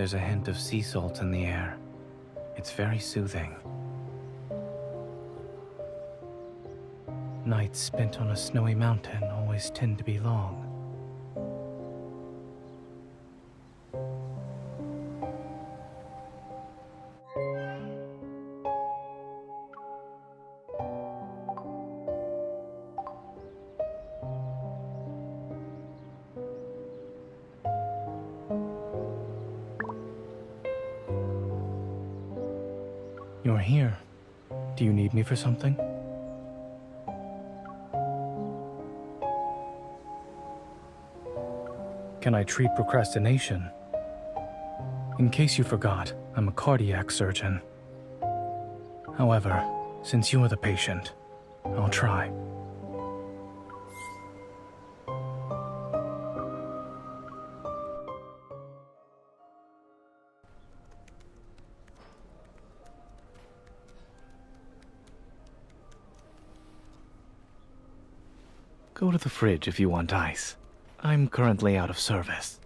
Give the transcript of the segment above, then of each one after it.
There's a hint of sea salt in the air. It's very soothing. Nights spent on a snowy mountain always tend to be long. You're here. Do you need me for something? Can I treat procrastination? In case you forgot, I'm a cardiac surgeon. However, since you're the patient, I'll try. Go to the fridge if you want ice. I'm currently out of service.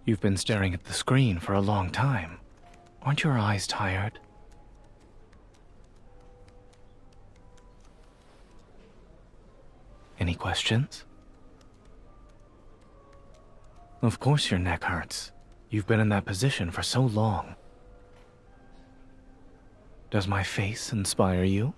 You've been staring at the screen for a long time. Aren't your eyes tired? Any questions? Of course your neck hurts. You've been in that position for so long. Does my face inspire you?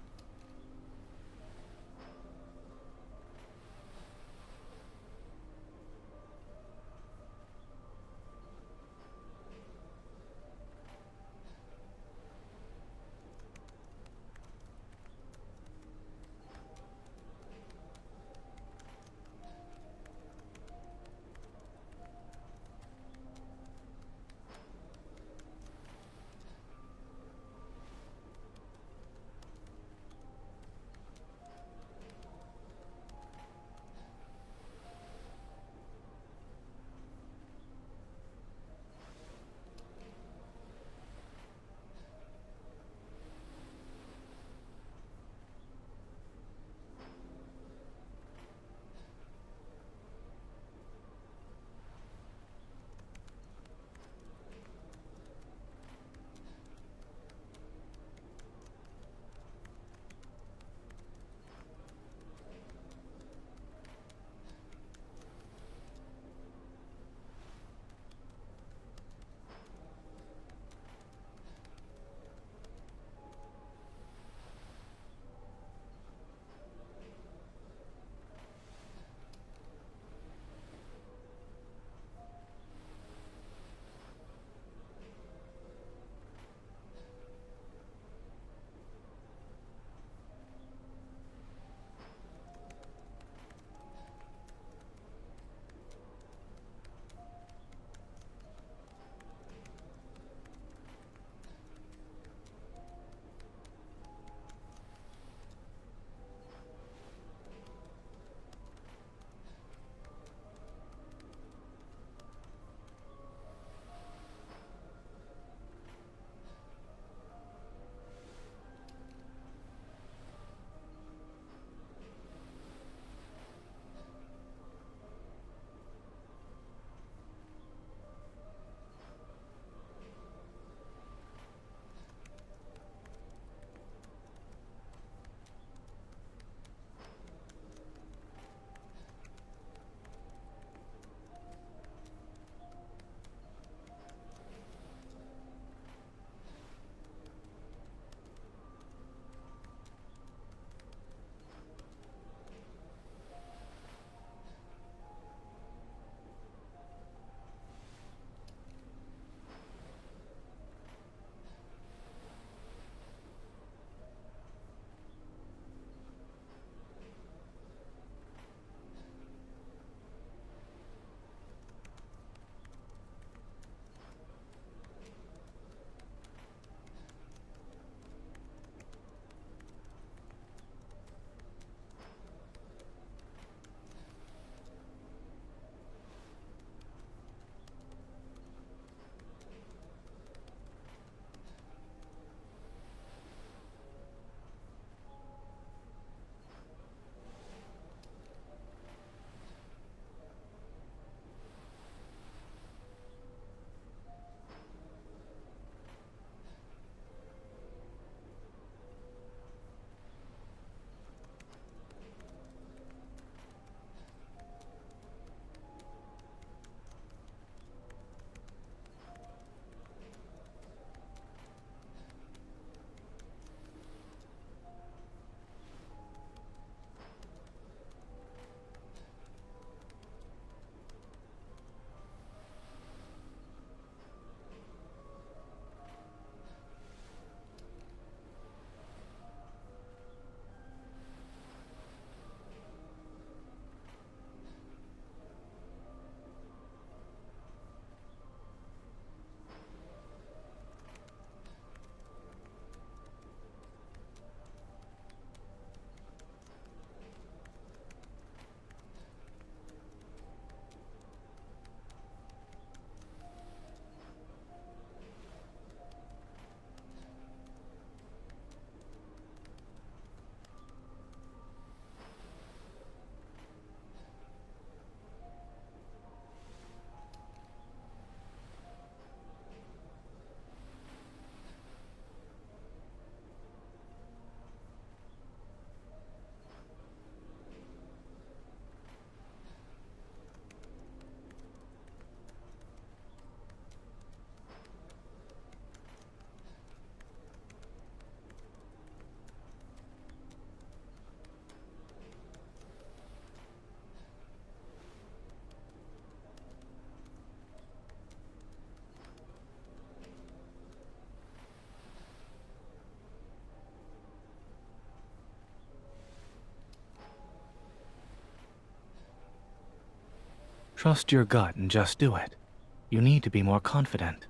Trust your gut and just do it. You need to be more confident.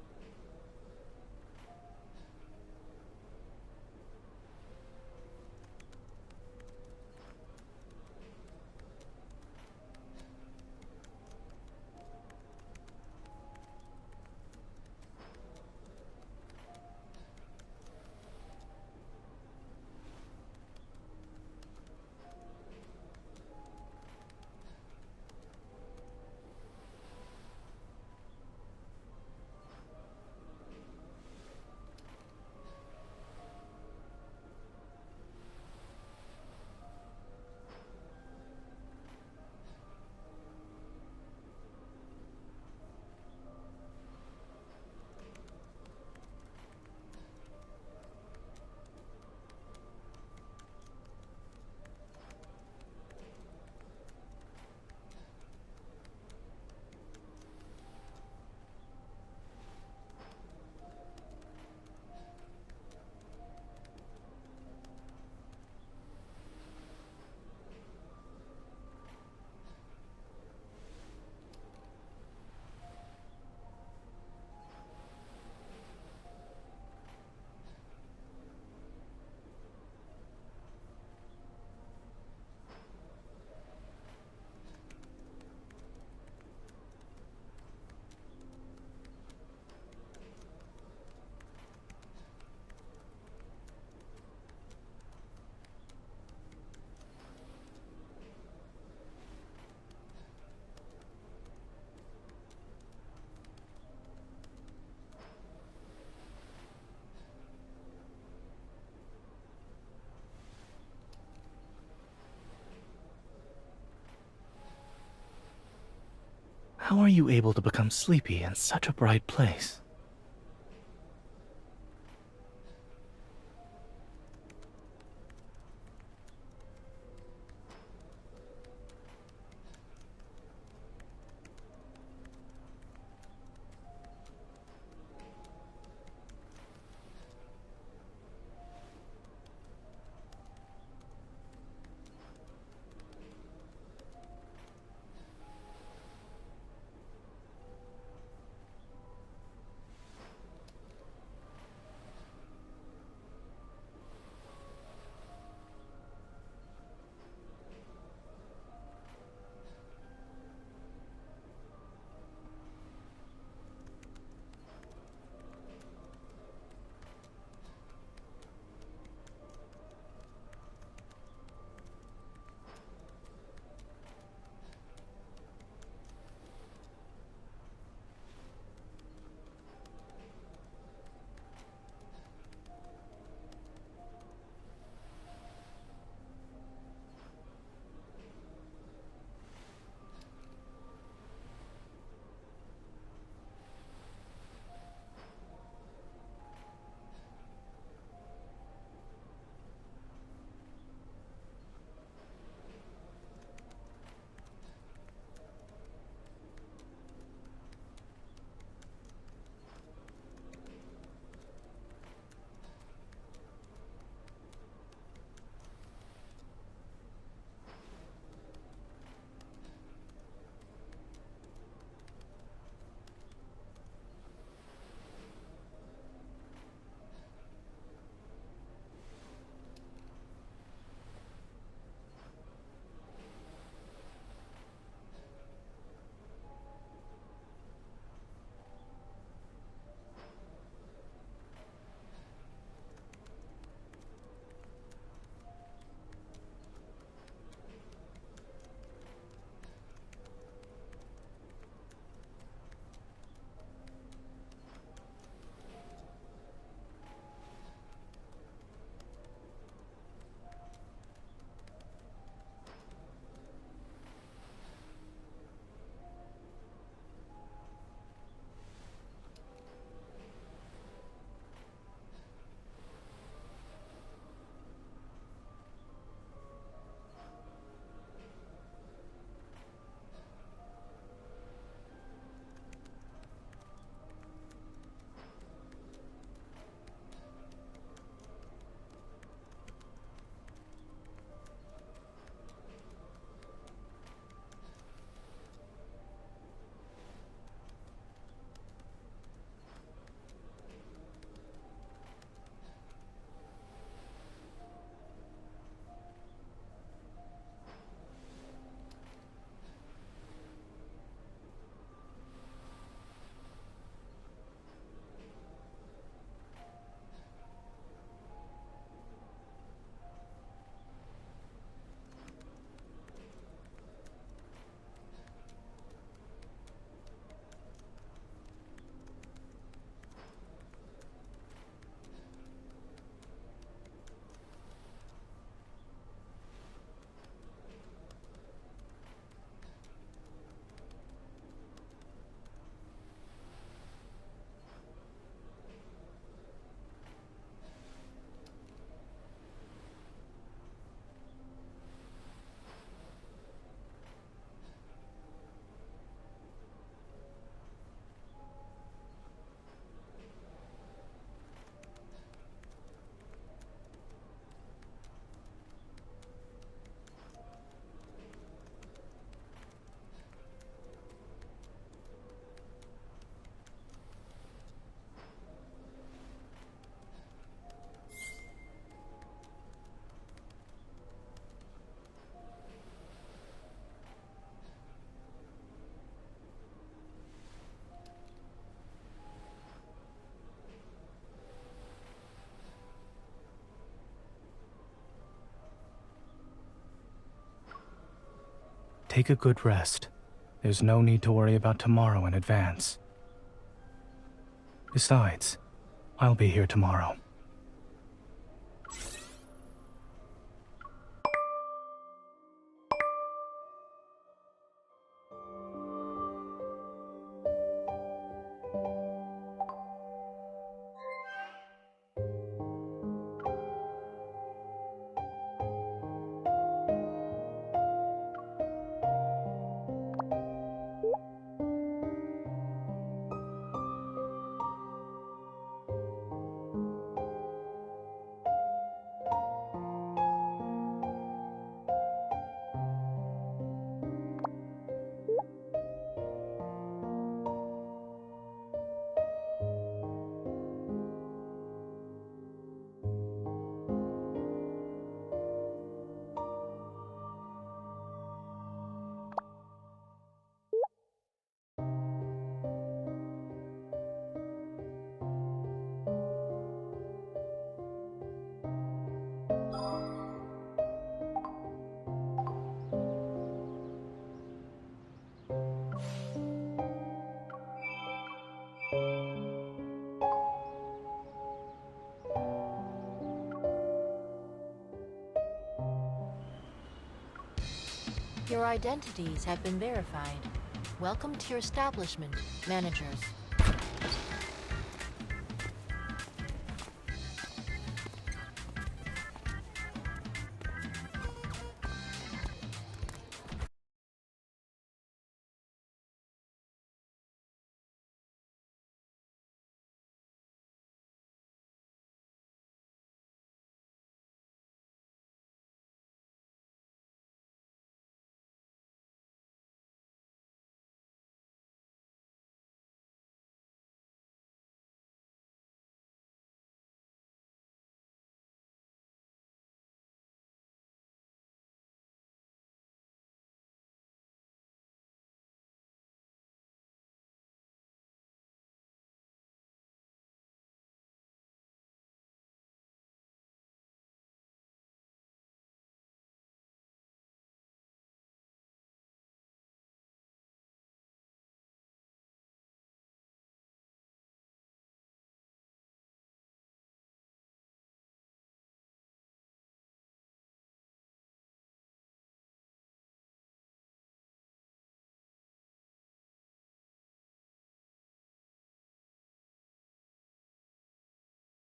How are you able to become sleepy in such a bright place? Take a good rest. There's no need to worry about tomorrow in advance. Besides, I'll be here tomorrow. Your identities have been verified. Welcome to your establishment, managers.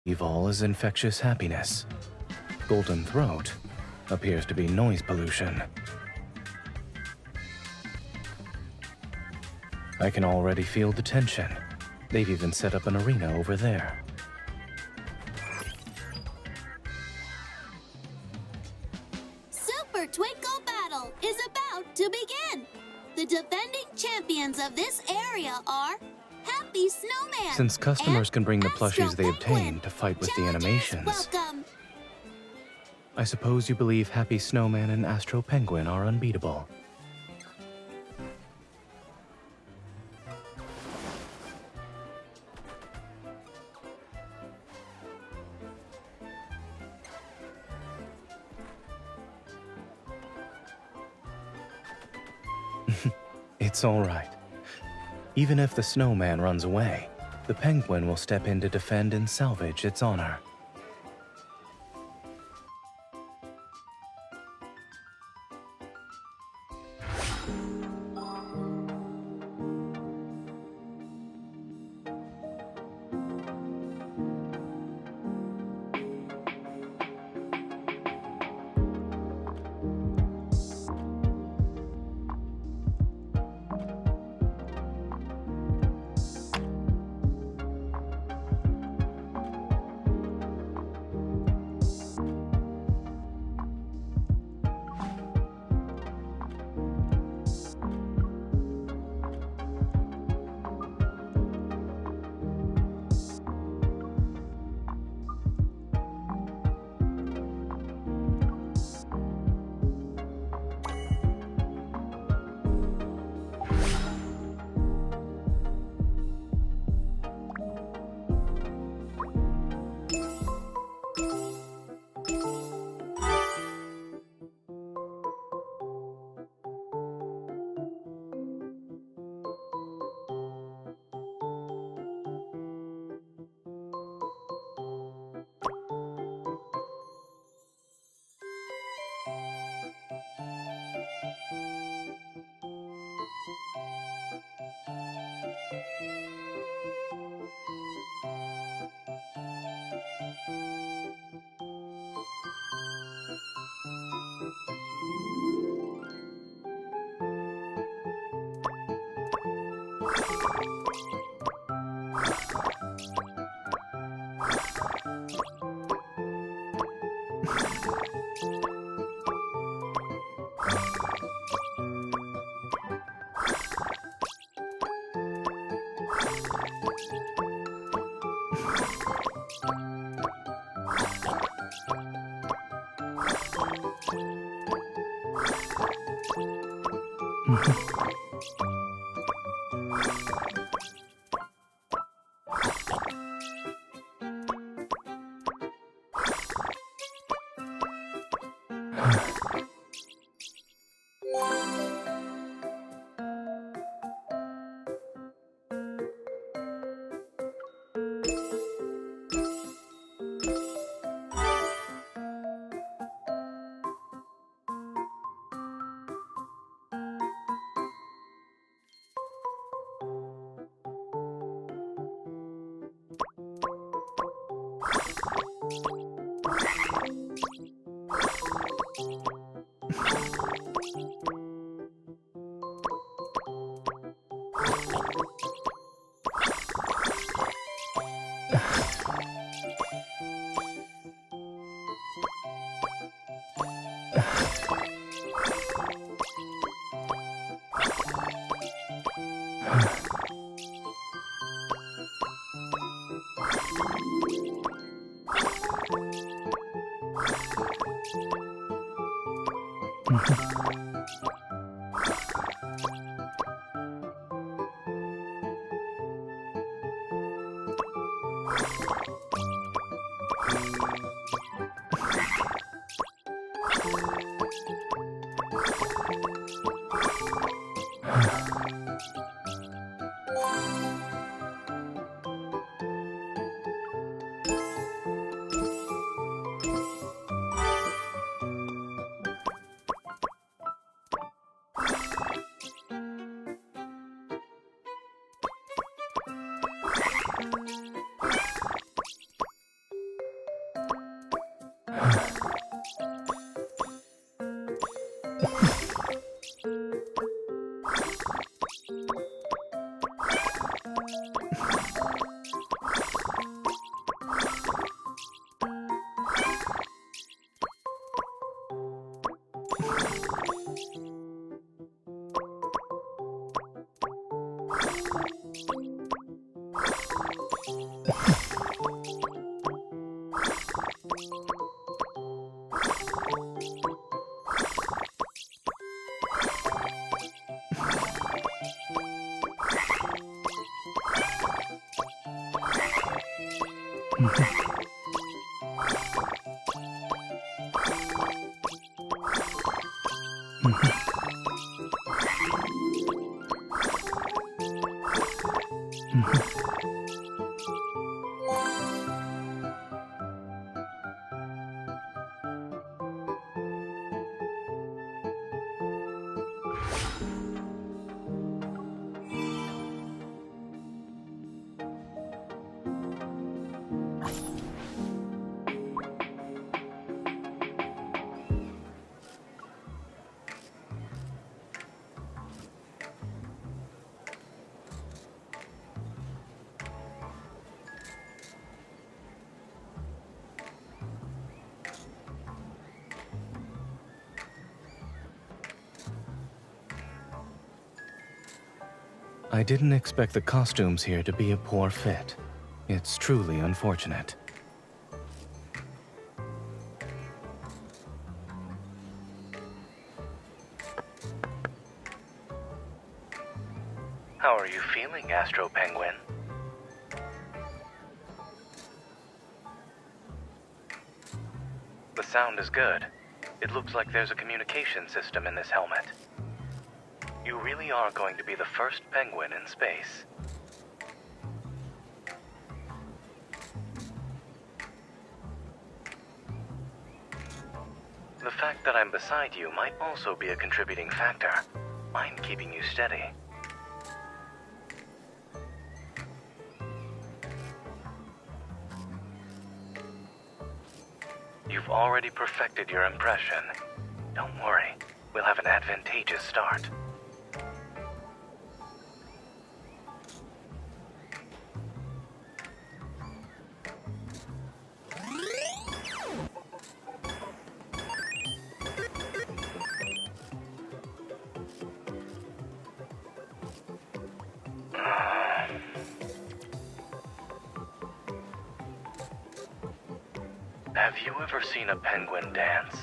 Evil is infectious happiness. Golden throat appears to be noise pollution. I can already feel the tension. They've even set up an arena over there. Super Twinkle Battle is about to begin. The defending champions of this area are Happy Snowman. Since customers can bring the plushies they Astro obtain Penguin. to fight with the Challengers, animations, welcome. I suppose you believe Happy Snowman and Astro Penguin are unbeatable. It's all right. Even if the snowman runs away, the penguin will step in to defend and salvage its honor. I didn't expect the costumes here to be a poor fit. It's truly unfortunate. How are you feeling, Astro Penguin? The sound is good. It looks like there's a communication system in this helmet. You really are going to be the first penguin in space. The fact that I'm beside you might also be a contributing factor. I'm keeping you steady. You've already perfected your impression. Don't worry, we'll have an advantageous start. Have you ever seen a penguin dance?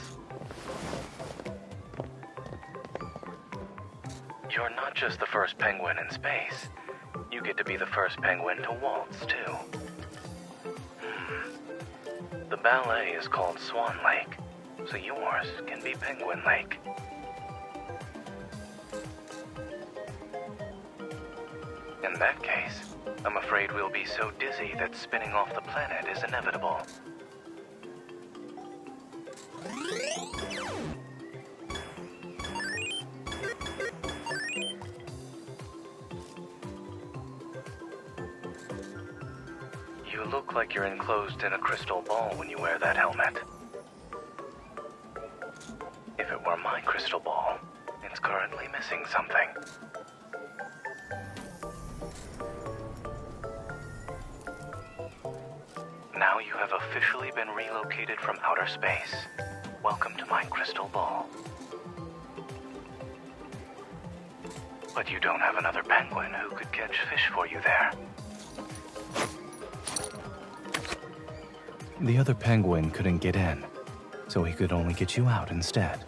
You're not just the first penguin in space. You get to be the first penguin to waltz, too. The ballet is called Swan Lake, so yours can be Penguin Lake. In that case, I'm afraid we'll be so dizzy that spinning off the planet is inevitable. You look like you're enclosed in a crystal ball when you wear that helmet. If it were my crystal ball, it's currently missing something. Now you have officially been relocated from outer space. Welcome to my crystal ball. But you don't have another penguin who could catch fish for you there. The other penguin couldn't get in, so he could only get you out instead.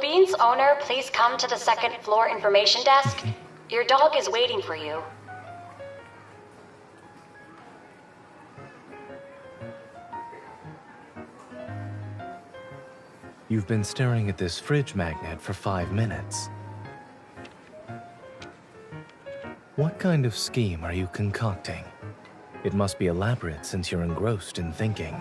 Bean's owner please come to the second floor information desk? Your dog is waiting for you. You've been staring at this fridge magnet for 5 minutes. What kind of scheme are you concocting? It must be elaborate since you're engrossed in thinking.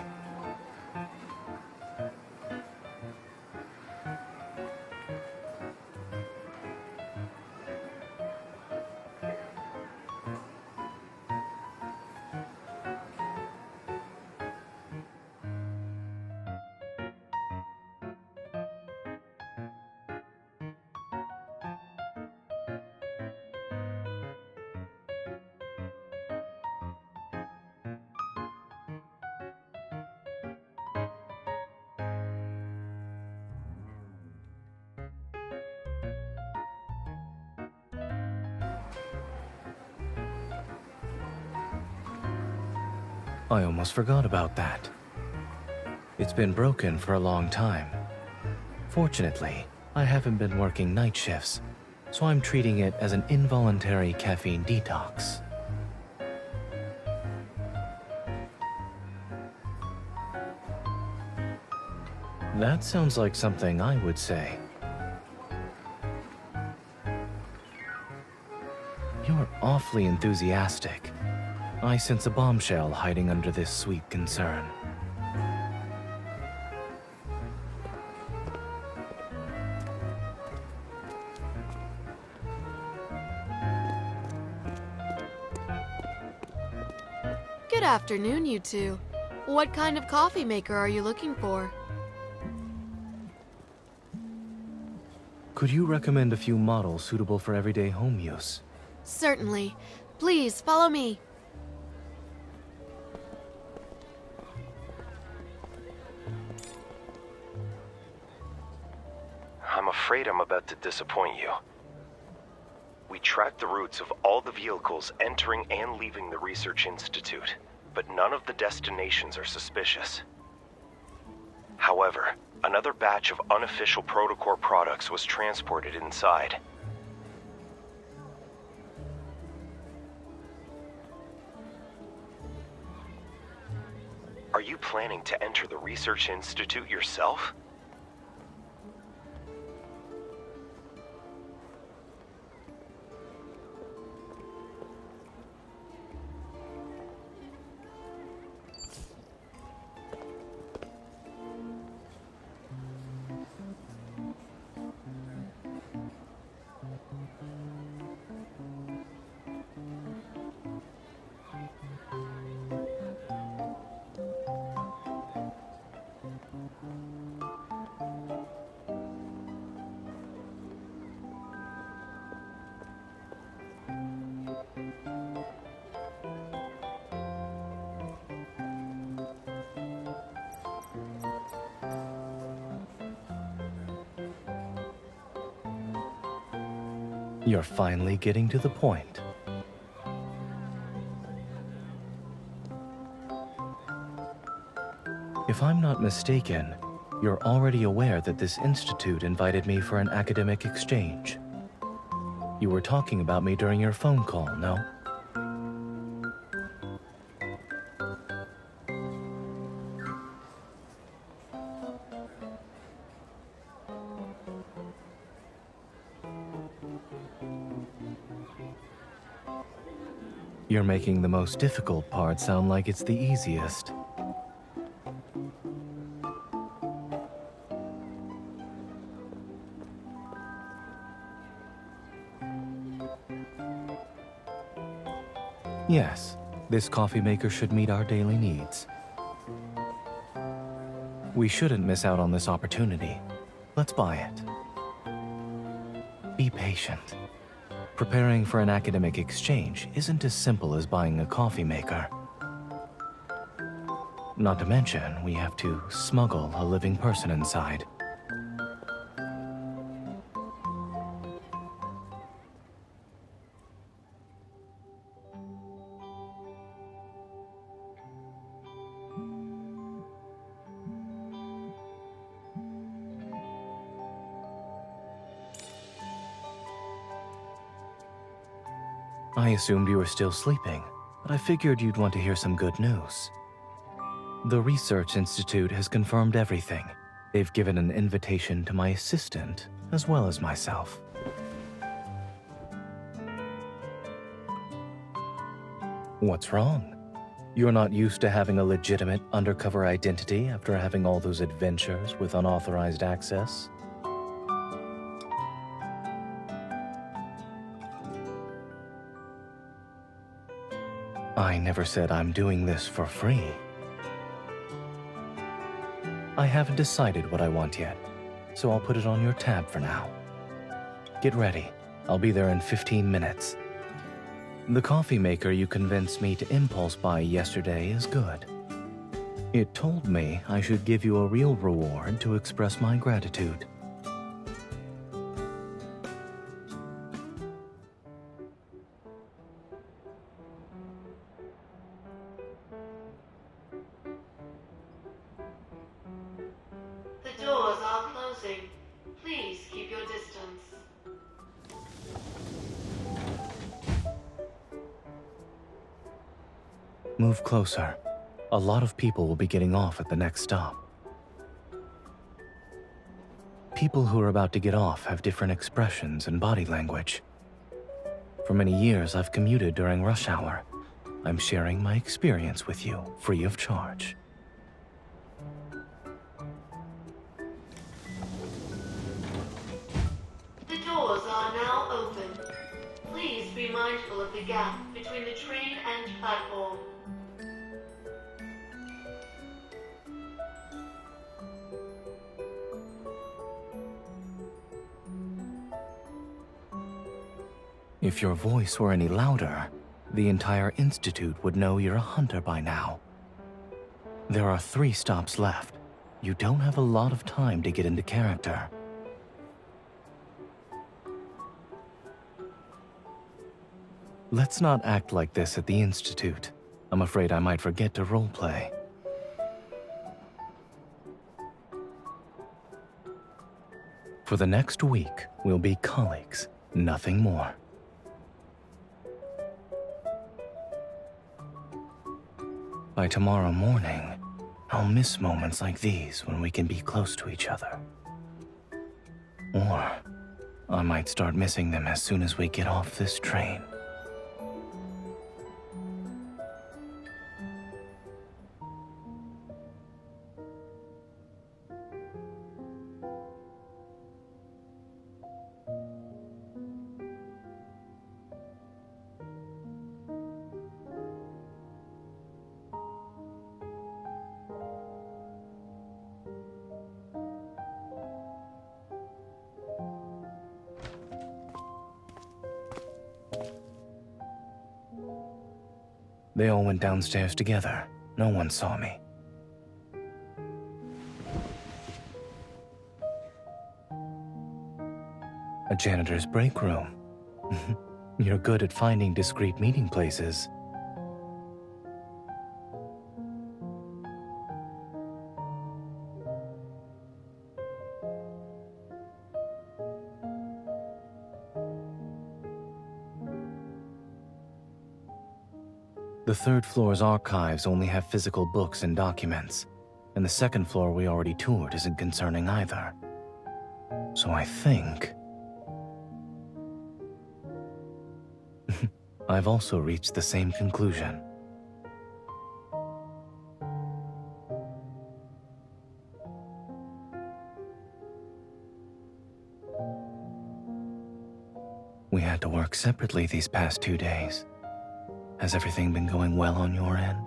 I almost forgot about that. It's been broken for a long time. Fortunately, I haven't been working night shifts, so I'm treating it as an involuntary caffeine detox. That sounds like something I would say. You're awfully enthusiastic. I sense a bombshell hiding under this sweet concern. Good afternoon, you two. What kind of coffee maker are you looking for? Could you recommend a few models suitable for everyday home use? Certainly. Please, follow me. I'm afraid I'm about to disappoint you. We tracked the routes of all the vehicles entering and leaving the Research Institute, but none of the destinations are suspicious. However, another batch of unofficial Protocore products was transported inside. Are you planning to enter the Research Institute yourself? You're finally getting to the point. If I'm not mistaken, you're already aware that this institute invited me for an academic exchange. You were talking about me during your phone call, no? You're making the most difficult part sound like it's the easiest. Yes, this coffee maker should meet our daily needs. We shouldn't miss out on this opportunity. Let's buy it. Be patient. Preparing for an academic exchange isn't as simple as buying a coffee maker. Not to mention, we have to smuggle a living person inside. I assumed you were still sleeping, but I figured you'd want to hear some good news. The Research Institute has confirmed everything. They've given an invitation to my assistant, as well as myself. What's wrong? You're not used to having a legitimate undercover identity after having all those adventures with unauthorized access? I never said I'm doing this for free. I haven't decided what I want yet, so I'll put it on your tab for now. Get ready. I'll be there in 15 minutes. The coffee maker you convinced me to impulse buy yesterday is good. It told me I should give you a real reward to express my gratitude. The doors are closing. Please keep your distance. Move closer. A lot of people will be getting off at the next stop. People who are about to get off have different expressions and body language. For many years, I've commuted during rush hour. I'm sharing my experience with you, free of charge. The doors are now open. Please be mindful of the gap between the train and platform. If your voice were any louder, the entire institute would know you're a hunter by now. There are 3 stops left. You don't have a lot of time to get into character. Let's not act like this at the institute. I'm afraid I might forget to roleplay. For the next week, we'll be colleagues, nothing more. By tomorrow morning, I'll miss moments like these when we can be close to each other. Or I might start missing them as soon as we get off this train. They all went downstairs together. No one saw me. A janitor's break room. You're good at finding discreet meeting places. The 3rd floor's archives only have physical books and documents, and the 2nd floor we already toured isn't concerning either. So I think... I've also reached the same conclusion. We had to work separately these past 2 days. Has everything been going well on your end?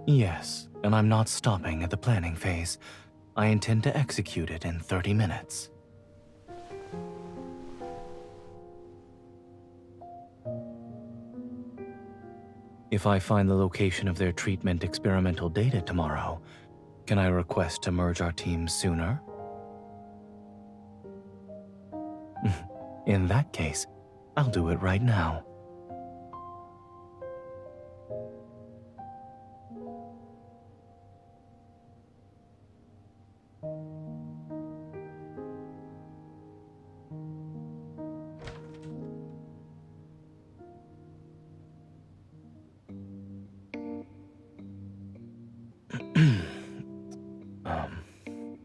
Yes, and I'm not stopping at the planning phase. I intend to execute it in 30 minutes. If I find the location of their treatment experimental data tomorrow, can I request to merge our teams sooner? In that case, I'll do it right now.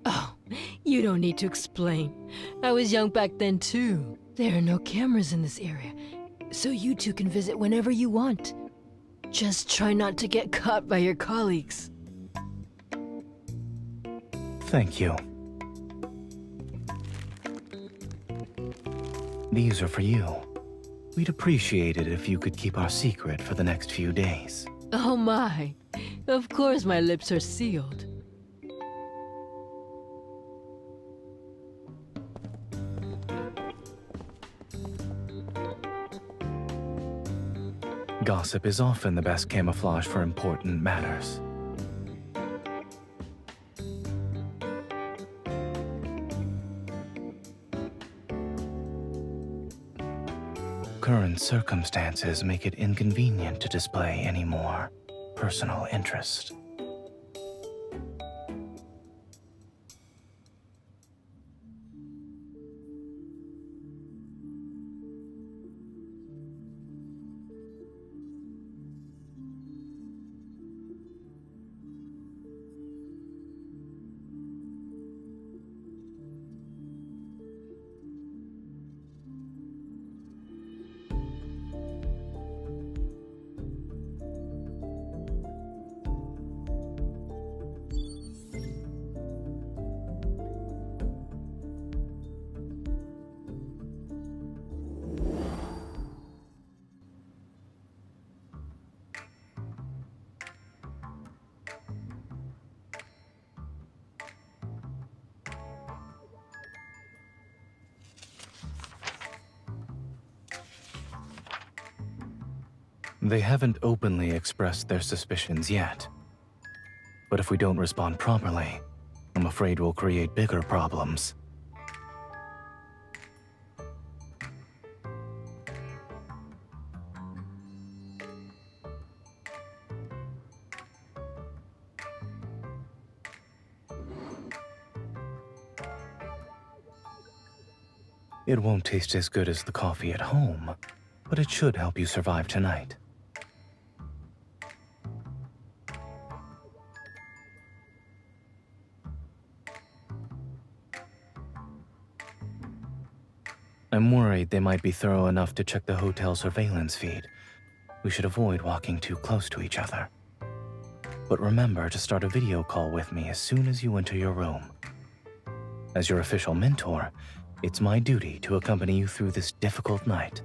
Oh, you don't need to explain. I was young back then too. There are no cameras in this area, so you two can visit whenever you want. Just try not to get caught by your colleagues. Thank you. These are for you. We'd appreciate it if you could keep our secret for the next few days. Oh my. Of course my lips are sealed. Gossip is often the best camouflage for important matters. Current circumstances make it inconvenient to display any more personal interest. They haven't openly expressed their suspicions yet. But if we don't respond properly, I'm afraid we'll create bigger problems. It won't taste as good as the coffee at home, but it should help you survive tonight. I'm worried they might be thorough enough to check the hotel surveillance feed. We should avoid walking too close to each other. But remember to start a video call with me as soon as you enter your room. As your official mentor, it's my duty to accompany you through this difficult night.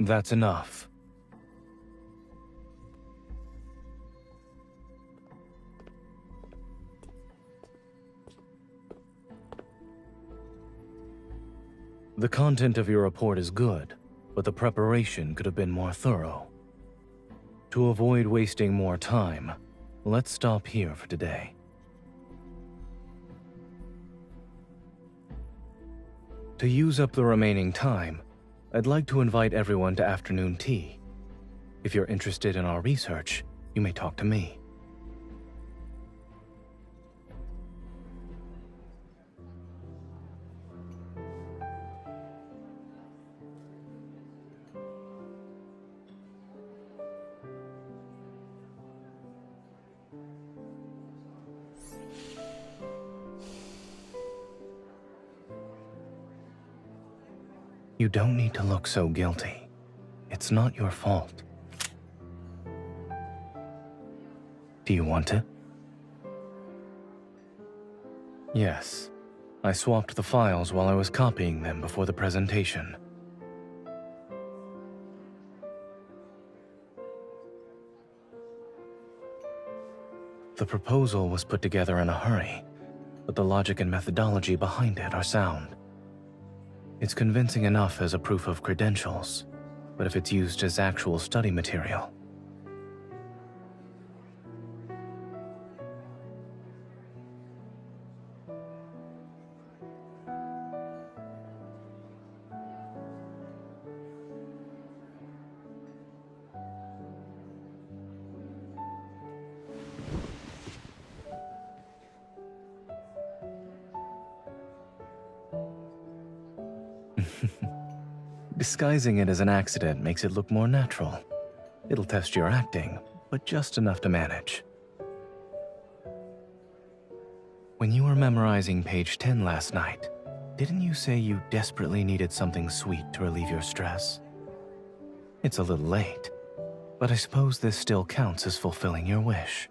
That's enough. The content of your report is good, but the preparation could have been more thorough. To avoid wasting more time, let's stop here for today. To use up the remaining time, I'd like to invite everyone to afternoon tea. If you're interested in our research, you may talk to me. You don't need to look so guilty. It's not your fault. Do you want to? Yes. I swapped the files while I was copying them before the presentation. The proposal was put together in a hurry, but the logic and methodology behind it are sound. It's convincing enough as a proof of credentials, but if it's used as actual study material, disguising it as an accident makes it look more natural. It'll test your acting, but just enough to manage. When you were memorizing page 10 last night, didn't you say you desperately needed something sweet to relieve your stress? It's a little late, but I suppose this still counts as fulfilling your wish.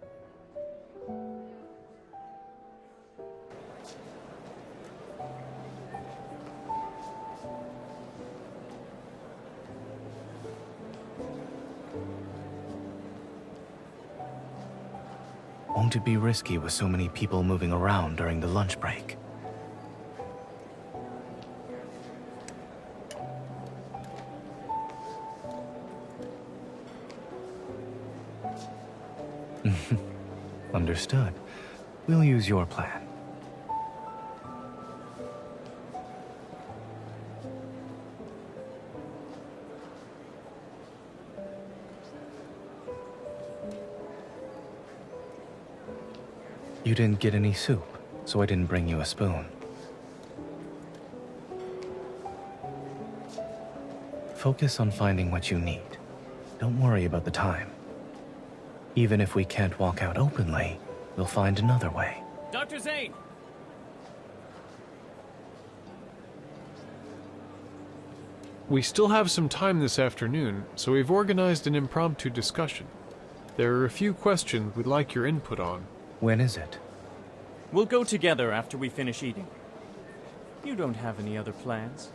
Won't it be risky with so many people moving around during the lunch break? Understood. We'll use your plan. You didn't get any soup, so I didn't bring you a spoon. Focus on finding what you need. Don't worry about the time. Even if we can't walk out openly, we'll find another way. Dr. Zane! We still have some time this afternoon, so we've organized an impromptu discussion. There are a few questions we'd like your input on. When is it? We'll go together after we finish eating. You don't have any other plans,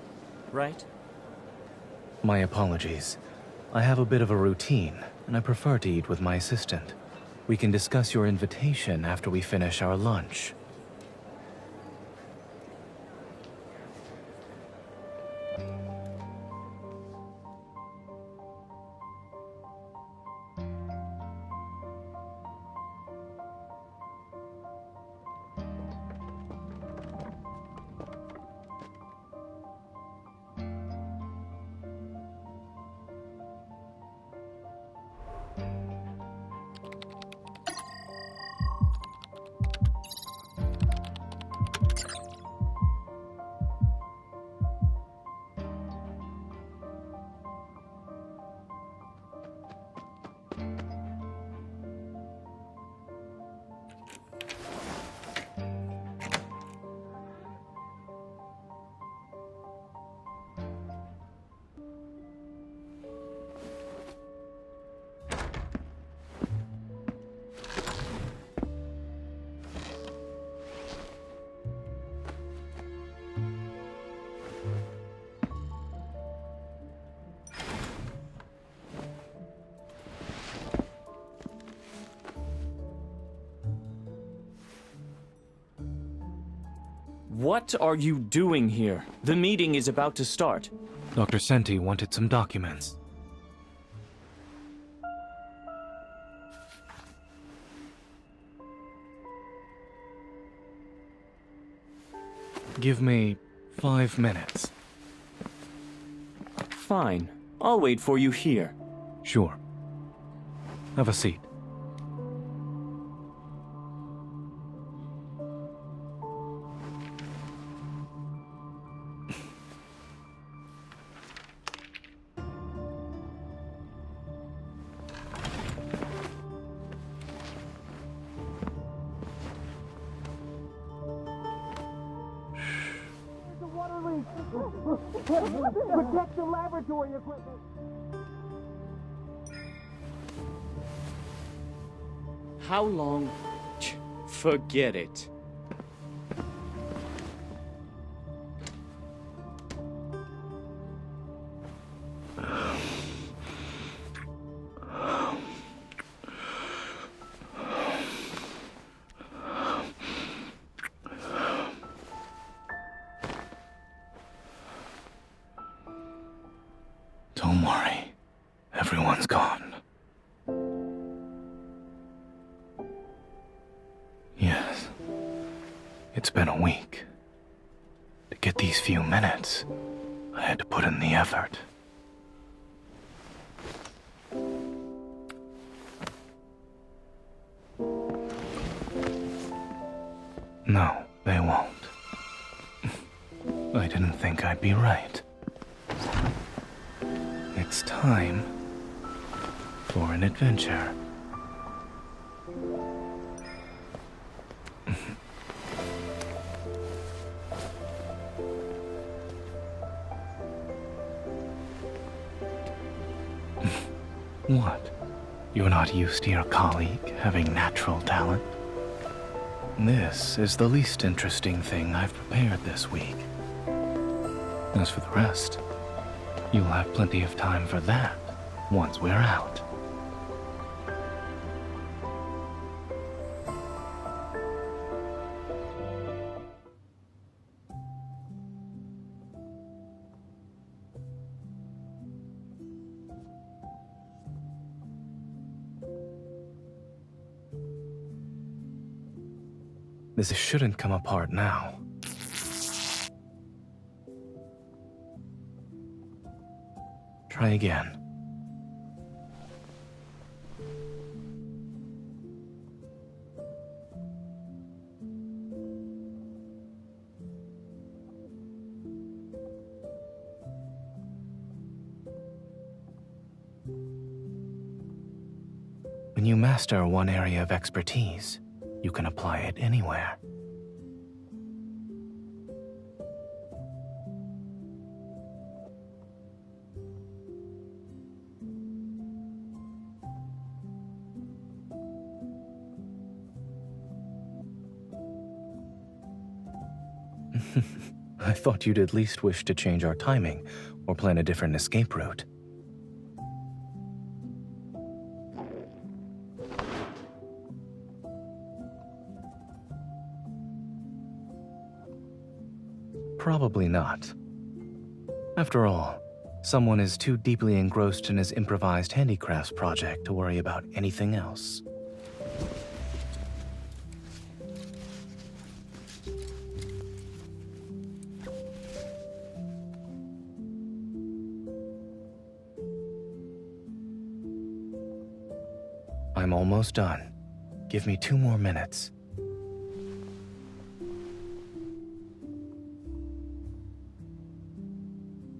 right? My apologies. I have a bit of a routine, and I prefer to eat with my assistant. We can discuss your invitation after we finish our lunch. What are you doing here? The meeting is about to start. Dr. Senti wanted some documents. Give me 5 minutes. Fine. I'll wait for you here. Sure. Have a seat. Protect the laboratory equipment! How long? Forget it. Don't worry. Everyone's gone. Yes. It's been a week. To get these few minutes, I had to put in the effort. No, they won't. I didn't think I'd be right. It's time for an adventure. What? You're not used to your colleague having natural talent? This is the least interesting thing I've prepared this week. As for the rest, you'll have plenty of time for that once we're out. This shouldn't come apart now. Try again. When you master one area of expertise, you can apply it anywhere. I thought you'd at least wish to change our timing or plan a different escape route. Probably not. After all, someone is too deeply engrossed in his improvised handicrafts project to worry about anything else. I'm almost done. Give me 2 more minutes.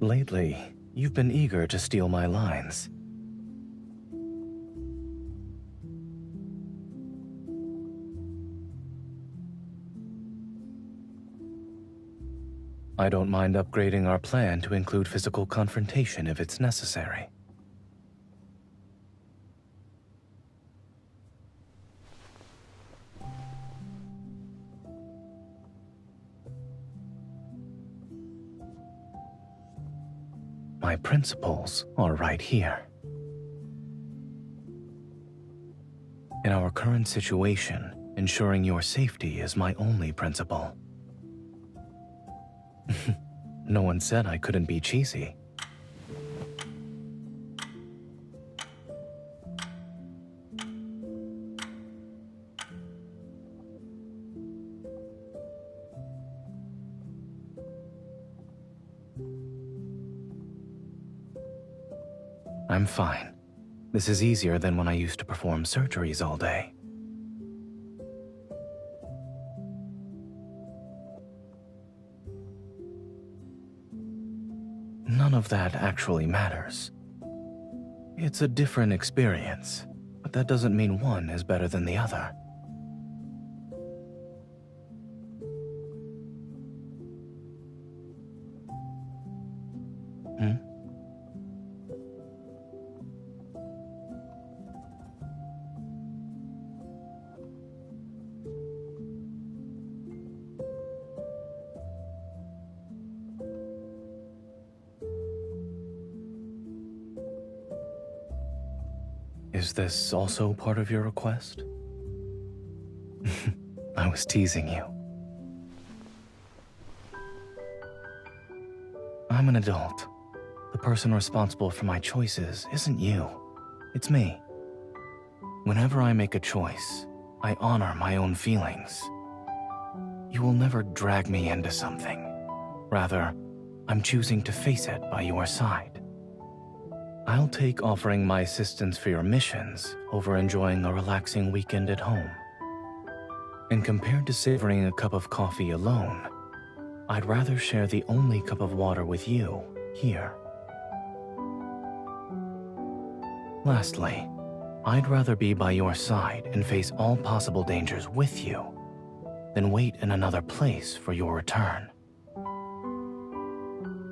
Lately, you've been eager to steal my lines. I don't mind upgrading our plan to include physical confrontation if it's necessary. My principles are right here. In our current situation, ensuring your safety is my only principle. No one said I couldn't be cheesy. I'm fine. This is easier than when I used to perform surgeries all day. None of that actually matters. It's a different experience, but that doesn't mean one is better than the other. Is this also part of your request? I was teasing you. I'm an adult. The person responsible for my choices isn't you. It's me. Whenever I make a choice, I honor my own feelings. You will never drag me into something. Rather, I'm choosing to face it by your side. I'll take offering my assistance for your missions over enjoying a relaxing weekend at home. And compared to savoring a cup of coffee alone, I'd rather share the only cup of water with you here. Lastly, I'd rather be by your side and face all possible dangers with you than wait in another place for your return.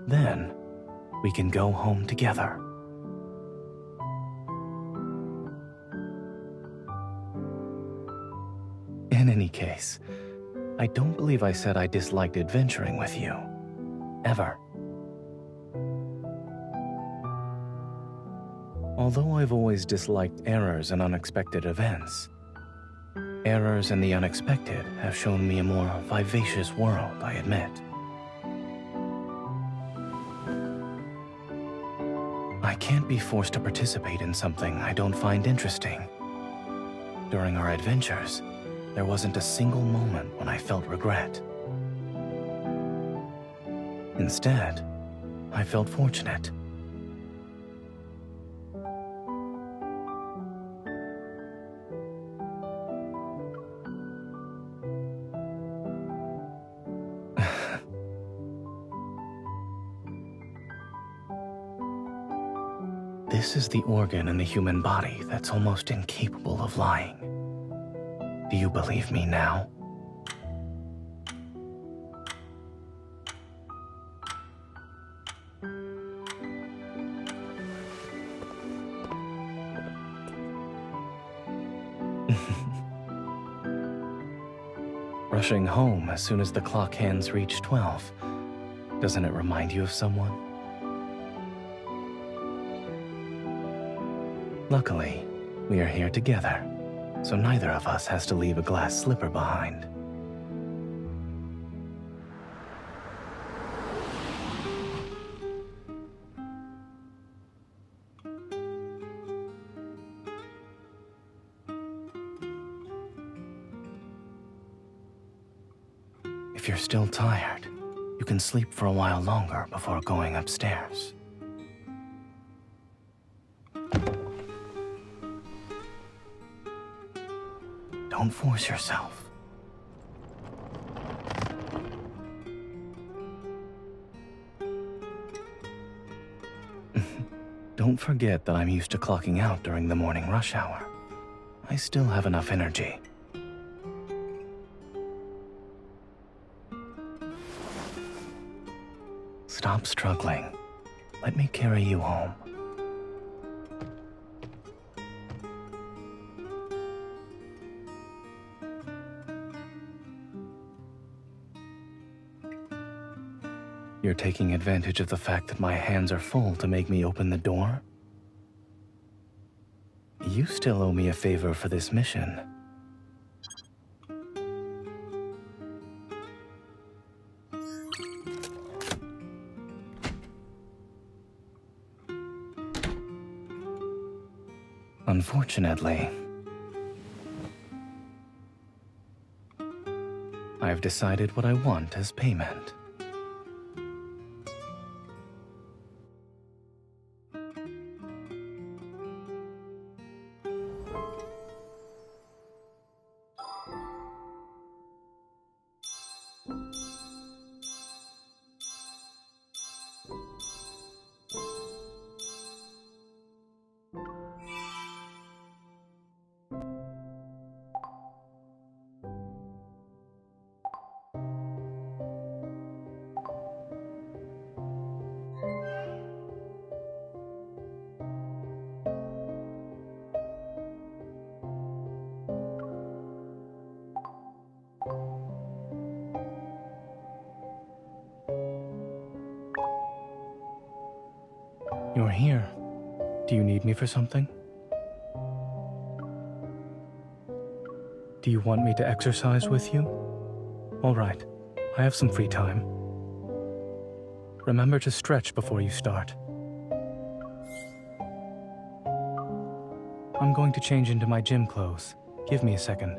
Then, we can go home together. In any case, I don't believe I said I disliked adventuring with you. Ever. Although I've always disliked errors and unexpected events, errors and the unexpected have shown me a more vivacious world, I admit. I can't be forced to participate in something I don't find interesting. During our adventures, there wasn't a single moment when I felt regret. Instead, I felt fortunate. This is the organ in the human body that's almost incapable of lying. Do you believe me now? Rushing home as soon as the clock hands reach 12. Doesn't it remind you of someone? Luckily, we are here together, so neither of us has to leave a glass slipper behind. If you're still tired, you can sleep for a while longer before going upstairs. Don't force yourself. Don't forget that I'm used to clocking out during the morning rush hour. I still have enough energy. Stop struggling. Let me carry you home. You're taking advantage of the fact that my hands are full to make me open the door? You still owe me a favor for this mission. Unfortunately, I've decided what I want as payment. You're here. Do you need me for something? Do you want me to exercise with you? All right, I have some free time. Remember to stretch before you start. I'm going to change into my gym clothes. Give me a second.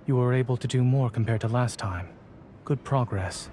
You were able to do more compared to last time. Good progress.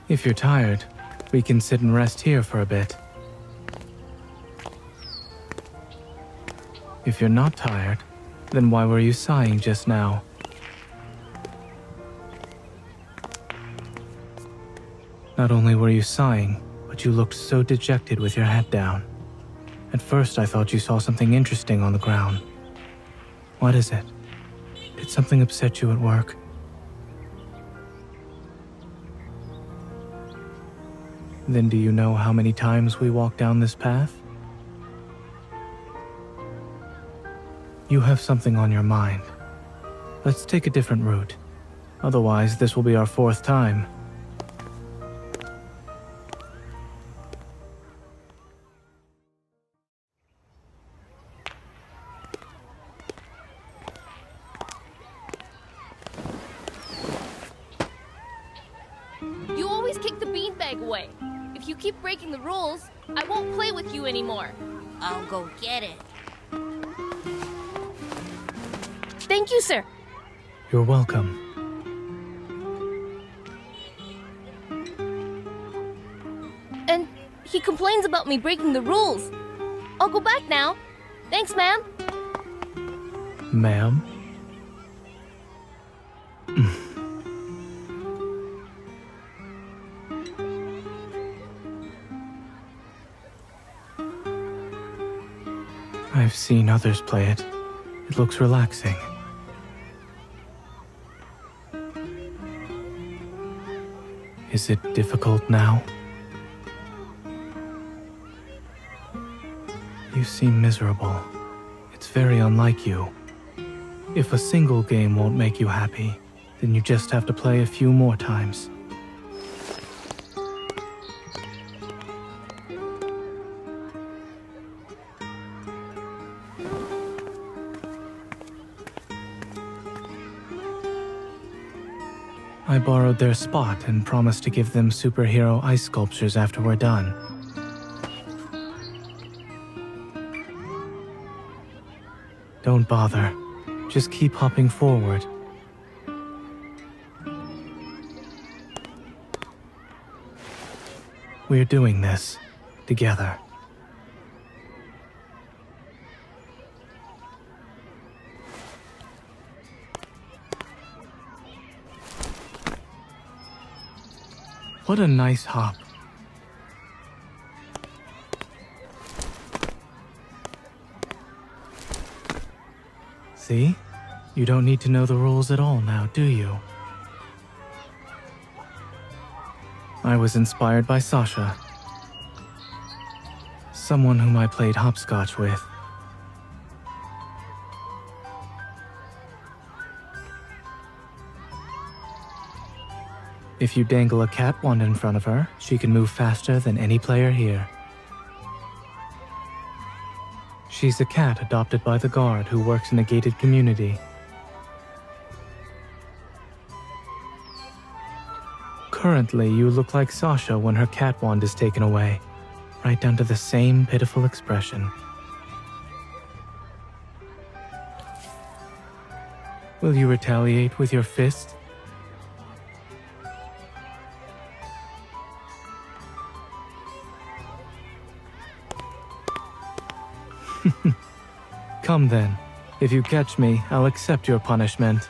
If you're tired, we can sit and rest here for a bit. If you're not tired, then why were you sighing just now? Not only were you sighing, but you looked so dejected with your head down. At first, I thought you saw something interesting on the ground. What is it? Did something upset you at work? Then do you know how many times we walk down this path? You have something on your mind. Let's take a different route. Otherwise, this will be our 4th time. You always kick the beanbag away. If you keep breaking the rules, I won't play with you anymore. I'll go get it. Thank you, sir. You're welcome. And he complains about me breaking the rules. I'll go back now. Thanks, ma'am. Ma'am? I've seen others play it. It looks relaxing. Is it difficult now? You seem miserable. It's very unlike you. If a single game won't make you happy, then you just have to play a few more times. I borrowed their spot and promised to give them superhero ice sculptures after we're done. Don't bother. Just keep hopping forward. We're doing this together. What a nice hop. See? You don't need to know the rules at all now, do you? I was inspired by Sasha, someone whom I played hopscotch with. If you dangle a cat wand in front of her, she can move faster than any player here. She's a cat adopted by the guard who works in a gated community. Currently, you look like Sasha when her cat wand is taken away, right down to the same pitiful expression. Will you retaliate with your fist? Come then. If you catch me, I'll accept your punishment.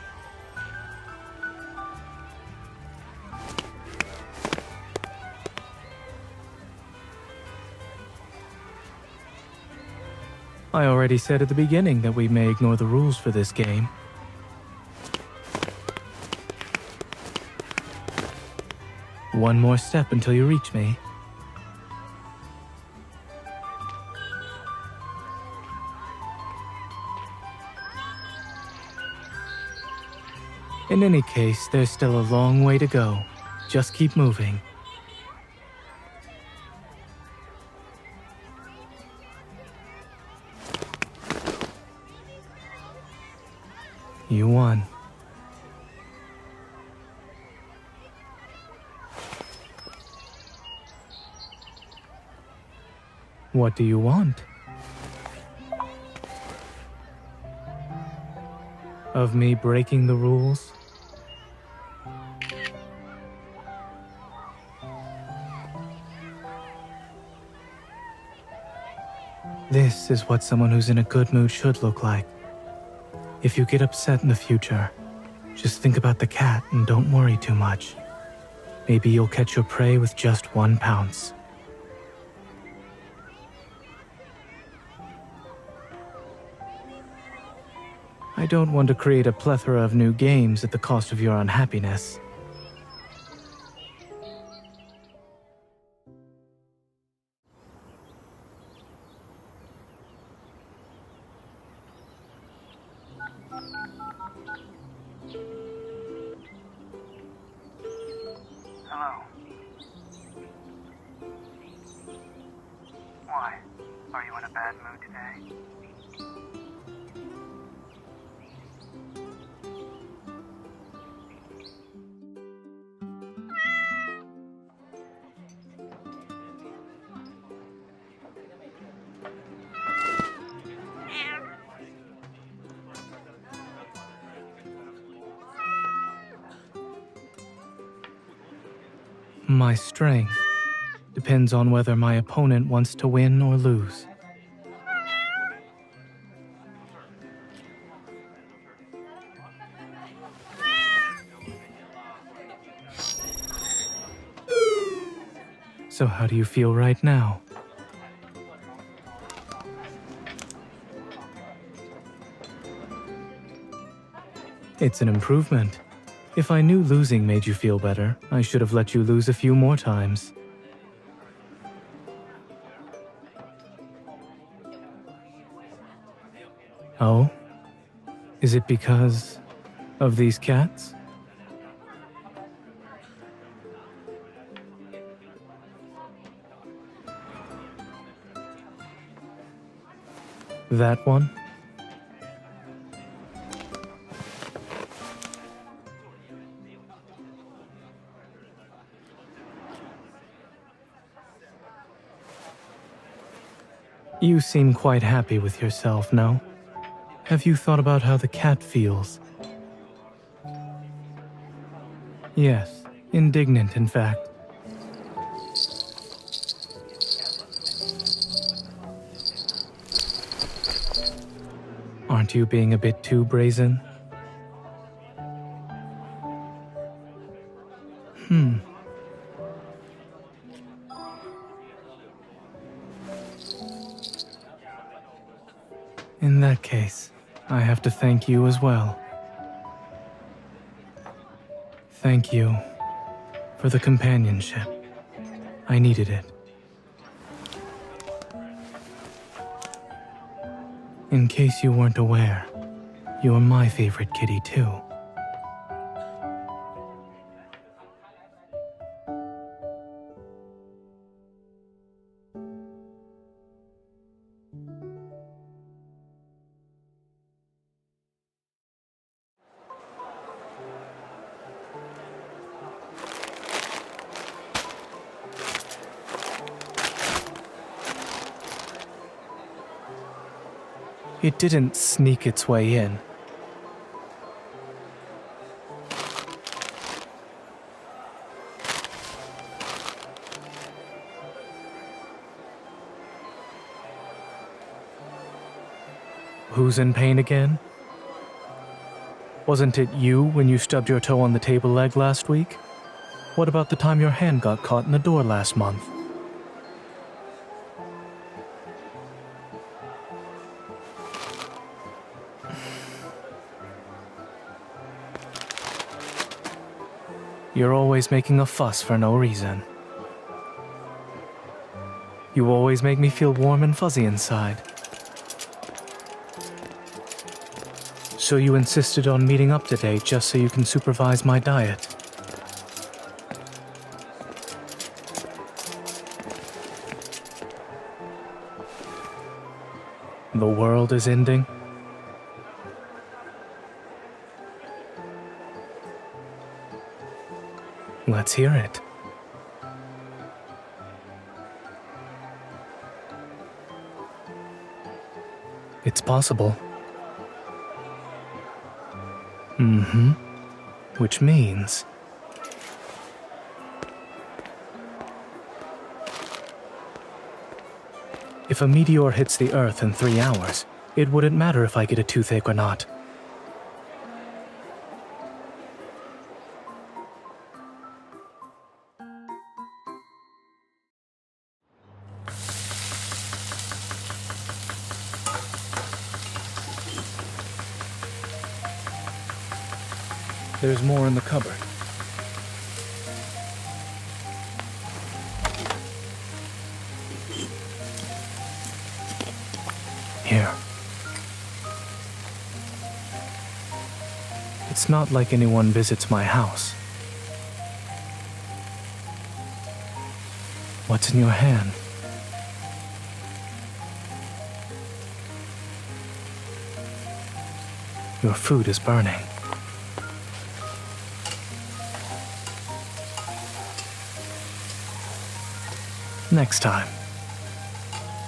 I already said at the beginning that we may ignore the rules for this game. One more step until you reach me. In any case, there's still a long way to go. Just keep moving. You won. What do you want? Of me breaking the rules? This is what someone who's in a good mood should look like. If you get upset in the future, just think about the cat and don't worry too much. Maybe you'll catch your prey with just one pounce. I don't want to create a plethora of new games at the cost of your unhappiness. Hello. Why? Are you in a bad mood today? My strength depends on whether my opponent wants to win or lose. So how do you feel right now? It's an improvement. If I knew losing made you feel better, I should have let you lose a few more times. Oh? Is it because of these cats? That one? You seem quite happy with yourself, no? Have you thought about how the cat feels? Yes, indignant, in fact. Aren't you being a bit too brazen? In that case, I have to thank you as well. Thank you for the companionship. I needed it. In case you weren't aware, you're my favorite kitty too. It didn't sneak its way in. Who's in pain again? Wasn't it you when you stubbed your toe on the table leg last week? What about the time your hand got caught in the door last month? You're always making a fuss for no reason. You always make me feel warm and fuzzy inside. So you insisted on meeting up today just so you can supervise my diet. The world is ending. Let's hear it. It's possible. Which means... if a meteor hits the Earth in 3 hours, it wouldn't matter if I get a toothache or not. There's more in the cupboard. Here. It's not like anyone visits my house. What's in your hand? Your food is burning. Next time.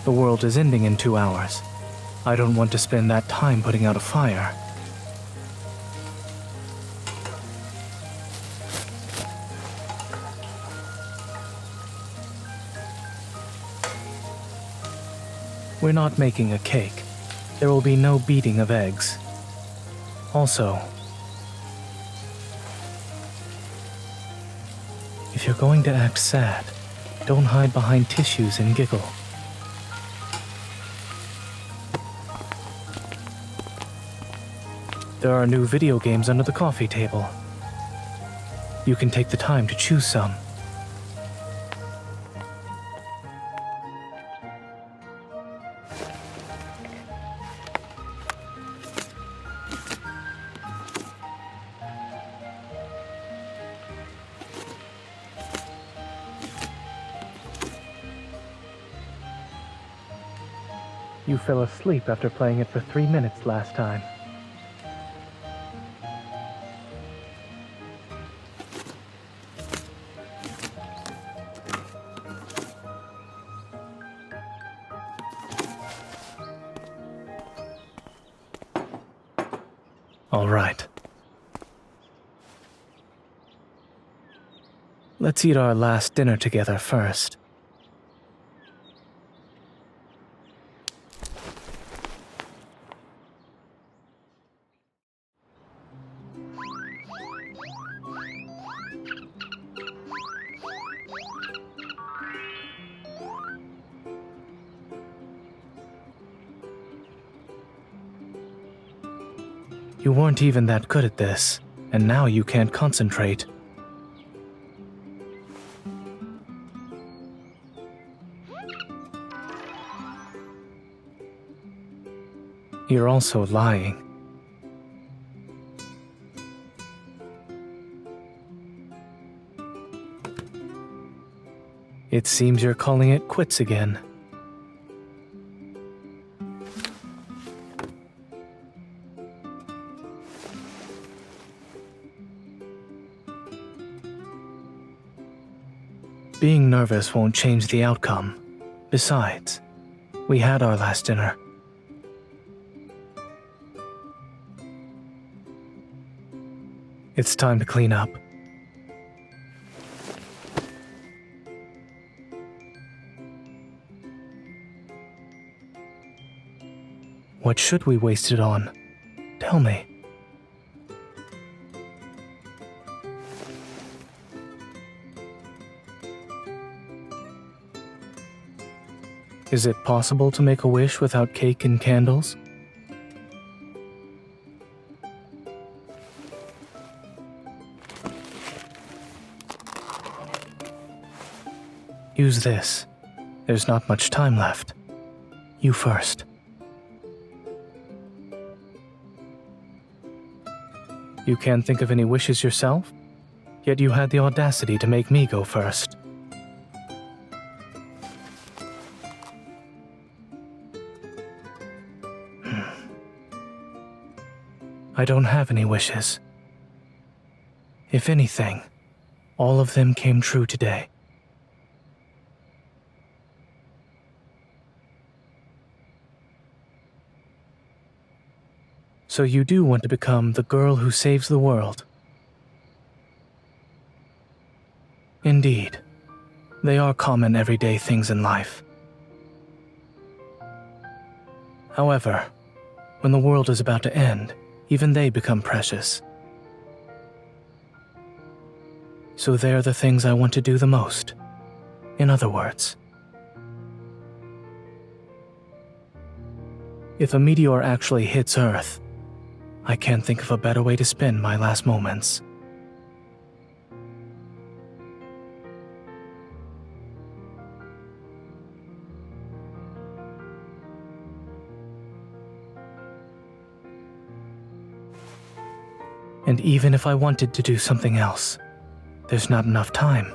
The world is ending in 2 hours. I don't want to spend that time putting out a fire. We're not making a cake. There will be no beating of eggs. Also, if you're going to act sad, don't hide behind tissues and giggle. There are new video games under the coffee table. You can take the time to choose some. You fell asleep after playing it for 3 minutes last time. All right. Let's eat our last dinner together first. You weren't even that good at this, and now you can't concentrate. You're also lying. It seems you're calling it quits again. Being nervous won't change the outcome. Besides, we had our last dinner. It's time to clean up. What should we waste it on? Tell me. Is it possible to make a wish without cake and candles? Use this. There's not much time left. You first. You can't think of any wishes yourself? Yet you had the audacity to make me go first. I don't have any wishes. If anything, all of them came true today. So you do want to become the girl who saves the world. Indeed, they are common everyday things in life. However, when the world is about to end, even they become precious. So they're the things I want to do the most. In other words, if a meteor actually hits Earth, I can't think of a better way to spend my last moments. And even if I wanted to do something else, there's not enough time.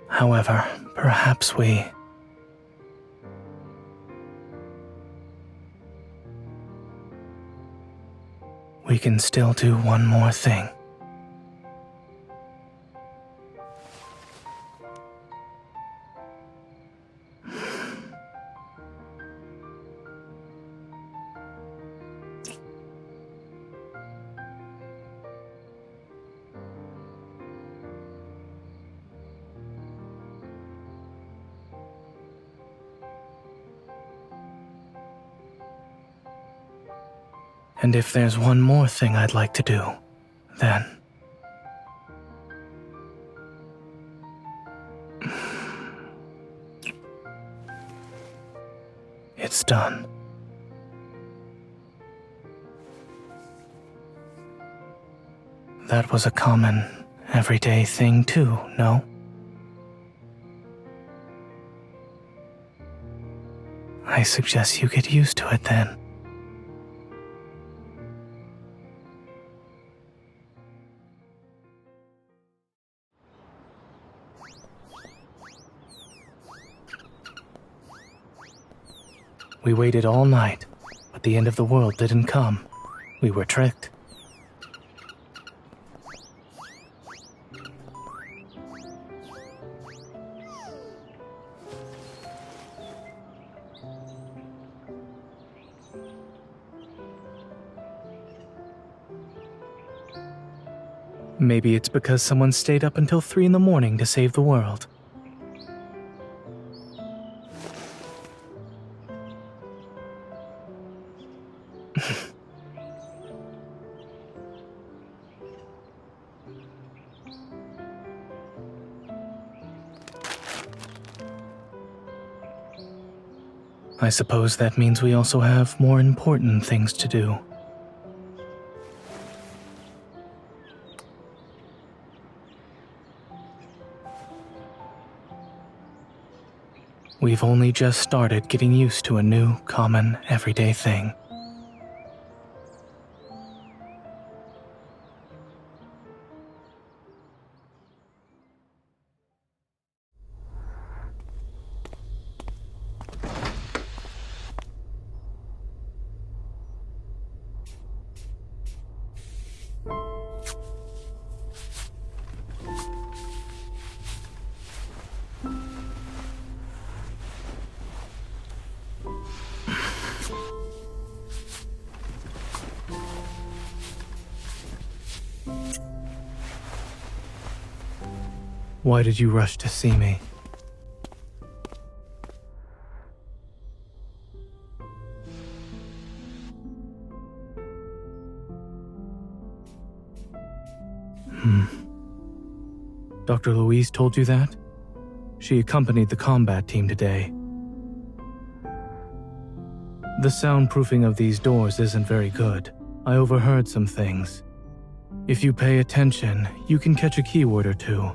However, perhaps we can still do one more thing. And if there's one more thing I'd like to do, then it's done. That was a common, everyday thing too, no? I suggest you get used to it then. We waited all night, but the end of the world didn't come. We were tricked. Maybe it's because someone stayed up until 3 in the morning to save the world. I suppose that means we also have more important things to do. We've only just started getting used to a new, common, everyday thing. Why did you rush to see me? Dr. Louise told you that? She accompanied the combat team today. The soundproofing of these doors isn't very good. I overheard some things. If you pay attention, you can catch a keyword or two.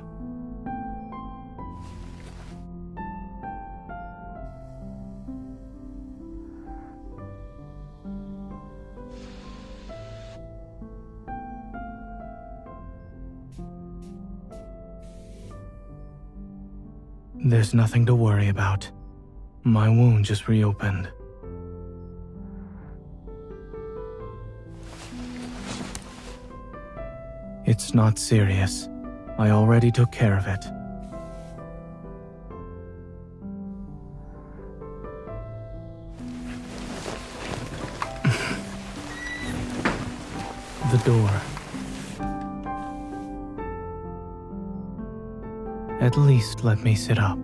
There's nothing to worry about. My wound just reopened. It's not serious. I already took care of it. The door. At least let me sit up.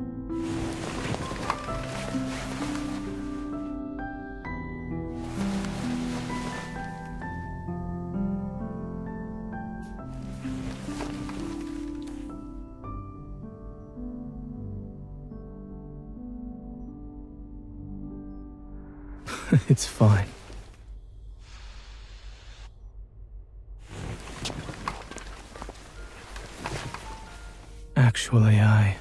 It's fine. Actually,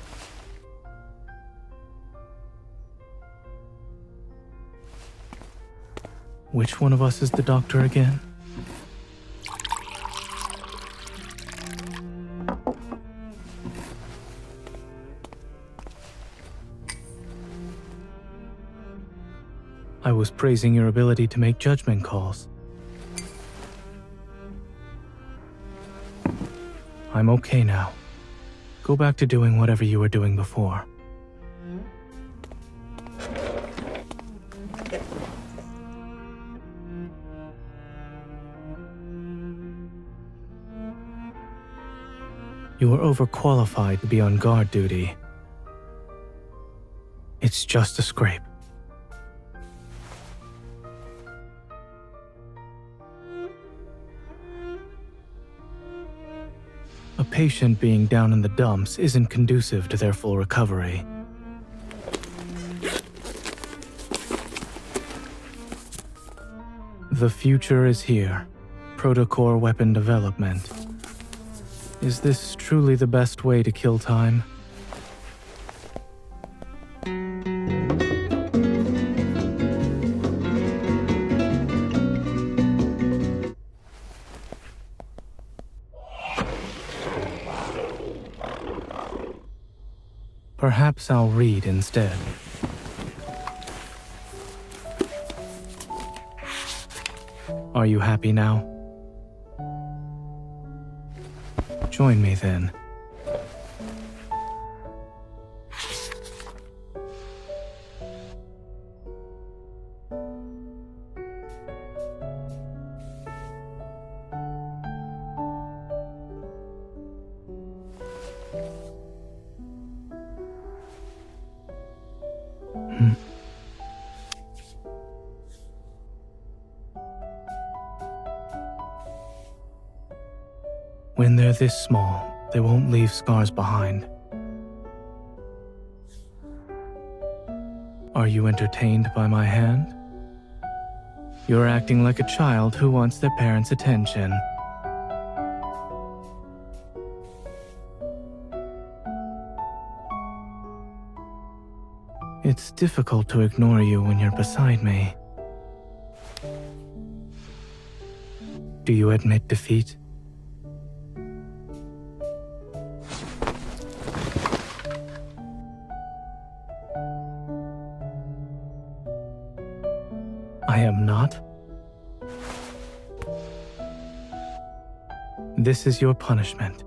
Which one of us is the doctor again? I was praising your ability to make judgment calls. I'm okay now. Go back to doing whatever you were doing before. You are overqualified to be on guard duty. It's just a scrape. A patient being down in the dumps isn't conducive to their full recovery. The future is here. Protocore weapon development. Is this truly the best way to kill time? Perhaps I'll read instead. Are you happy now? Join me then. When they're this small, they won't leave scars behind. Are you entertained by my hand? You're acting like a child who wants their parents' attention. It's difficult to ignore you when you're beside me. Do you admit defeat? I am not. This is your punishment.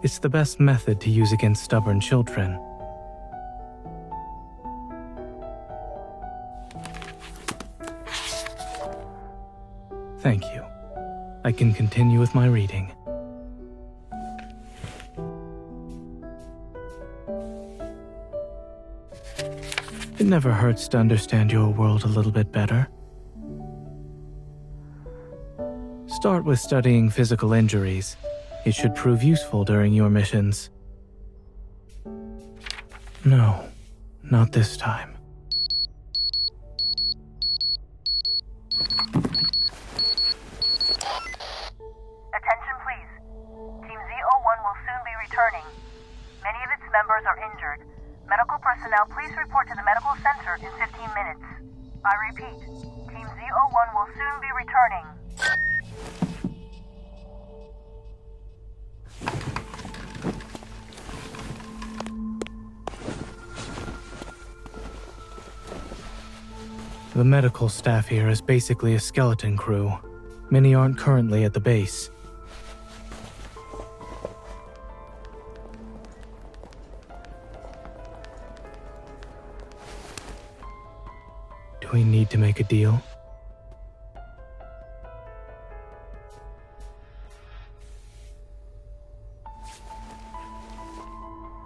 It's the best method to use against stubborn children. Thank you. I can continue with my reading. It never hurts to understand your world a little bit better. Start with studying physical injuries. It should prove useful during your missions. No, not this time. Attention please. Team Z01 will soon be returning. Many of its members are injured. Medical personnel, please report to the medical center in 15 minutes. I repeat, Team Z01 will soon be returning. The medical staff here is basically a skeleton crew. Many aren't currently at the base. Do we need to make a deal?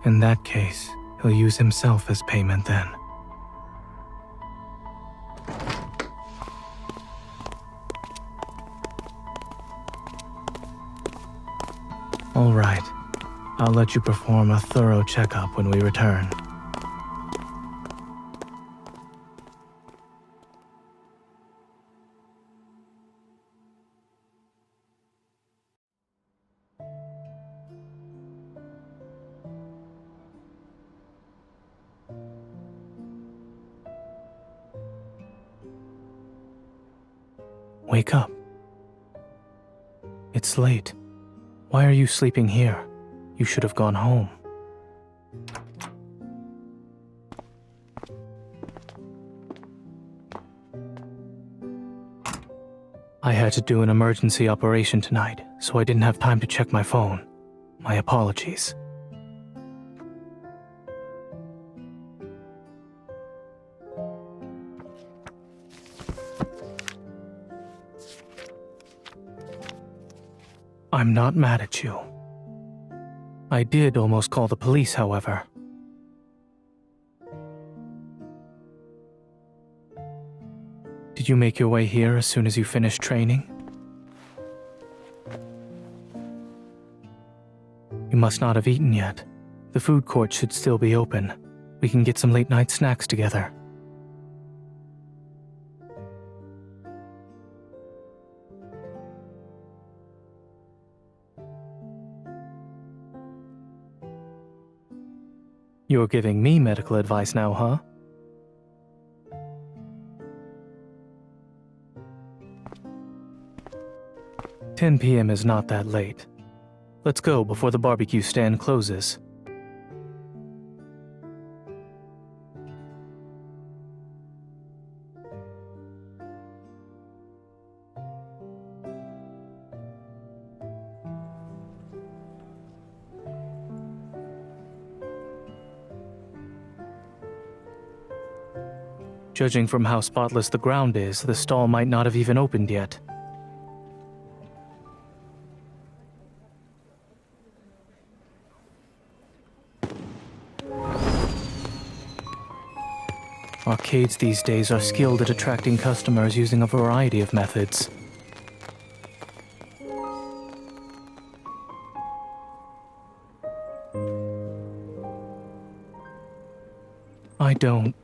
In that case, he'll use himself as payment then. All right. I'll let you perform a thorough checkup when we return. Wake up. It's late. Why are you sleeping here? You should have gone home. I had to do an emergency operation tonight, so I didn't have time to check my phone. My apologies. I'm not mad at you. I did almost call the police, however. Did you make your way here as soon as you finished training? You must not have eaten yet. The food court should still be open. We can get some late-night snacks together. You're giving me medical advice now, huh? "10 p.m. is not that late. Let's go before the barbecue stand closes." Judging from how spotless the ground is, the stall might not have even opened yet. Arcades these days are skilled at attracting customers using a variety of methods. I don't.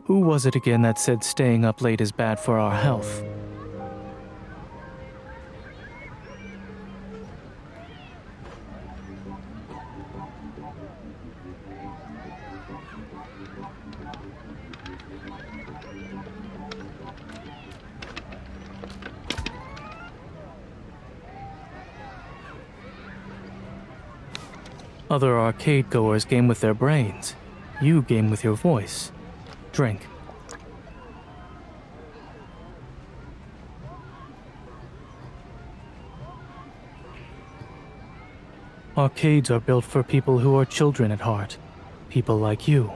Who was it again that said staying up late is bad for our health? Other arcade goers game with their brains. You game with your voice. Drink. Arcades are built for people who are children at heart. People like you.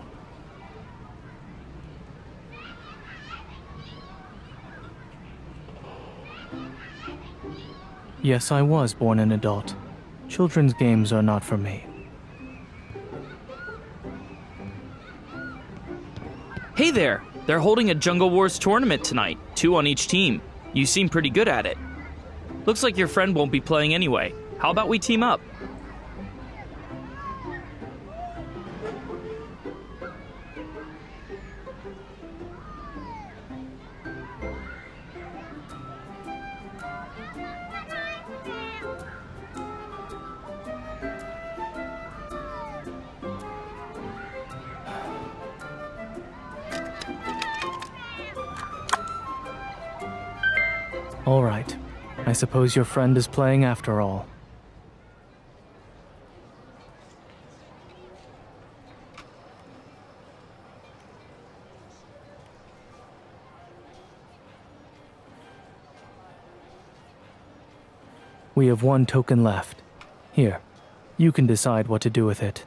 Yes, I was born an adult. Children's games are not for me. Hey there! They're holding a Jungle Wars tournament tonight, 2 on each team. You seem pretty good at it. Looks like your friend won't be playing anyway. How about we team up? All right. I suppose your friend is playing after all. We have 1 token left. Here, you can decide what to do with it.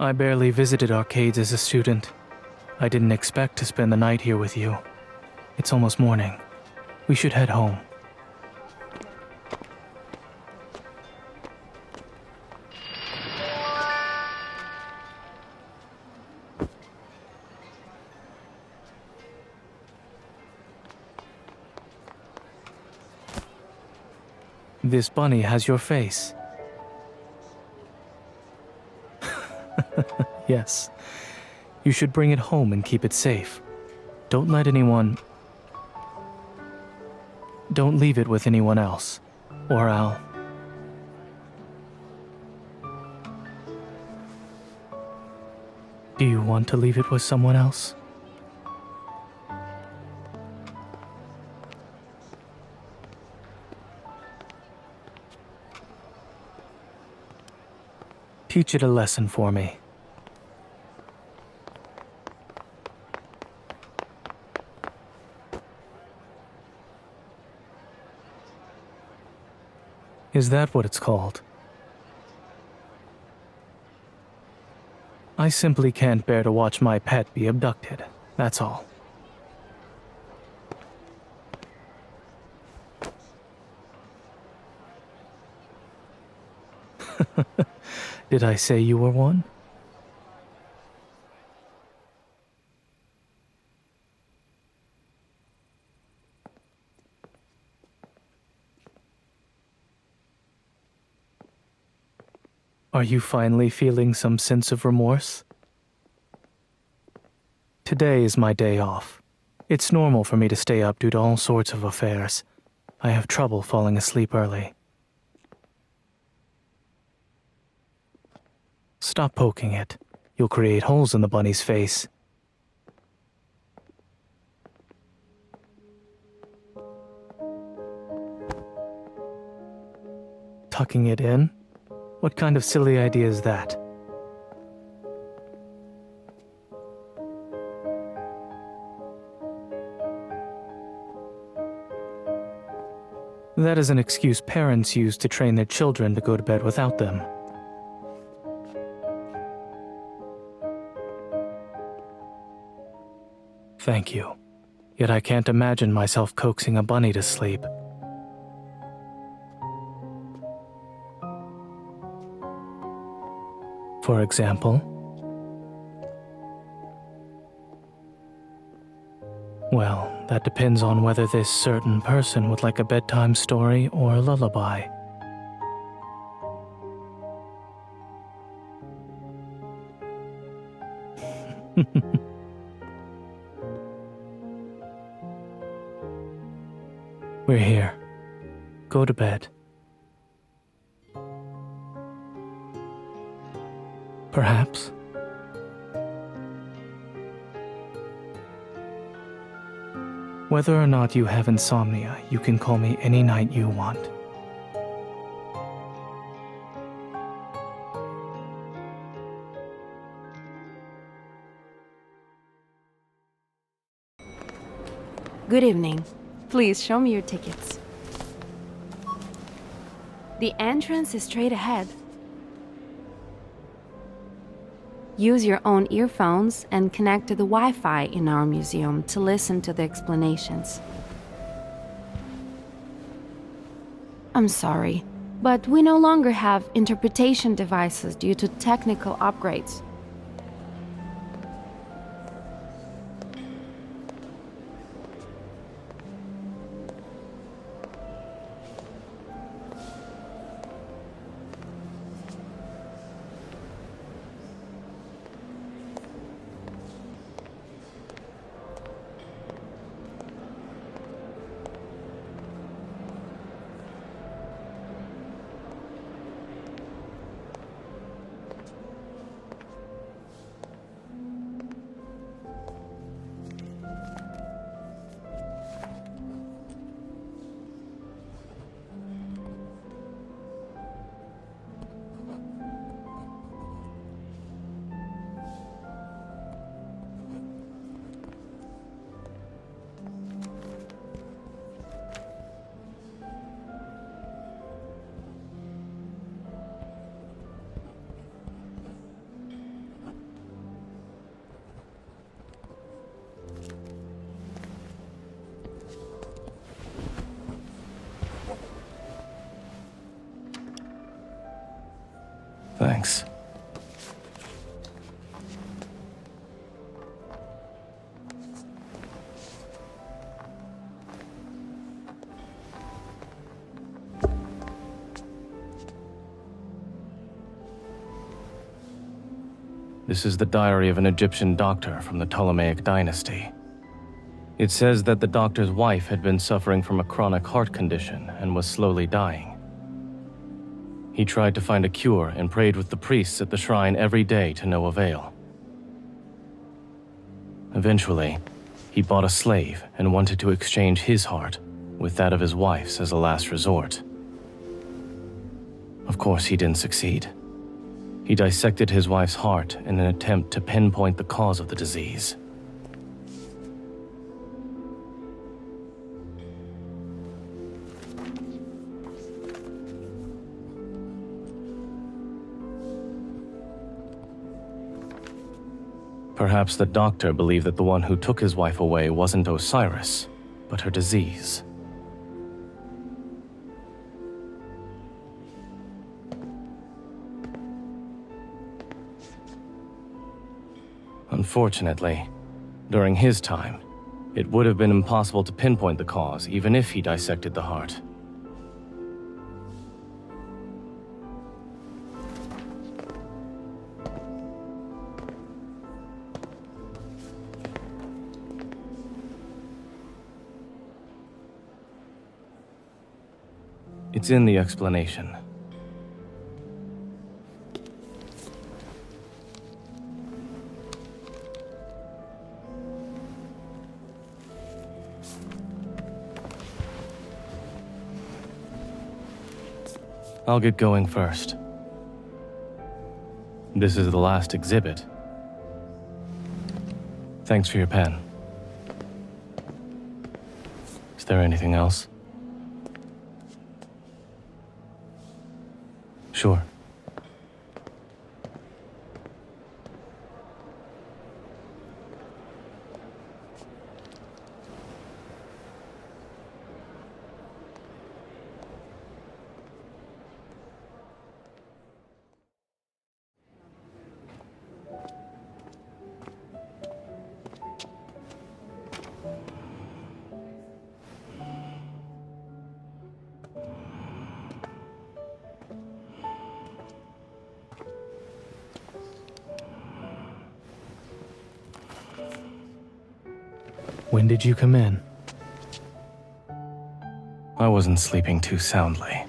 I barely visited arcades as a student. I didn't expect to spend the night here with you. It's almost morning. We should head home. This bunny has your face. Yes. You should bring it home and keep it safe. Don't let anyone... Don't leave it with anyone else, or I'll... Do you want to leave it with someone else? Teach it a lesson for me. Is that what it's called? I simply can't bear to watch my pet be abducted, that's all. Did I say you were one? Are you finally feeling some sense of remorse? Today is my day off. It's normal for me to stay up due to all sorts of affairs. I have trouble falling asleep early. Stop poking it. You'll create holes in the bunny's face. Tucking it in? What kind of silly idea is that? That is an excuse parents use to train their children to go to bed without them. Thank you. Yet I can't imagine myself coaxing a bunny to sleep. For example? Well, that depends on whether this certain person would like a bedtime story or a lullaby. We're here. Go to bed. Perhaps. Whether or not you have insomnia, you can call me any night you want. Good evening. Please show me your tickets. The entrance is straight ahead. Use your own earphones and connect to the Wi-Fi in our museum to listen to the explanations. I'm sorry, but we no longer have interpretation devices due to technical upgrades. Thanks. This is the diary of an Egyptian doctor from the Ptolemaic dynasty. It says that the doctor's wife had been suffering from a chronic heart condition and was slowly dying. He tried to find a cure and prayed with the priests at the shrine every day to no avail. Eventually, he bought a slave and wanted to exchange his heart with that of his wife's as a last resort. Of course, he didn't succeed. He dissected his wife's heart in an attempt to pinpoint the cause of the disease. Perhaps the doctor believed that the one who took his wife away wasn't Osiris, but her disease. Unfortunately, during his time, it would have been impossible to pinpoint the cause even if he dissected the heart. It's in the explanation. I'll get going first. This is the last exhibit. Thanks for your pen. Is there anything else? Sure. When did you come in? I wasn't sleeping too soundly.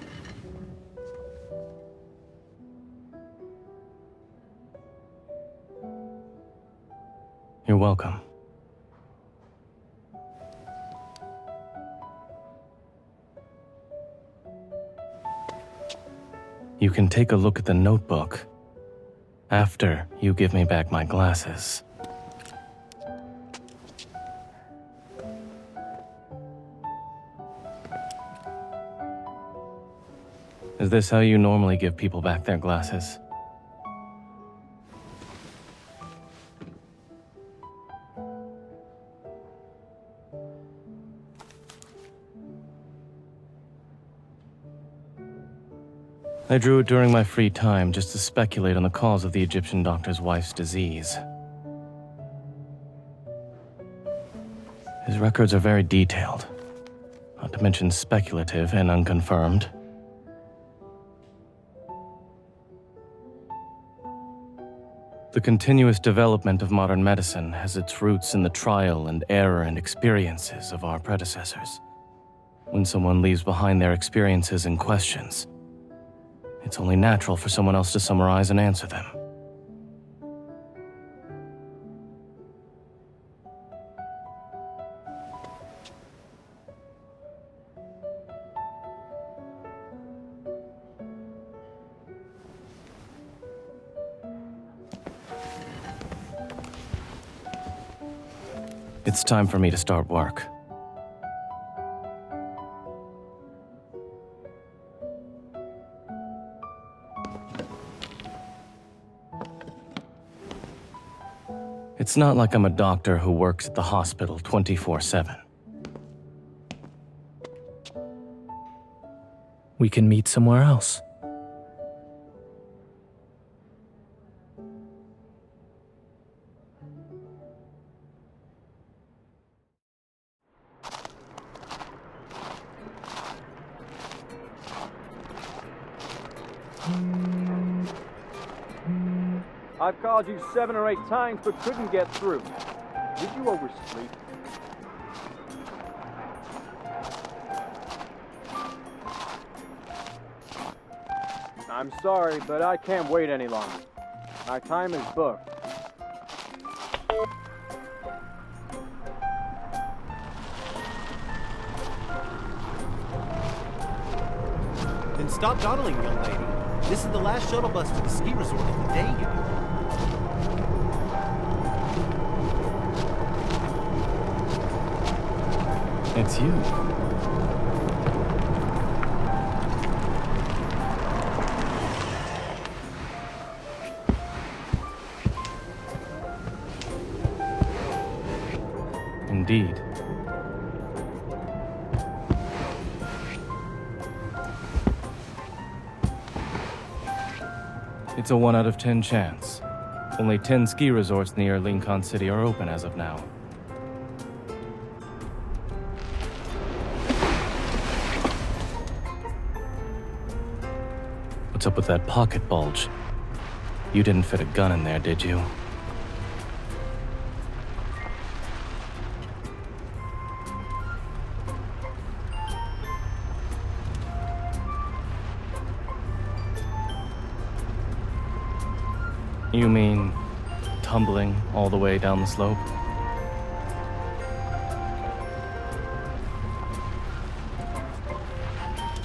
You're welcome. You can take a look at the notebook after you give me back my glasses. Is this how you normally give people back their glasses? I drew it during my free time just to speculate on the cause of the Egyptian doctor's wife's disease. His records are very detailed, not to mention speculative and unconfirmed. The continuous development of modern medicine has its roots in the trial and error and experiences of our predecessors. When someone leaves behind their experiences and questions, it's only natural for someone else to summarize and answer them. It's time for me to start work. It's not like I'm a doctor who works at the hospital 24/7. We can meet somewhere else. I've called you 7 or 8 times but couldn't get through. Did you oversleep? I'm sorry, but I can't wait any longer. My time is booked. Then stop dawdling, young lady. This is the last shuttle bus to the ski resort of the day, you know. It's you. Indeed. It's a 1 out of 10 chance. Only 10 ski resorts near Lincoln City are open as of now. What's up with that pocket bulge? You didn't fit a gun in there, did you? You mean tumbling all the way down the slope?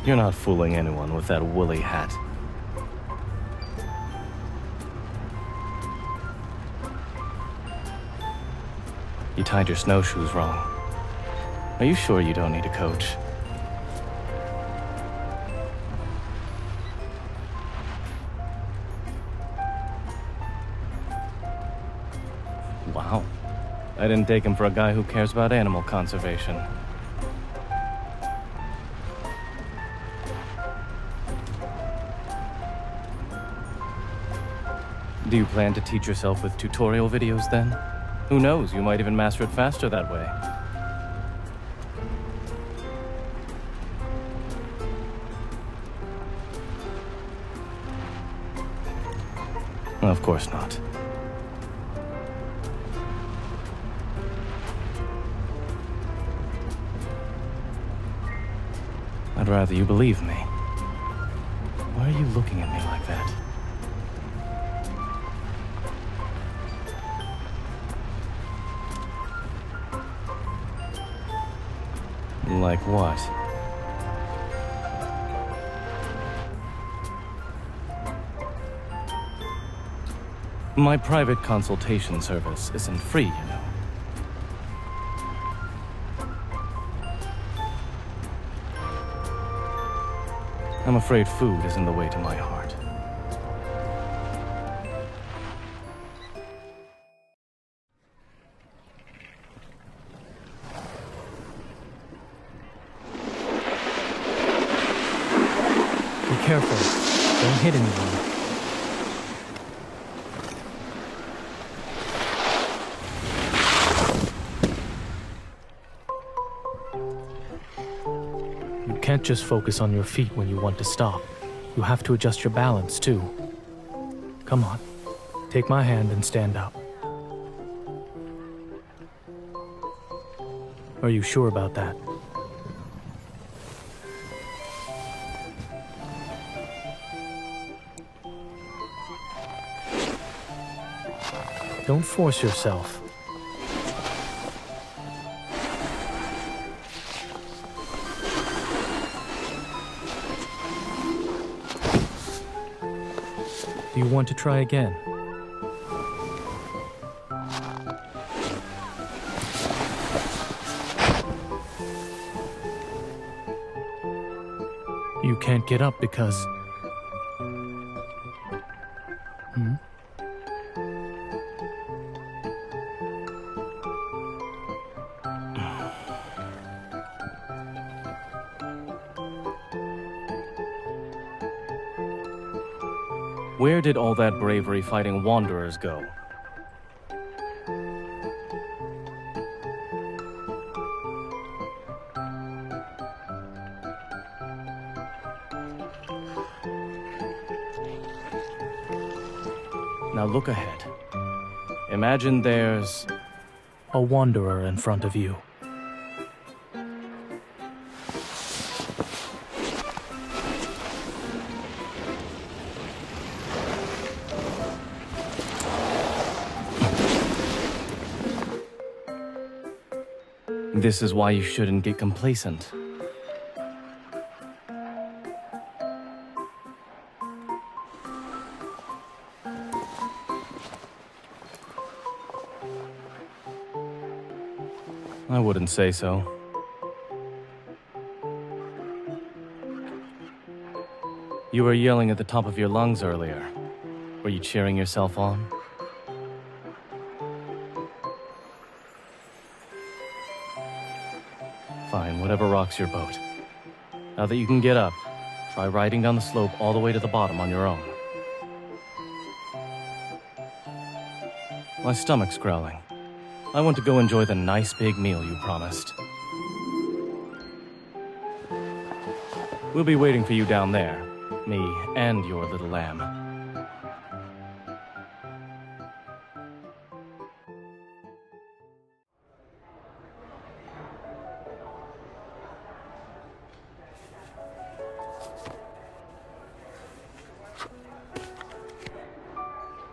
You're not fooling anyone with that woolly hat. You tied your snowshoes wrong. Are you sure you don't need a coach? Wow. I didn't take him for a guy who cares about animal conservation. Do you plan to teach yourself with tutorial videos then? Who knows, you might even master it faster that way. Of course not. I'd rather you believe me. Why are you looking at me like that? Like what? My private consultation service isn't free, you know. I'm afraid food isn't the way to my heart. Be careful. Don't hit anyone. You can't just focus on your feet when you want to stop. You have to adjust your balance, too. Come on. Take my hand and stand up. Are you sure about that? Don't force yourself. Do you want to try again? You can't get up because... Where did all that bravery fighting wanderers go? Now look ahead. Imagine there's a wanderer in front of you. This is why you shouldn't get complacent. I wouldn't say so. You were yelling at the top of your lungs earlier. Were you cheering yourself on? Fine, whatever rocks your boat. Now that you can get up, try riding down the slope all the way to the bottom on your own. My stomach's growling. I want to go enjoy the nice big meal you promised. We'll be waiting for you down there. Me and your little lamb.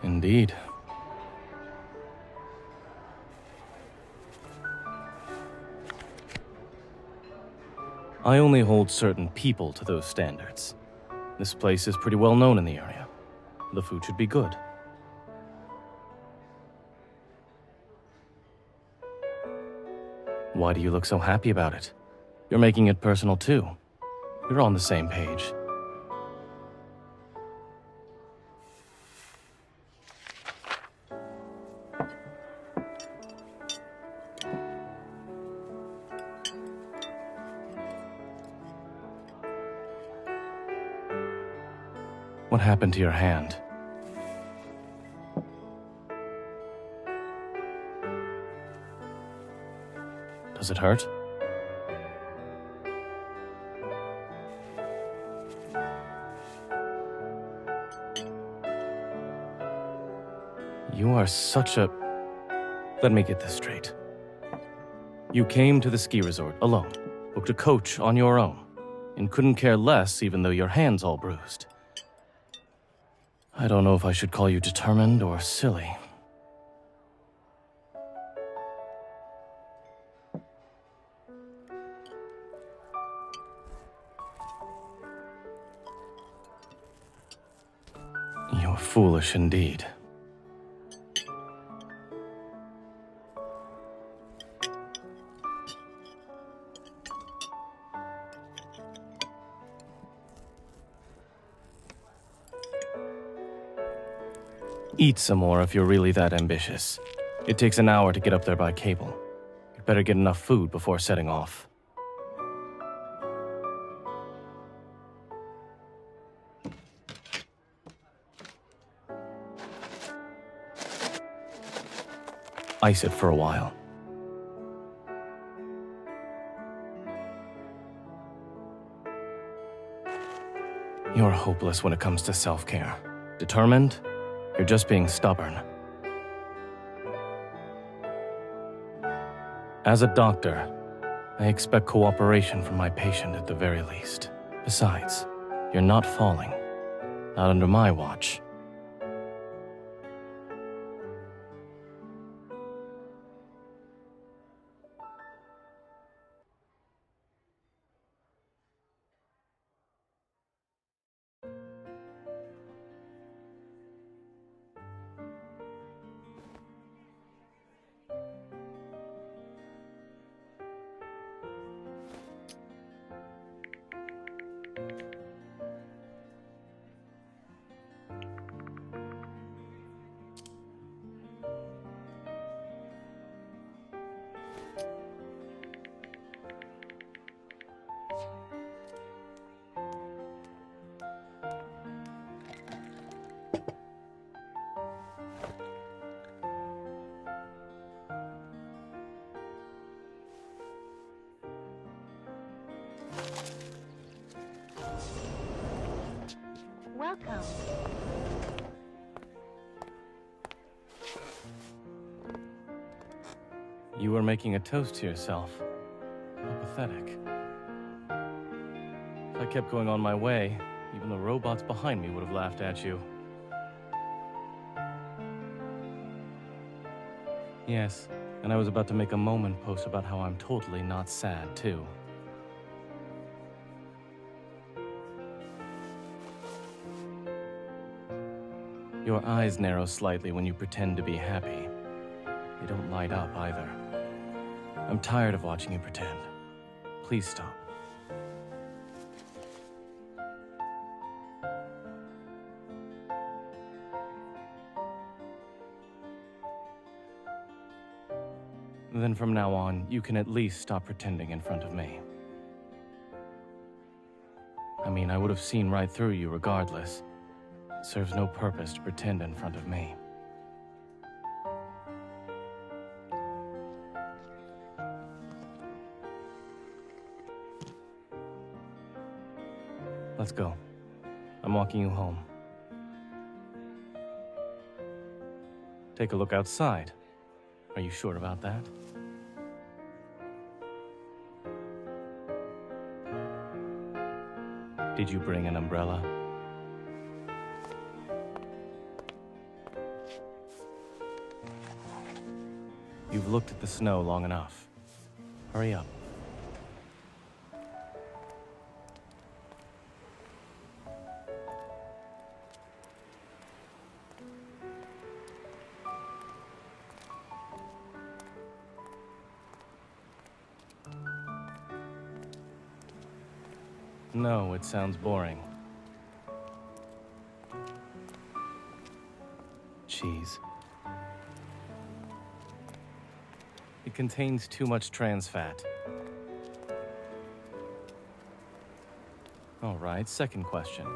Indeed. I only hold certain people to those standards. This place is pretty well known in the area. The food should be good. Why do you look so happy about it? You're making it personal too. You're on the same page. What happened to your hand? Does it hurt? You are such a... Let me get this straight. You came to the ski resort alone, booked a coach on your own, and couldn't care less even though your hand's all bruised. I don't know if I should call you determined or silly. You're foolish indeed. Eat some more if you're really that ambitious. It takes an hour to get up there by cable. You'd better get enough food before setting off. Ice it for a while. You're hopeless when it comes to self-care. Determined? You're just being stubborn. As a doctor, I expect cooperation from my patient at the very least. Besides, you're not falling. Not under my watch. Welcome. You were making a toast to yourself. How pathetic. If I kept going on my way, even the robots behind me would have laughed at you. Yes, and I was about to make a moment post about how I'm totally not sad, too. Your eyes narrow slightly when you pretend to be happy. They don't light up either. I'm tired of watching you pretend. Please stop. Then from now on, you can at least stop pretending in front of me. I mean, I would have seen right through you regardless. It serves no purpose to pretend in front of me. Let's go. I'm walking you home. Take a look outside. Are you sure about that? Did you bring an umbrella? You've looked at the snow long enough. Hurry up. No, it sounds boring. Cheese. It contains too much trans fat. All right, second question.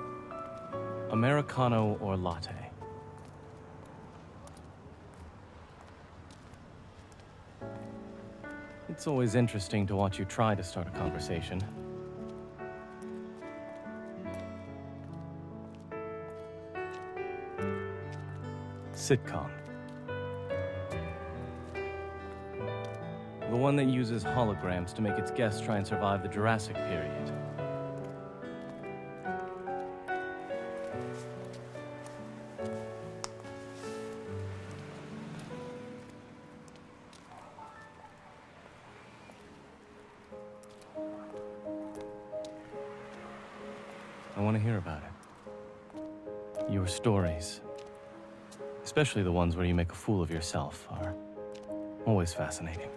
Americano or latte? It's always interesting to watch you try to start a conversation. Sitcom. The one that uses holograms to make its guests try and survive the Jurassic period. I want to hear about it. Your stories. Especially the ones where you make a fool of yourself are always fascinating.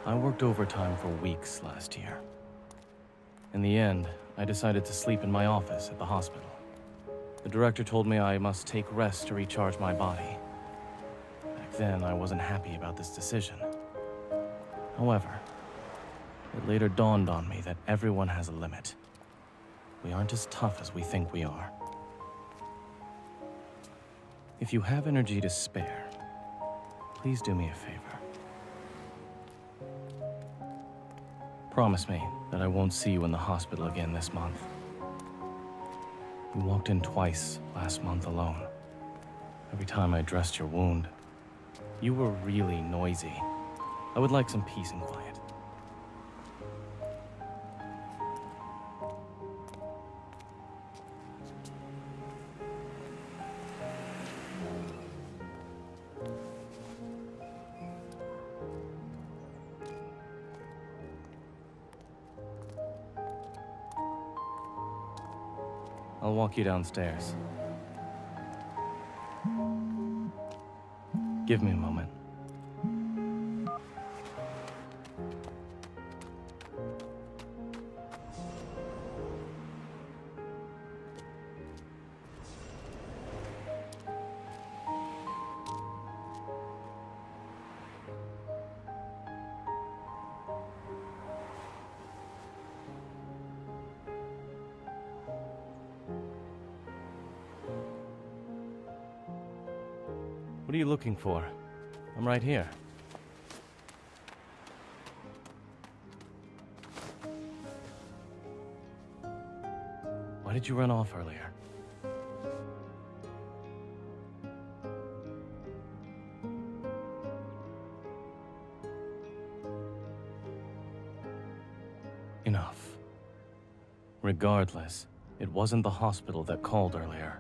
I worked overtime for weeks last year. In the end, I decided to sleep in my office at the hospital. The director told me I must take rest to recharge my body. Back then, I wasn't happy about this decision. However, it later dawned on me that everyone has a limit. We aren't as tough as we think we are. If you have energy to spare, please do me a favor. Promise me that I won't see you in the hospital again this month. You walked in twice last month alone. Every time I dressed your wound, you were really noisy. I would like some peace and quiet. I'll walk you downstairs. Give me a moment. What are you looking for? I'm right here. Why did you run off earlier? Enough. Regardless, it wasn't the hospital that called earlier.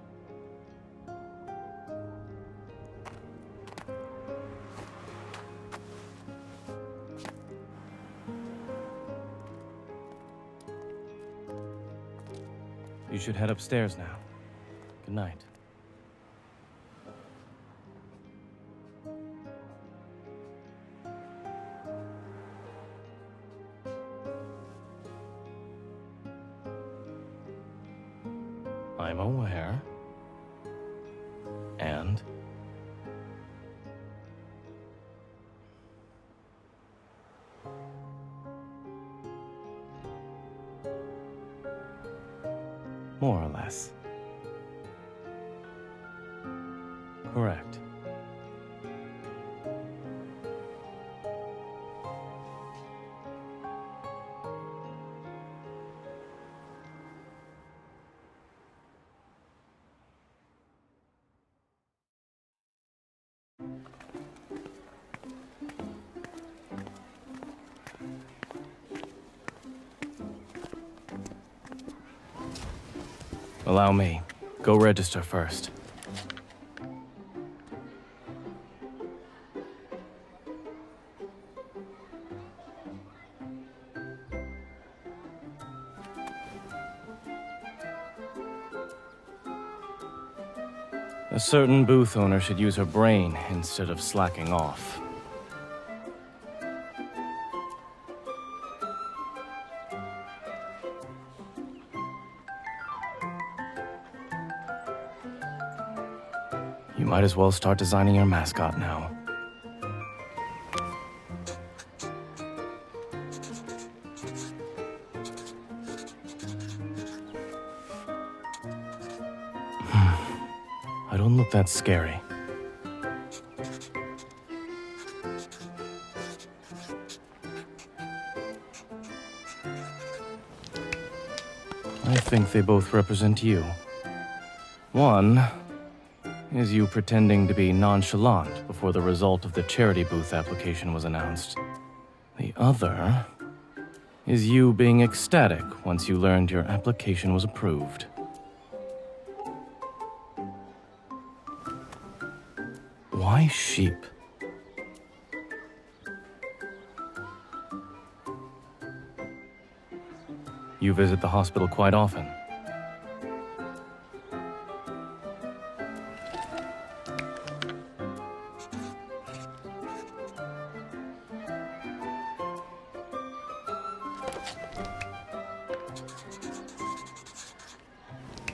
You should head upstairs now. Good night. I'm aware. And? More or less. Correct. Allow me. Go register first. A certain booth owner should use her brain instead of slacking off. You might as well start designing your mascot now. I don't look that scary. I think they both represent you. One is you pretending to be nonchalant before the result of the charity booth application was announced. The other is you being ecstatic once you learned your application was approved. Why sheep? You visit the hospital quite often.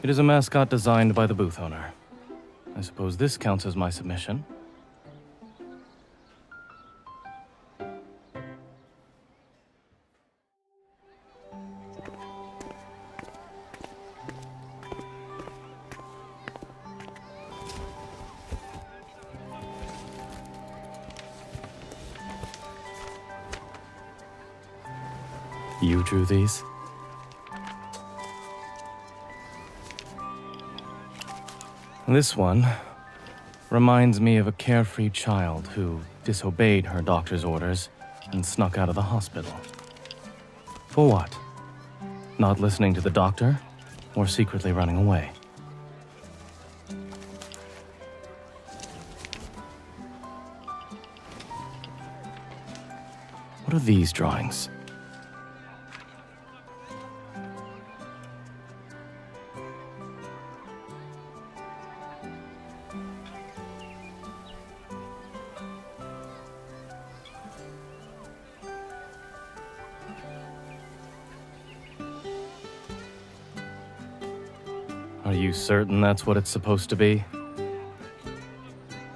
It is a mascot designed by the booth owner. I suppose this counts as my submission. You drew these? This one reminds me of a carefree child who disobeyed her doctor's orders and snuck out of the hospital. For what? Not listening to the doctor or secretly running away? What are these drawings? Are you certain that's what it's supposed to be?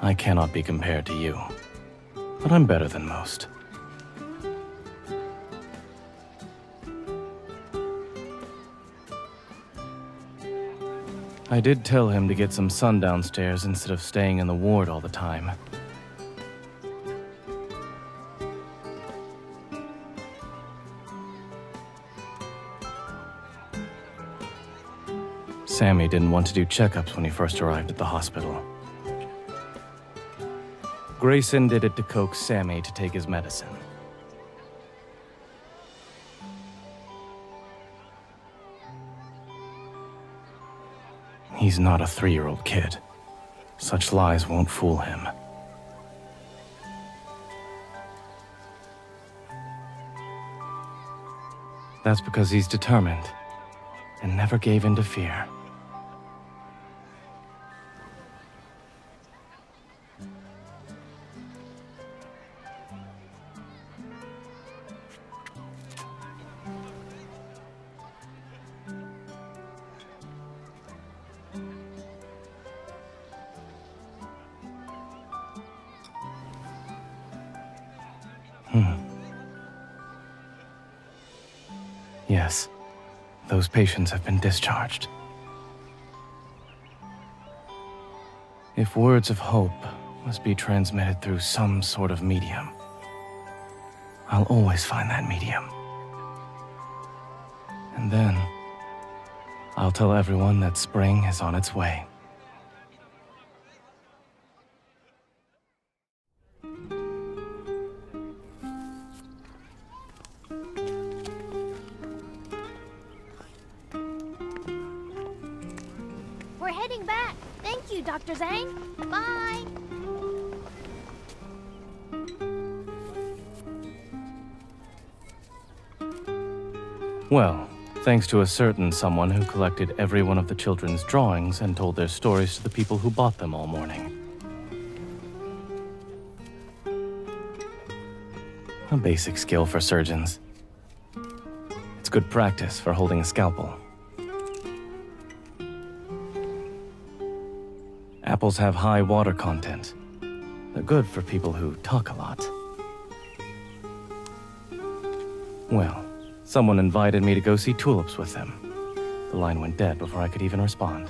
I cannot be compared to you, but I'm better than most. I did tell him to get some sun downstairs instead of staying in the ward all the time. Sammy didn't want to do checkups when he first arrived at the hospital. Grayson did it to coax Sammy to take his medicine. He's not a 3-year-old kid. Such lies won't fool him. That's because he's determined and never gave in to fear. Yes, those patients have been discharged. If words of hope must be transmitted through some sort of medium, I'll always find that medium. And then, I'll tell everyone that spring is on its way. We're heading back. Thank you, Dr. Zhang. Bye. Well, thanks to a certain someone who collected every one of the children's drawings and told their stories to the people who bought them all morning. A basic skill for surgeons. It's good practice for holding a scalpel. Apples have high water content. They're good for people who talk a lot. Well, someone invited me to go see tulips with them. The line went dead before I could even respond.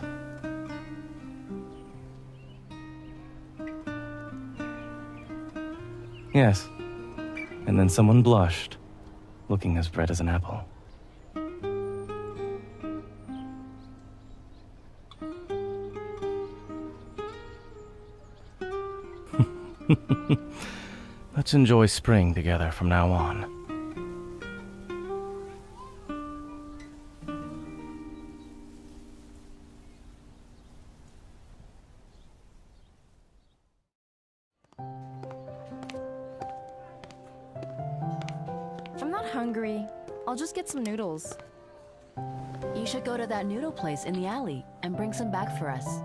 Yes. And then someone blushed, looking as red as an apple. Let's enjoy spring together from now on. I'm not hungry. I'll just get some noodles. You should go to that noodle place in the alley and bring some back for us.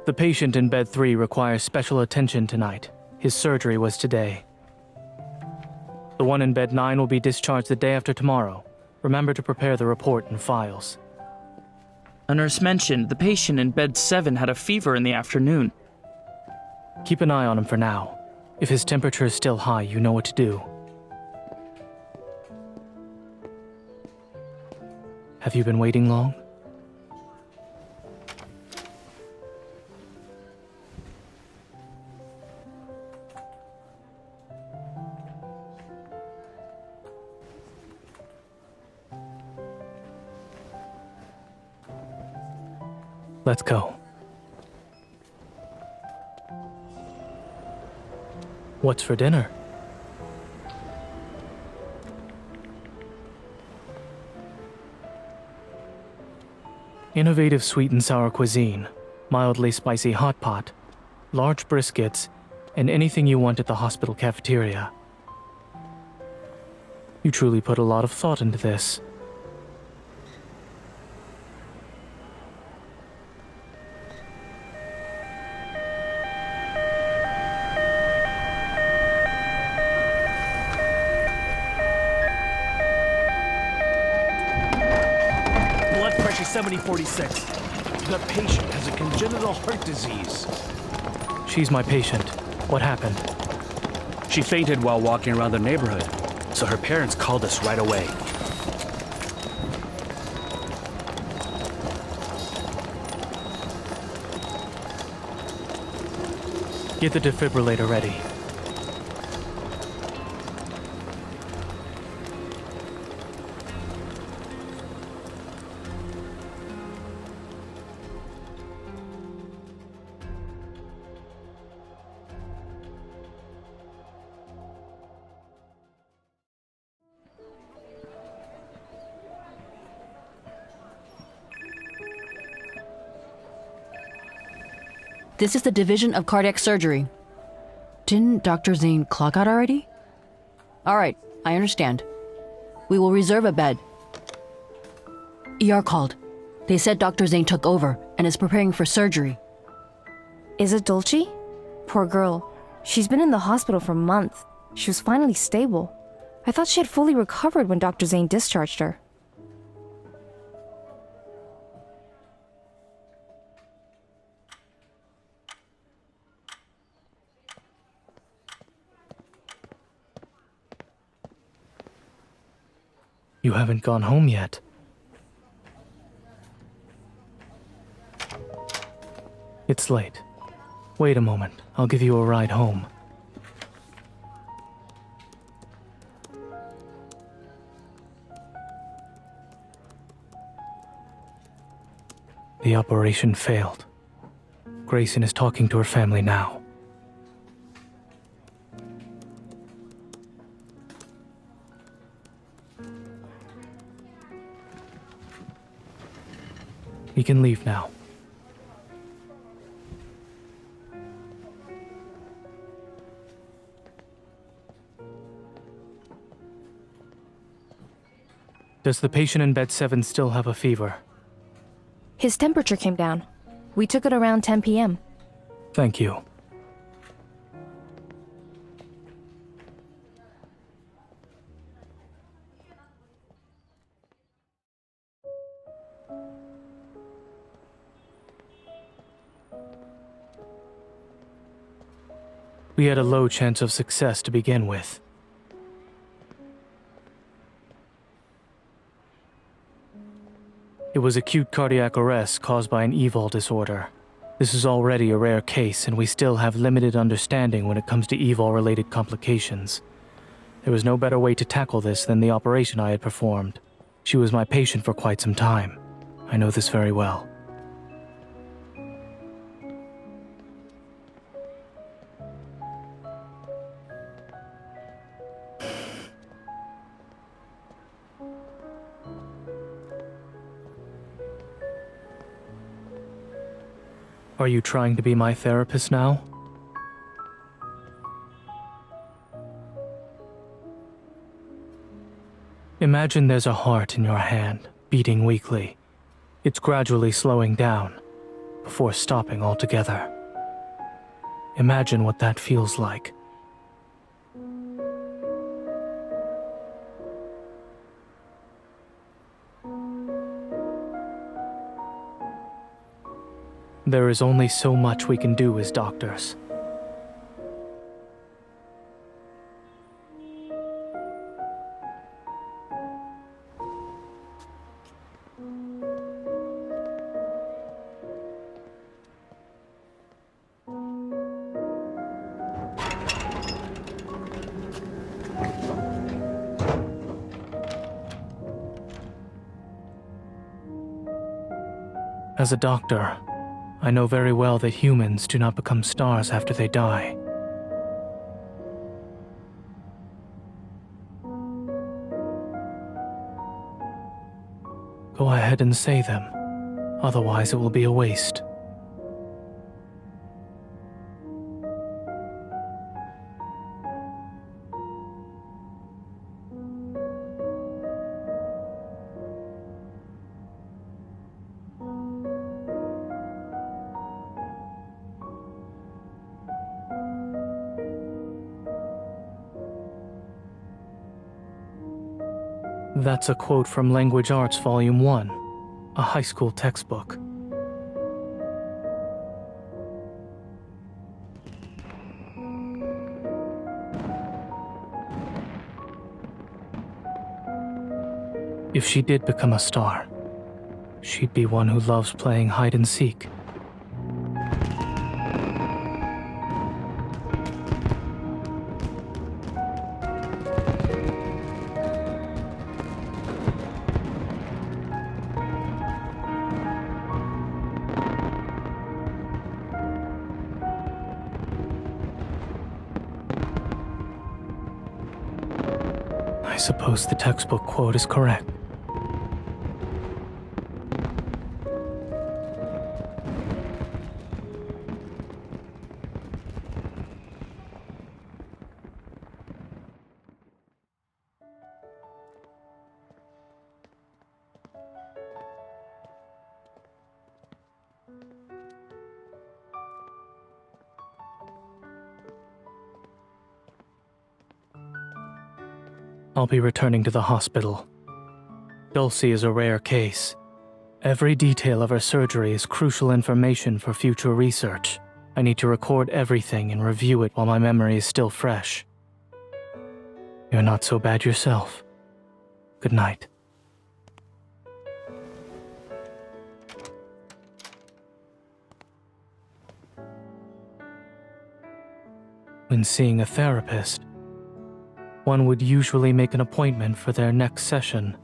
The patient in bed 3 requires special attention tonight. His surgery was today. The one in bed 9 will be discharged the day after tomorrow. Remember to prepare the report and files. A nurse mentioned the patient in bed 7 had a fever in the afternoon. Keep an eye on him for now. If his temperature is still high, you know what to do. Have you been waiting long? Let's go. What's for dinner? Innovative sweet and sour cuisine, mildly spicy hot pot, large briskets, and anything you want at the hospital cafeteria. You truly put a lot of thought into this. Blood pressure 70/46. The patient has a congenital heart disease. She's my patient. What happened? She fainted while walking around the neighborhood, so her parents called us right away. Get the defibrillator ready. This is the Division of Cardiac Surgery. Didn't Dr. Zane clock out already? Alright, I understand. We will reserve a bed. ER called. They said Dr. Zane took over and is preparing for surgery. Is it Dulce? Poor girl. She's been in the hospital for months. She was finally stable. I thought she had fully recovered when Dr. Zane discharged her. You haven't gone home yet. It's late. Wait a moment. I'll give you a ride home. The operation failed. Grayson is talking to her family now. We can leave now. Does the patient in bed 7 still have a fever? His temperature came down. We took it around 10 p.m. Thank you. We had a low chance of success to begin with. It was acute cardiac arrest caused by an EVOL disorder. This is already a rare case, and we still have limited understanding when it comes to EVOL-related complications. There was no better way to tackle this than the operation I had performed. She was my patient for quite some time. I know this very well. Are you trying to be my therapist now? Imagine there's a heart in your hand, beating weakly. It's gradually slowing down, before stopping altogether. Imagine what that feels like. There is only so much we can do as doctors. As a doctor, I know very well that humans do not become stars after they die. Go ahead and say them, otherwise it will be a waste. That's a quote from Language Arts Volume 1, a high school textbook. If she did become a star, she'd be one who loves playing hide and seek. suppose the textbook quote is correct. I'll be returning to the hospital. Dulcie is a rare case. Every detail of her surgery is crucial information for future research. I need to record everything and review it while my memory is still fresh. You're not so bad yourself. Good night. When seeing a therapist, one would usually make an appointment for their next session.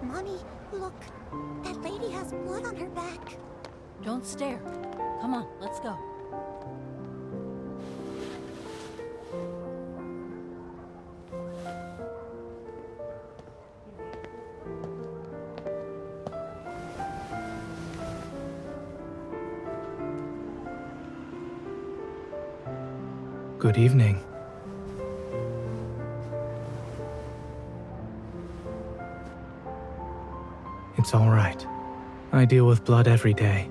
Mommy, look. That lady has blood on her back. Don't stare. Come on, let's go. Good evening. It's all right. I deal with blood every day.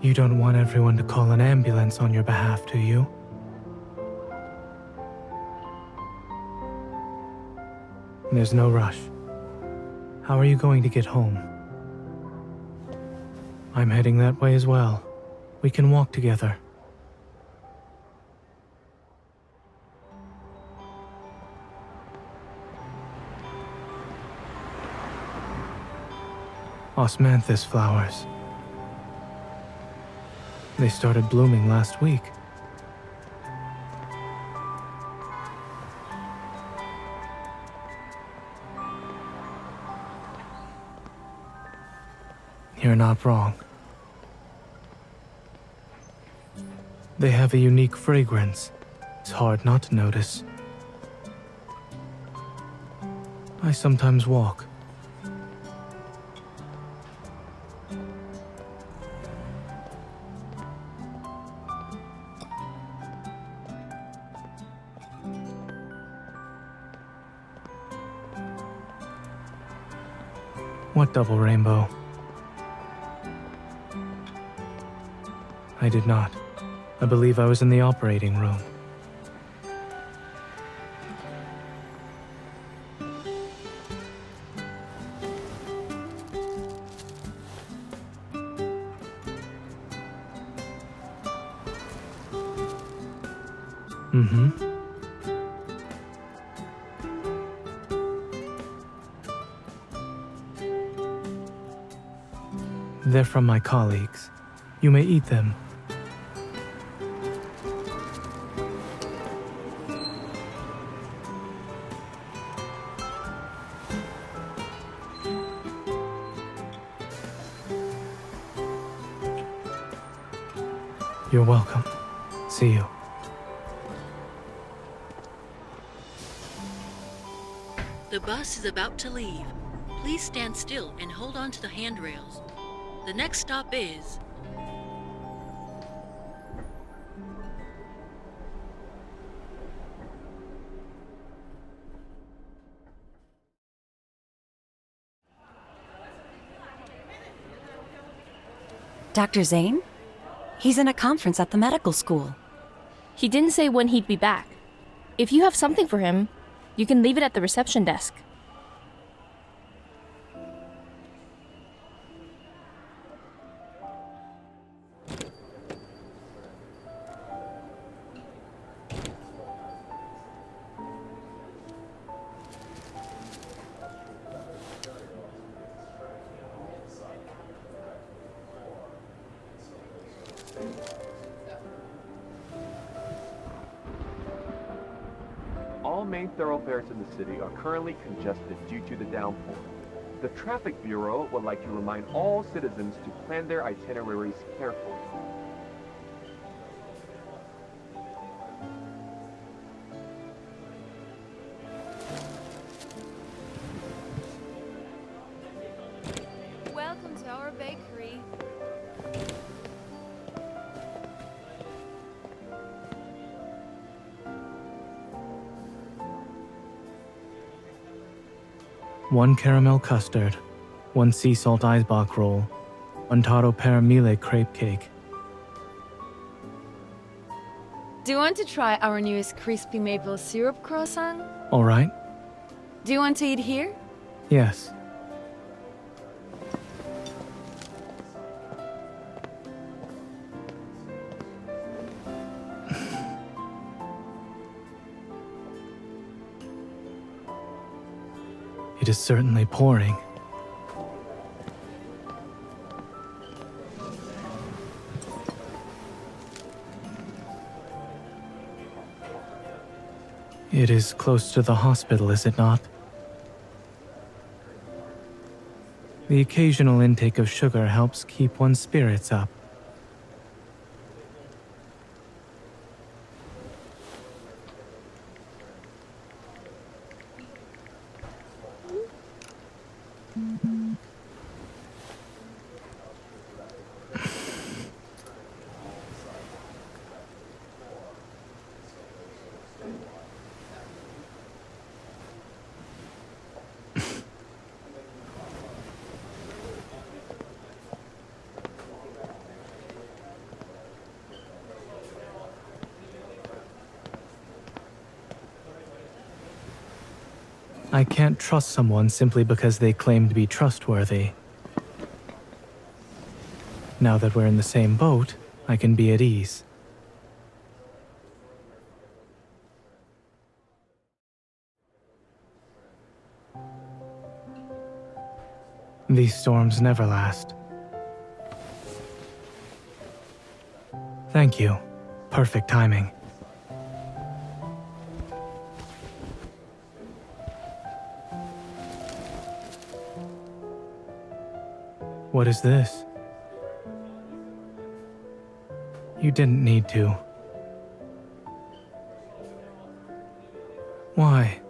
You don't want everyone to call an ambulance on your behalf, do you? There's no rush. How are you going to get home? I'm heading that way as well. We can walk together. Osmanthus flowers. They started blooming last week. You're not wrong. They have a unique fragrance. It's hard not to notice. I sometimes walk. What double rainbow? I did not. I believe I was in the operating room. Mm-hmm. They're from my colleagues. You may eat them. You're welcome. See you. The bus is about to leave. Please stand still and hold on to the handrails. The next stop is... Dr. Zane? He's in a conference at the medical school. He didn't say when he'd be back. If you have something for him, you can leave it at the reception desk. main thoroughfares in the city are currently congested due to the downpour. The Traffic Bureau would like to remind all citizens to plan their itineraries carefully. Welcome to our bakery. One caramel custard, one sea salt Eisbach roll, one taro paramile crepe cake. Do you want to try our newest crispy maple syrup croissant? All right? Do you want to eat here? Yes. It is certainly pouring. It is close to the hospital, is it not? The occasional intake of sugar helps keep one's spirits up. I can't trust someone simply because they claim to be trustworthy. Now that we're in the same boat, I can be at ease. These storms never last. Thank you. Perfect timing. What is this? You didn't need to. Why?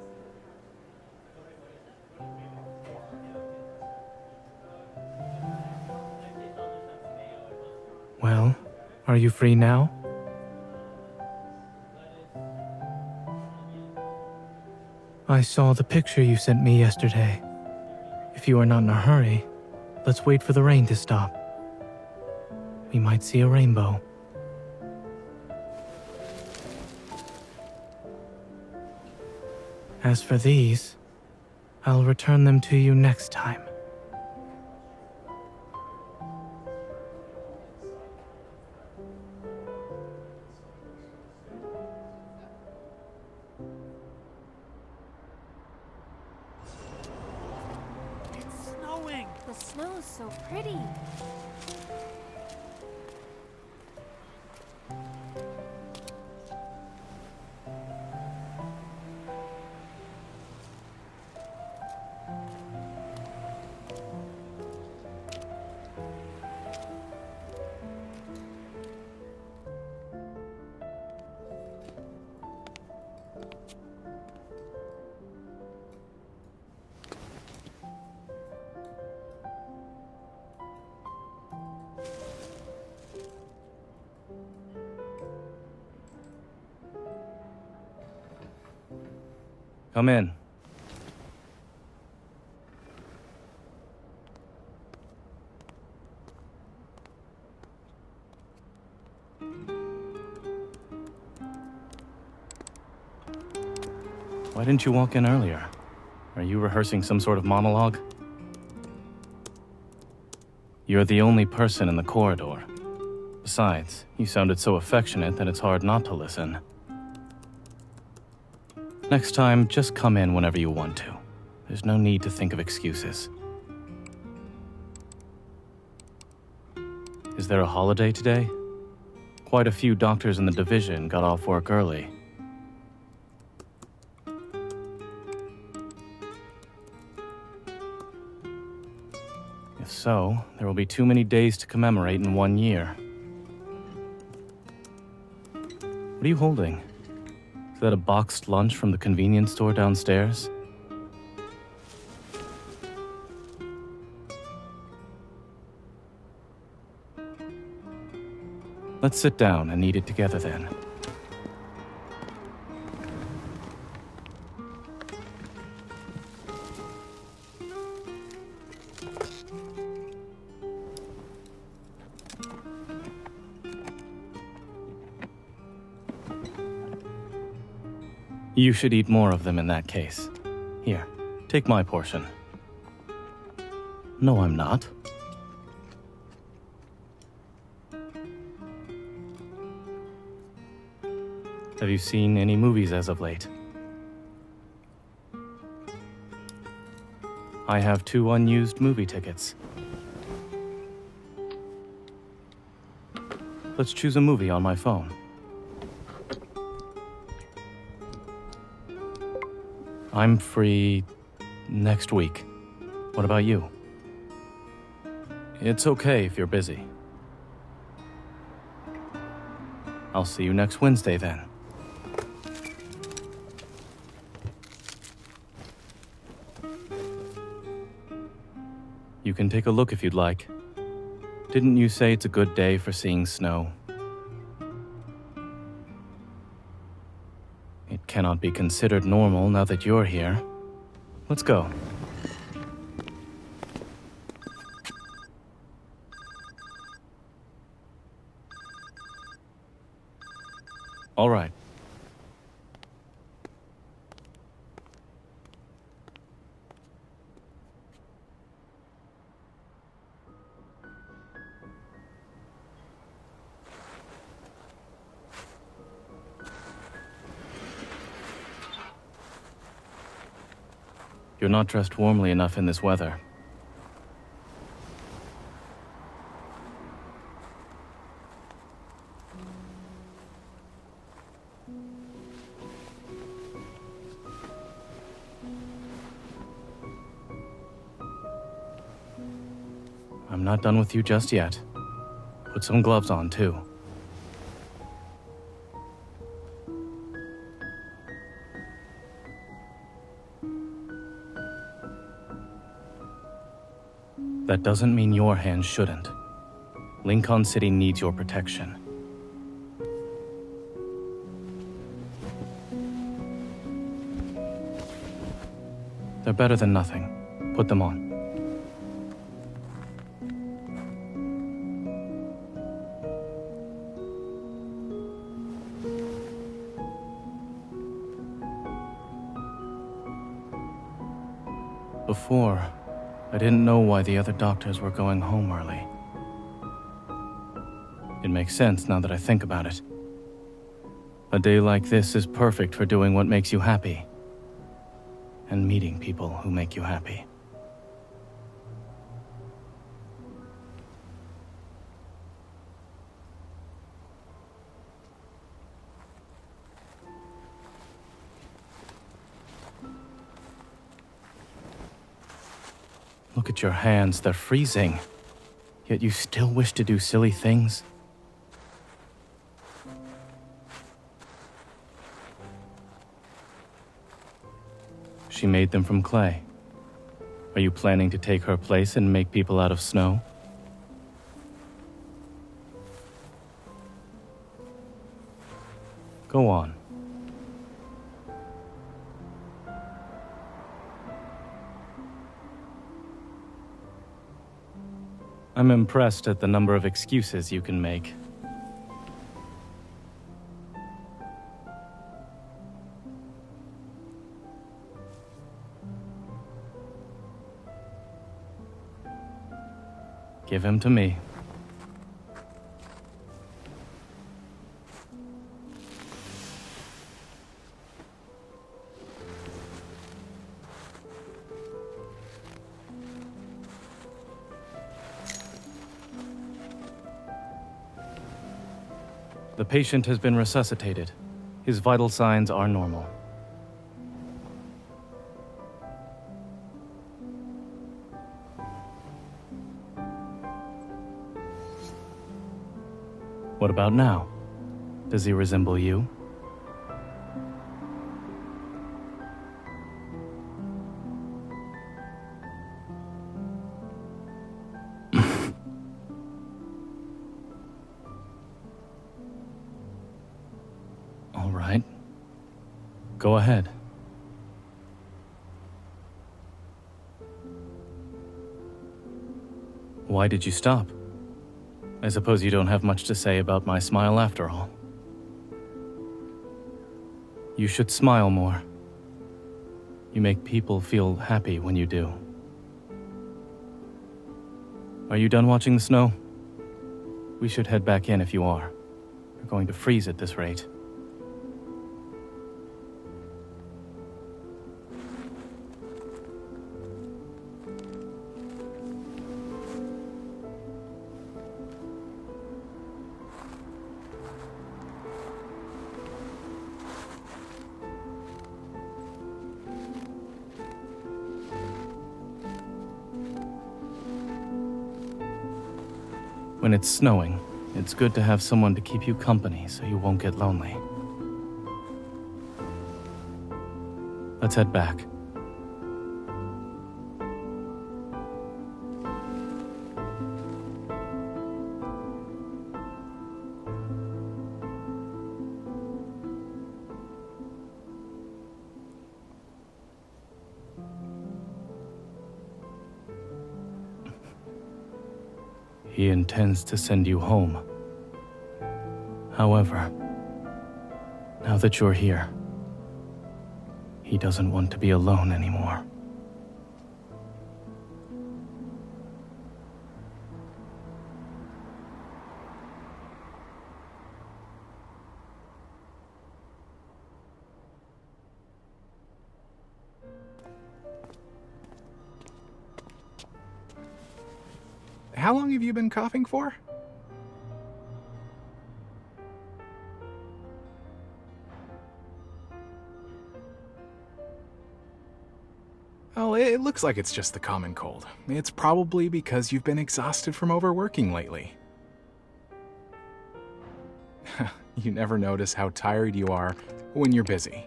Well, are you free now? I saw the picture you sent me yesterday. If you are not in a hurry, let's wait for the rain to stop. We might see a rainbow. As for these, I'll return them to you next time. It's snowing! The snow is so pretty. Come in. Why didn't you walk in earlier? Are you rehearsing some sort of monologue? You're the only person in the corridor. Besides, you sounded so affectionate that it's hard not to listen. Next time, just come in whenever you want to. There's no need to think of excuses. Is there a holiday today? Quite a few doctors in the division got off work early. so, there will be too many days to commemorate in 1 year. What are you holding? Is that a boxed lunch from the convenience store downstairs? Let's sit down and eat it together then. You should eat more of them in that case. Here, take my portion. No, I'm not. Have you seen any movies as of late? I have 2 unused movie tickets. Let's choose a movie on my phone. I'm free next week. What about you? It's okay if you're busy. I'll see you next Wednesday then. You can take a look if you'd like. Didn't you say it's a good day for seeing snow? It cannot be considered normal now that you're here. Let's go. All right. You're not dressed warmly enough in this weather. I'm not done with you just yet. Put some gloves on, too. That doesn't mean your hands shouldn't. Lincoln City needs your protection. They're better than nothing. Put them on. Before, I didn't know why the other doctors were going home early. It makes sense now that I think about it. A day like this is perfect for doing what makes you happy. And meeting people who make you happy. Look at your hands, they're freezing. Yet you still wish to do silly things? She made them from clay. Are you planning to take her place and make people out of snow? Go on. I'm impressed at the number of excuses you can make. Give him to me. The patient has been resuscitated. His vital signs are normal. What about now? Does he resemble you? All right. Go ahead. Why did you stop? I suppose you don't have much to say about my smile after all. You should smile more. You make people feel happy when you do. Are you done watching the snow? We should head back in if you are. We're going to freeze at this rate. When it's snowing, it's good to have someone to keep you company so you won't get lonely. Let's head back. He intends to send you home. However, now that you're here, he doesn't want to be alone anymore. How long have you been coughing for? Oh, it looks like it's just the common cold. It's probably because you've been exhausted from overworking lately. You never notice how tired you are when you're busy.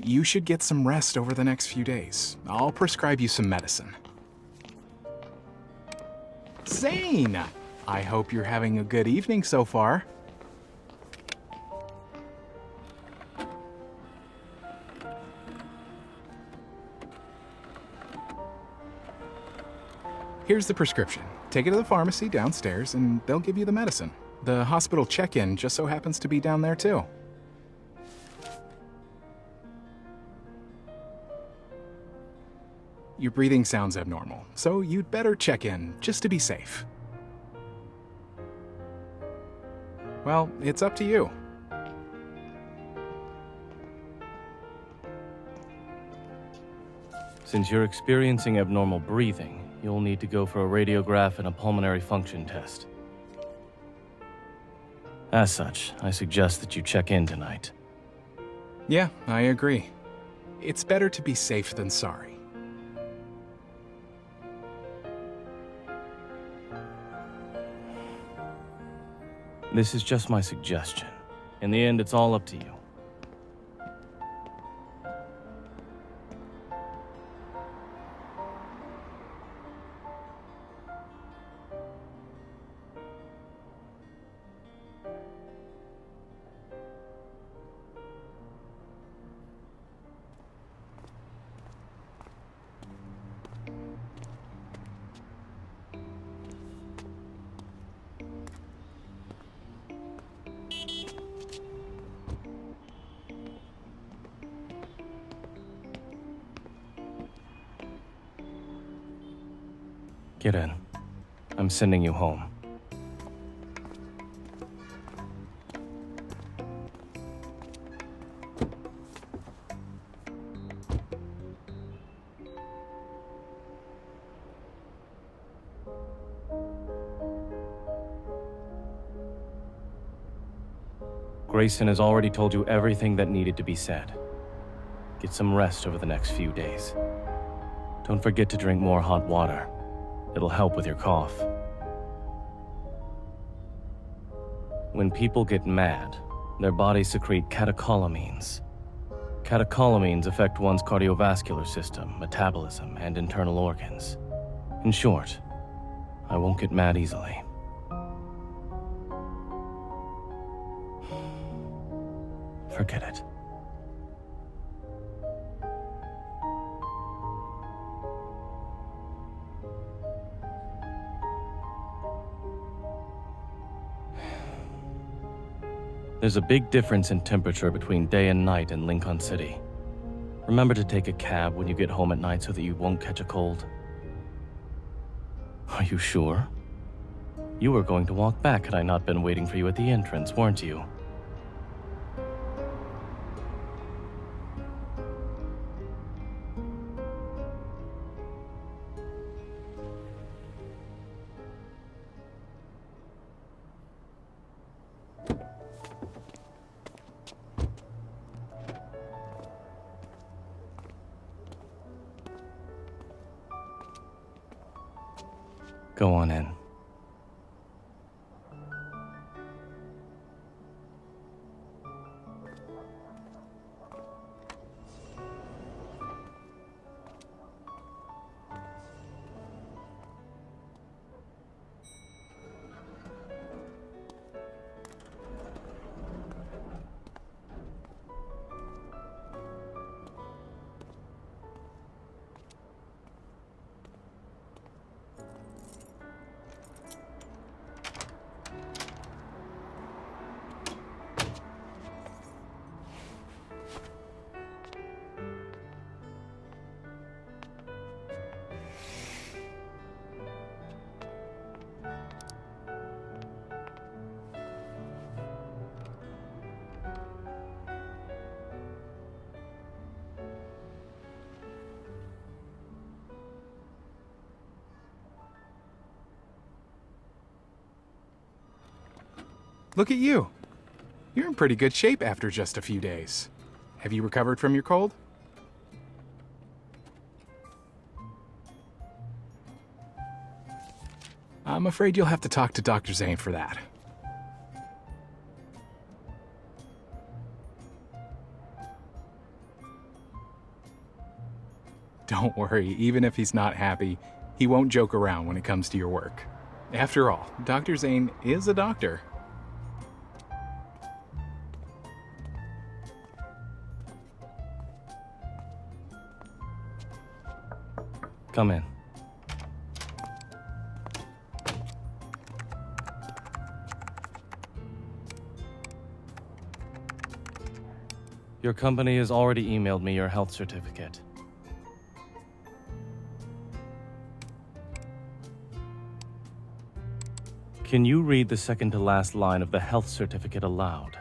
You should get some rest over the next few days. I'll prescribe you some medicine. Zane! I hope you're having a good evening so far. Here's the prescription. Take it to the pharmacy downstairs and they'll give you the medicine. The hospital check-in just so happens to be down there too. Your breathing sounds abnormal, so you'd better check in just to be safe. Well, it's up to you. Since you're experiencing abnormal breathing, you'll need to go for a radiograph and a pulmonary function test. As such, I suggest that you check in tonight. Yeah, I agree. It's better to be safe than sorry. This is just my suggestion. In the end, it's all up to you. Get in. I'm sending you home. Grayson has already told you everything that needed to be said. Get some rest over the next few days. Don't forget to drink more hot water. It'll help with your cough. When people get mad, their bodies secrete catecholamines. Catecholamines affect one's cardiovascular system, metabolism, and internal organs. In short, I won't get mad easily. Forget it. There's a big difference in temperature between day and night in Lincoln City. Remember to take a cab when you get home at night so that you won't catch a cold. Are you sure? You were going to walk back had I not been waiting for you at the entrance, weren't you? Go on in. Look at you. You're in pretty good shape after just a few days. Have you recovered from your cold? I'm afraid you'll have to talk to Dr. Zane for that. Don't worry, even if he's not happy, he won't joke around when it comes to your work. After all, Dr. Zane is a doctor. Come in. Your company has already emailed me your health certificate. Can you read the second to last line of the health certificate aloud?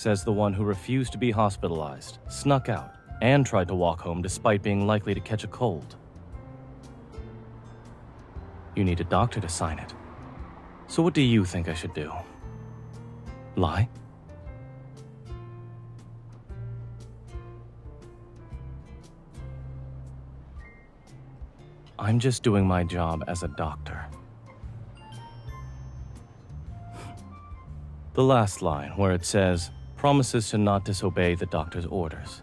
Says the one who refused to be hospitalized, snuck out, and tried to walk home despite being likely to catch a cold. You need a doctor to sign it. So what do you think I should do? Lie? I'm just doing my job as a doctor. The last line, where it says, promises to not disobey the doctor's orders.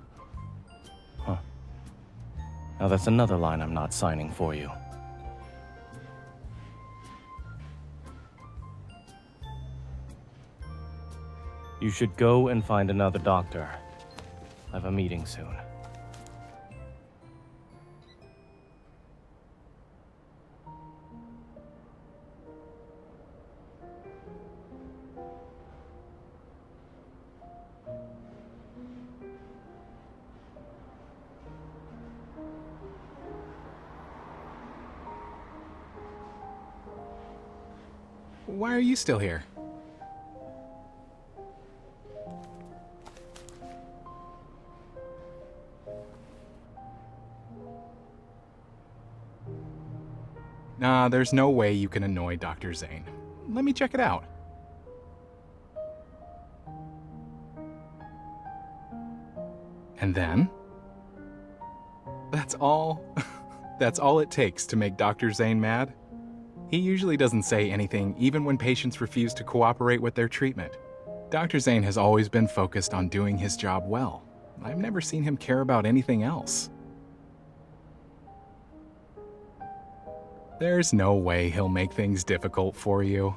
Huh. Now that's another line I'm not signing for you. You should go and find another doctor. I have a meeting soon. Why are you still here? Nah, there's no way you can annoy Dr. Zane. Let me check it out. And then? That's all. That's all it takes to make Dr. Zane mad. He usually doesn't say anything even when patients refuse to cooperate with their treatment. Dr. Zane has always been focused on doing his job well. I've never seen him care about anything else. There's no way he'll make things difficult for you.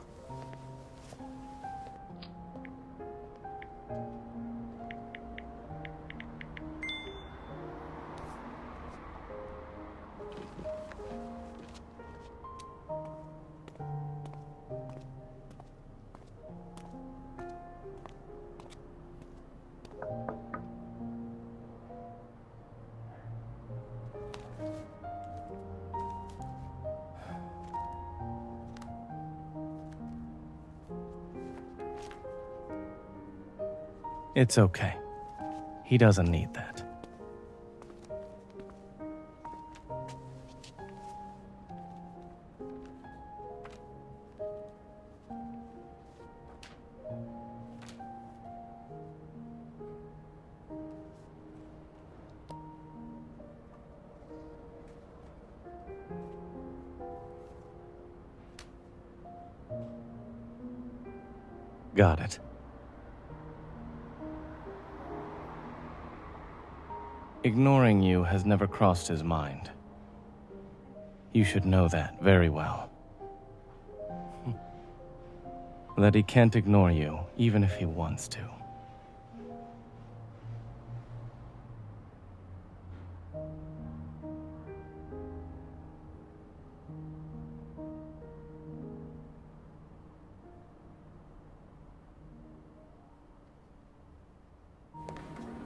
It's okay. He doesn't need that. Got it. Ignoring you has never crossed his mind. You should know that very well. That he can't ignore you, even if he wants to.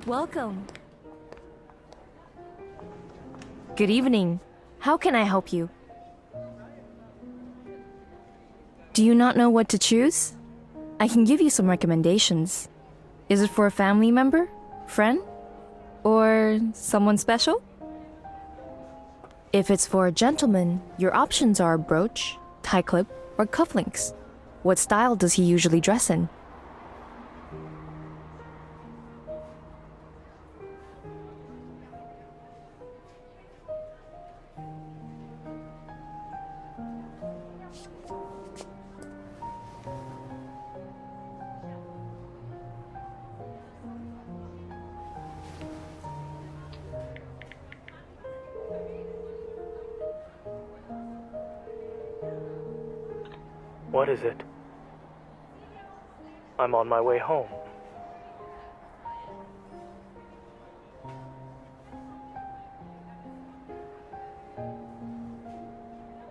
Welcome. Good evening. How can I help you? Do you not know what to choose? I can give you some recommendations. Is it for a family member, friend, or someone special? If it's for a gentleman, your options are a brooch, tie clip, or cufflinks. What style does he usually dress in? What is it? I'm on my way home.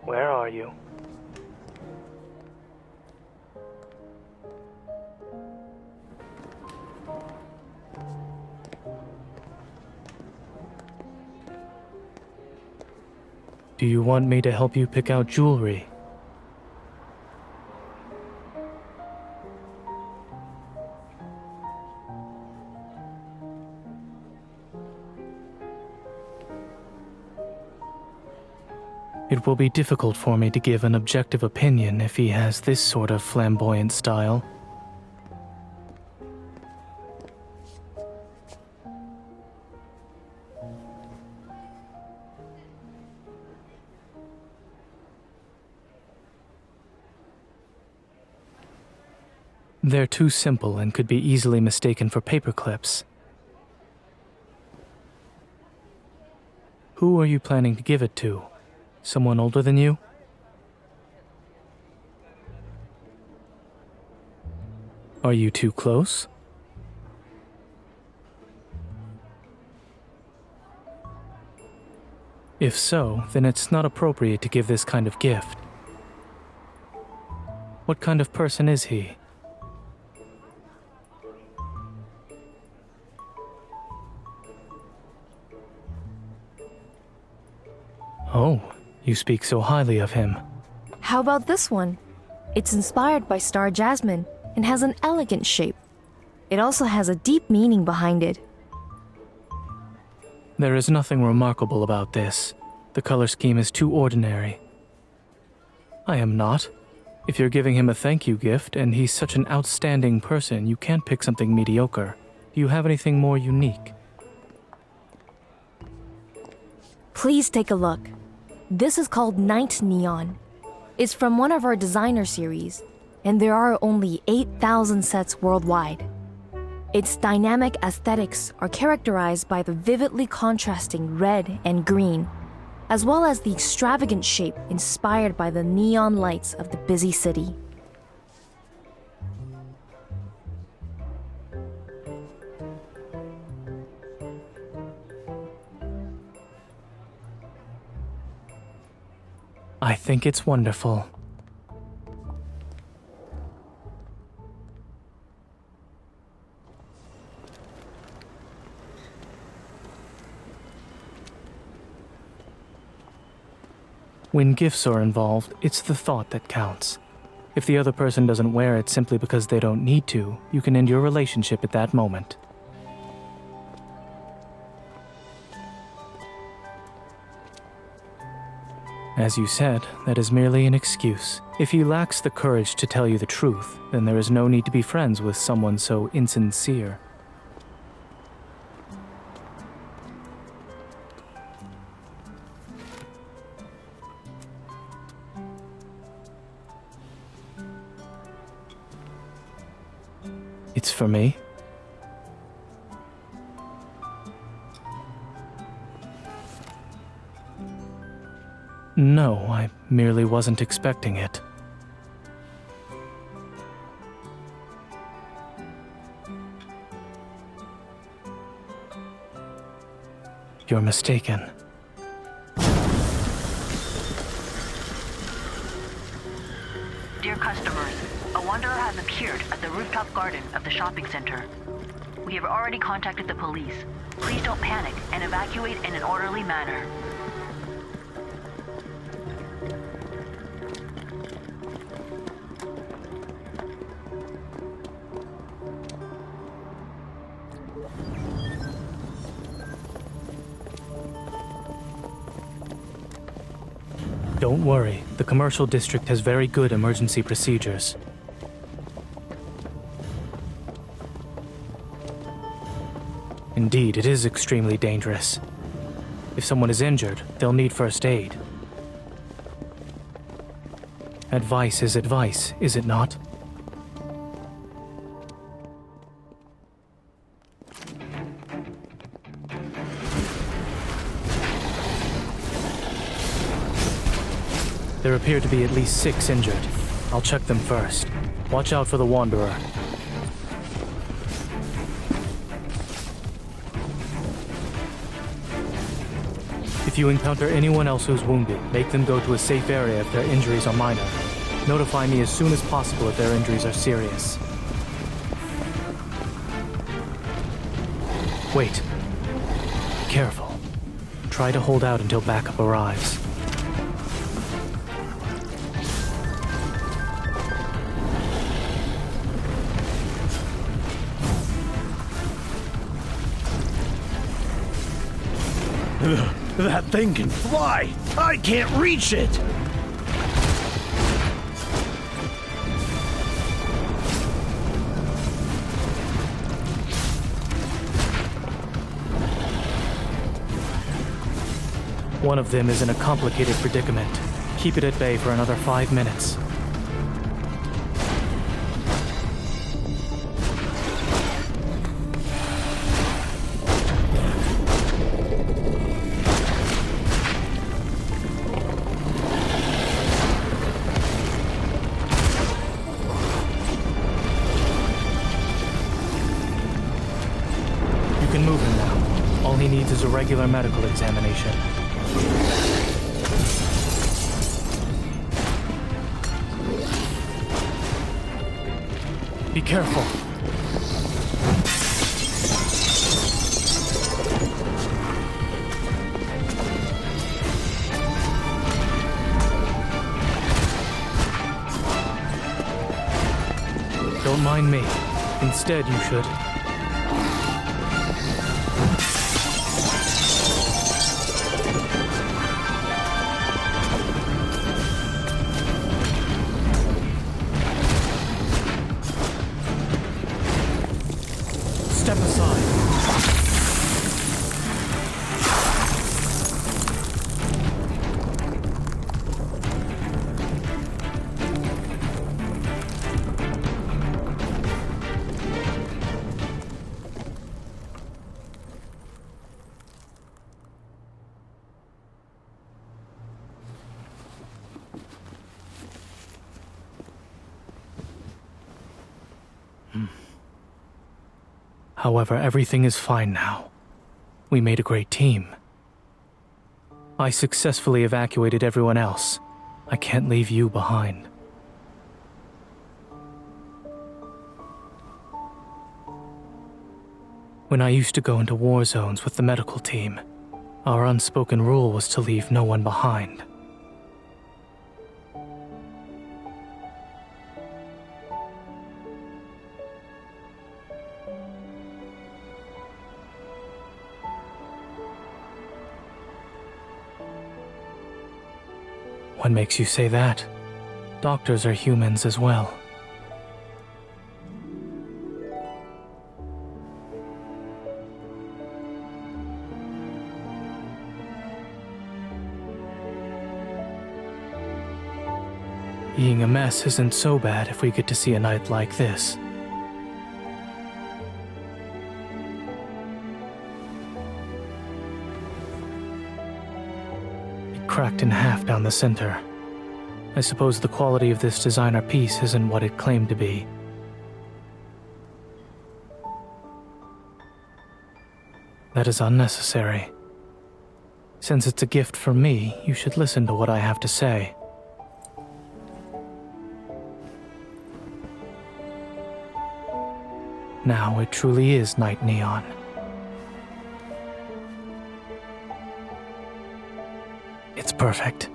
Where are you? Do you want me to help you pick out jewelry? It will be difficult for me to give an objective opinion if he has this sort of flamboyant style. They're too simple and could be easily mistaken for paper clips. Who are you planning to give it to? Someone older than you? Are you too close? If so, then it's not appropriate to give this kind of gift. What kind of person is he? Oh, you speak so highly of him. How about this one? It's inspired by star jasmine and has an elegant shape. It also has a deep meaning behind it. There is nothing remarkable about this. The color scheme is too ordinary. I am not. If you're giving him a thank you gift and he's such an outstanding person, you can't pick something mediocre. Do you have anything more unique? Please take a look. This is called Night Neon. It's from one of our designer series, and there are only 8,000 sets worldwide. Its dynamic aesthetics are characterized by the vividly contrasting red and green, as well as the extravagant shape inspired by the neon lights of the busy city. I think it's wonderful. When gifts are involved, it's the thought that counts. If the other person doesn't wear it simply because they don't need to, you can end your relationship at that moment. As you said, that is merely an excuse. If he lacks the courage to tell you the truth, then there is no need to be friends with someone so insincere. It's for me? No, I merely wasn't expecting it. You're mistaken. Dear customers, a wanderer has appeared at the rooftop garden of the shopping center. We have already contacted the police. Please don't panic and evacuate in an orderly manner. Don't worry, the commercial district has very good emergency procedures. Indeed, it is extremely dangerous. If someone is injured, they'll need first aid. Advice is advice, is it not? There appear to be at least 6 injured. I'll check them first. Watch out for the Wanderer. If you encounter anyone else who's wounded, make them go to a safe area if their injuries are minor. Notify me as soon as possible if their injuries are serious. Wait. Be careful. Try to hold out until backup arrives. That thing can fly! I can't reach it! One of them is in a complicated predicament. Keep it at bay for another 5 minutes. You can move him now. All he needs is a regular medical examination. Be careful. Don't mind me. Instead, you should. Step aside. However, everything is fine now. We made a great team. I successfully evacuated everyone else. I can't leave you behind. When I used to go into war zones with the medical team, our unspoken rule was to leave no one behind. What makes you say that? Doctors are humans as well. Being a mess isn't so bad if we get to see a night like this. It cracked in half down the center. I suppose the quality of this designer piece isn't what it claimed to be. That is unnecessary. Since it's a gift from me, you should listen to what I have to say. Now it truly is Night Neon. It's perfect.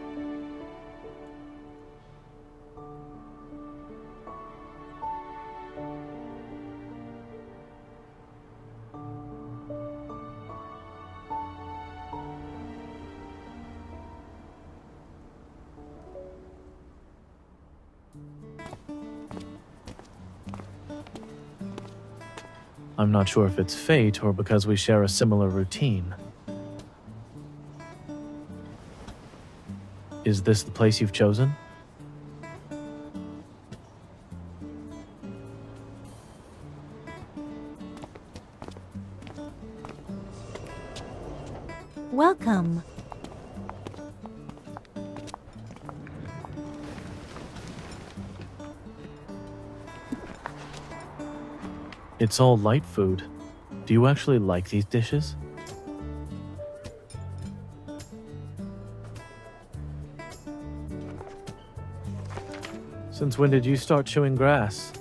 I'm not sure if it's fate or because we share a similar routine. Is this the place you've chosen? Welcome. It's all light food. Do you actually like these dishes? Since when did you start chewing grass?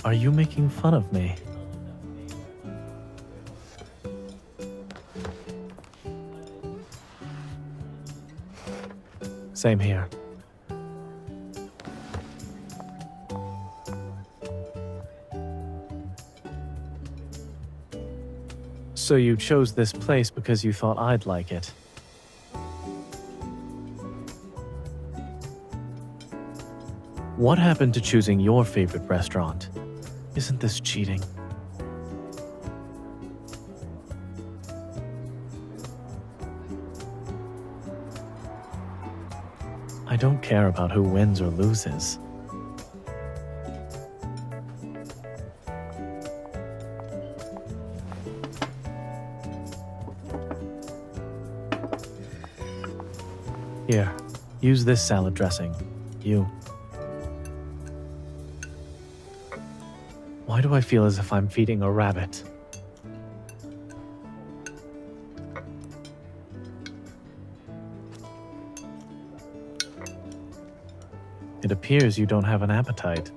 Are you making fun of me? Same here. So you chose this place because you thought I'd like it. What happened to choosing your favorite restaurant? Isn't this cheating? I don't care about who wins or loses. Here, use this salad dressing. You. Why do I feel as if I'm feeding a rabbit? It appears you don't have an appetite.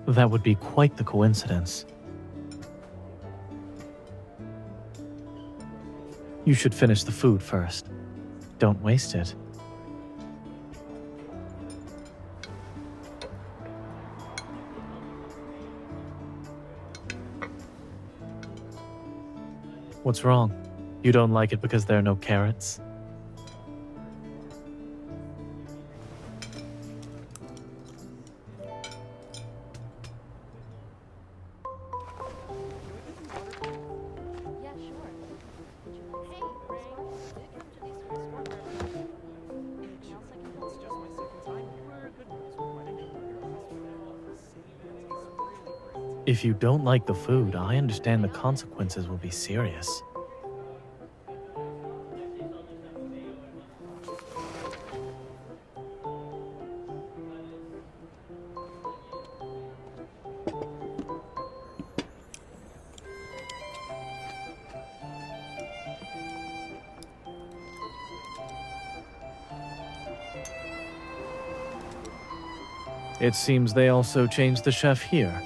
That would be quite the coincidence. You should finish the food first. Don't waste it. What's wrong? You don't like it because there are no carrots? If you don't like the food, I understand the consequences will be serious. It seems they also changed the chef here.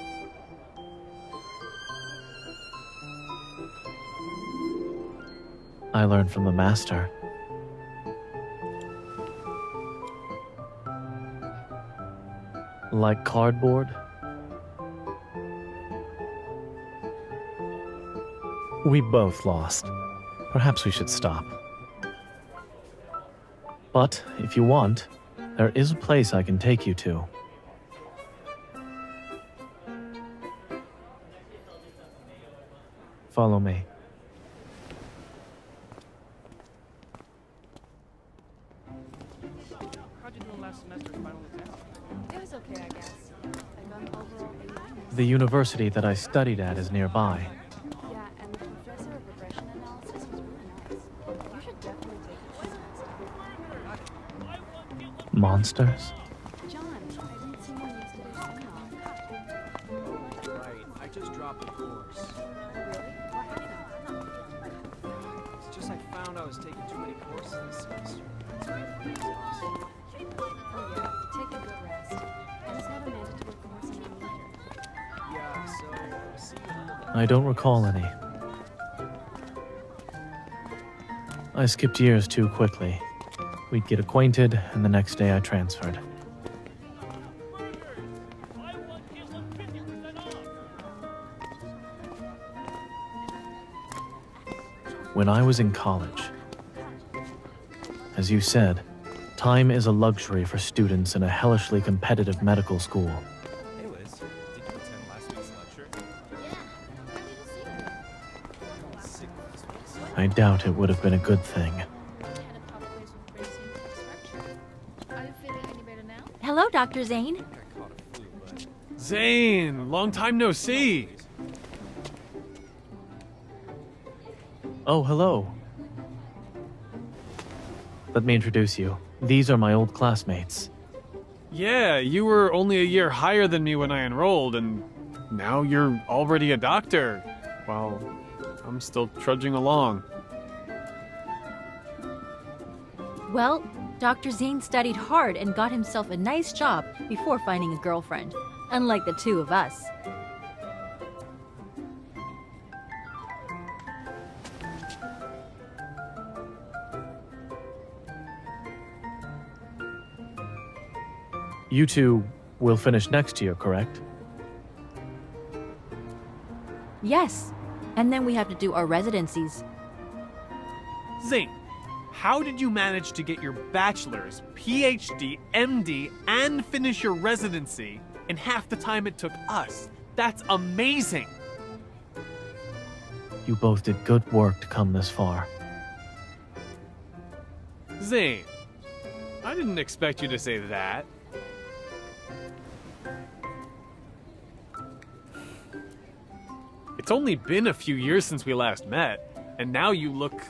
I learned from the master. Like cardboard? We both lost. Perhaps we should stop. But, if you want, there is a place I can take you to. Follow me. How'd you do last semester's final exam? It was okay, I guess. I got an overall A-. The university that I studied at is nearby. Yeah, and the professor of regression analysis was really nice. You should definitely take this next time. Monsters? John, I didn't see you yesterday's seminar. Right, I just dropped the course. Really? What happened? It's just I found I was taking too many courses this semester. It's really exhausting. Oh yeah, take a good rest. I just have a mandatory course in my major. Yeah, so see you later. I don't recall any. I skipped years too quickly. We'd get acquainted, and the next day I transferred. When I was in college, as you said, time is a luxury for students in a hellishly competitive medical school. Hey Liz, did you attend last week's lecture? I doubt it would have been a good thing. Are you feeling any better now? Hello, Dr. Zane. Zane, long time no see. Oh, hello. Let me introduce you. These are my old classmates. Yeah, you were only a year higher than me when I enrolled, and now you're already a doctor. While I'm still trudging along. Well, Dr. Zane studied hard and got himself a nice job before finding a girlfriend, unlike the two of us. You two will finish next year, correct? Yes, and then we have to do our residencies. Zane, how did you manage to get your bachelor's, PhD, MD, and finish your residency in half the time it took us? That's amazing! You both did good work to come this far. Zane, I didn't expect you to say that. It's only been a few years since we last met, and now you look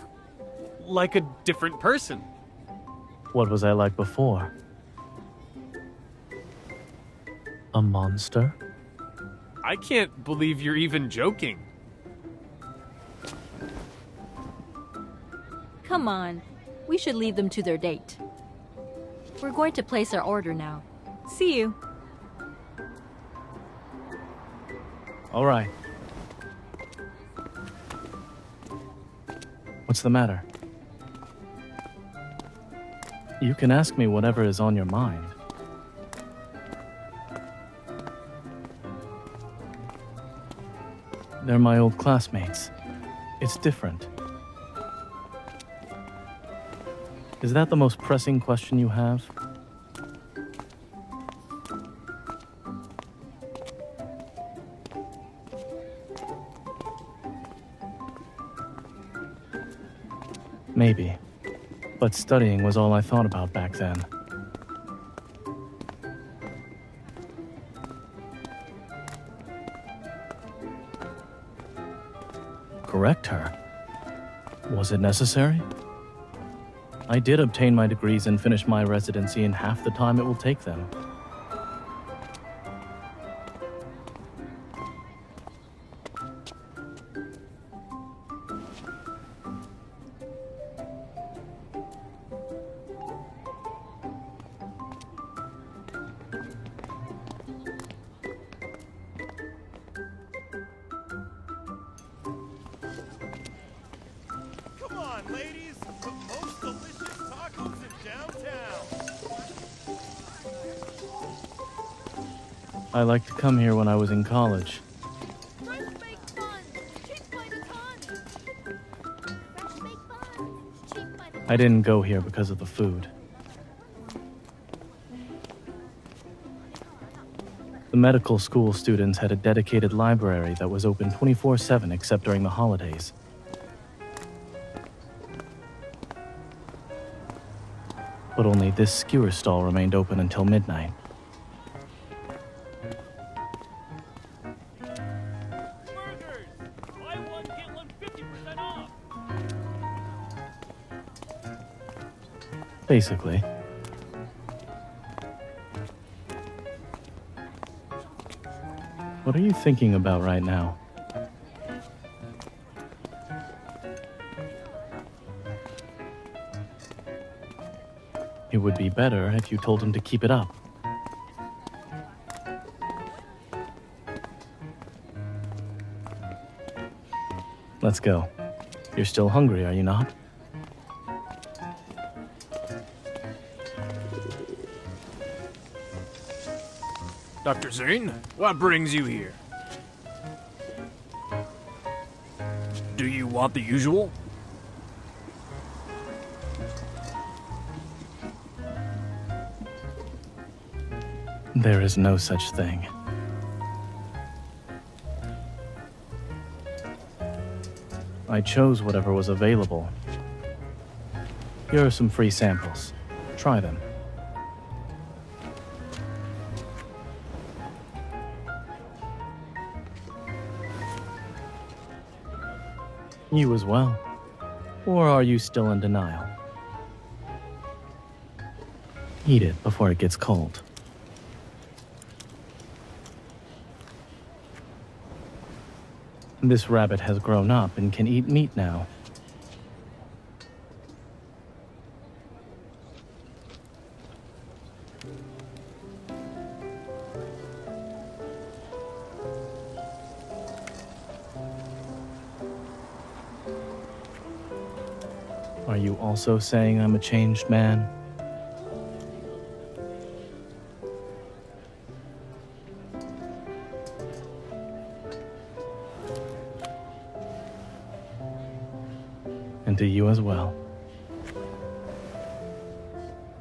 like a different person. What was I like before? A monster? I can't believe you're even joking. Come on, we should leave them to their date. We're going to place our order now. See you. All right. What's the matter? You can ask me whatever is on your mind. They're my old classmates. It's different. Is that the most pressing question you have? Maybe. But studying was all I thought about back then. correct her. Was it necessary? I did obtain my degrees and finish my residency in half the time it will take them. Come on, ladies! The most delicious tacos in downtown! I liked to come here when I was in college. I didn't go here because of the food. The medical school students had a dedicated library that was open 24/7 except during the holidays. But only this skewer stall remained open until midnight. Basically. What are you thinking about right now? It would be better if you told him to keep it up. Let's go. You're still hungry, are you not? Dr. Zane, what brings you here? Do you want the usual? There is no such thing. I chose whatever was available. Here are some free samples. Try them. You as well. Or are you still in denial? Eat it before it gets cold. This rabbit has grown up and can eat meat now. Are you also saying I'm a changed man? And to you as well.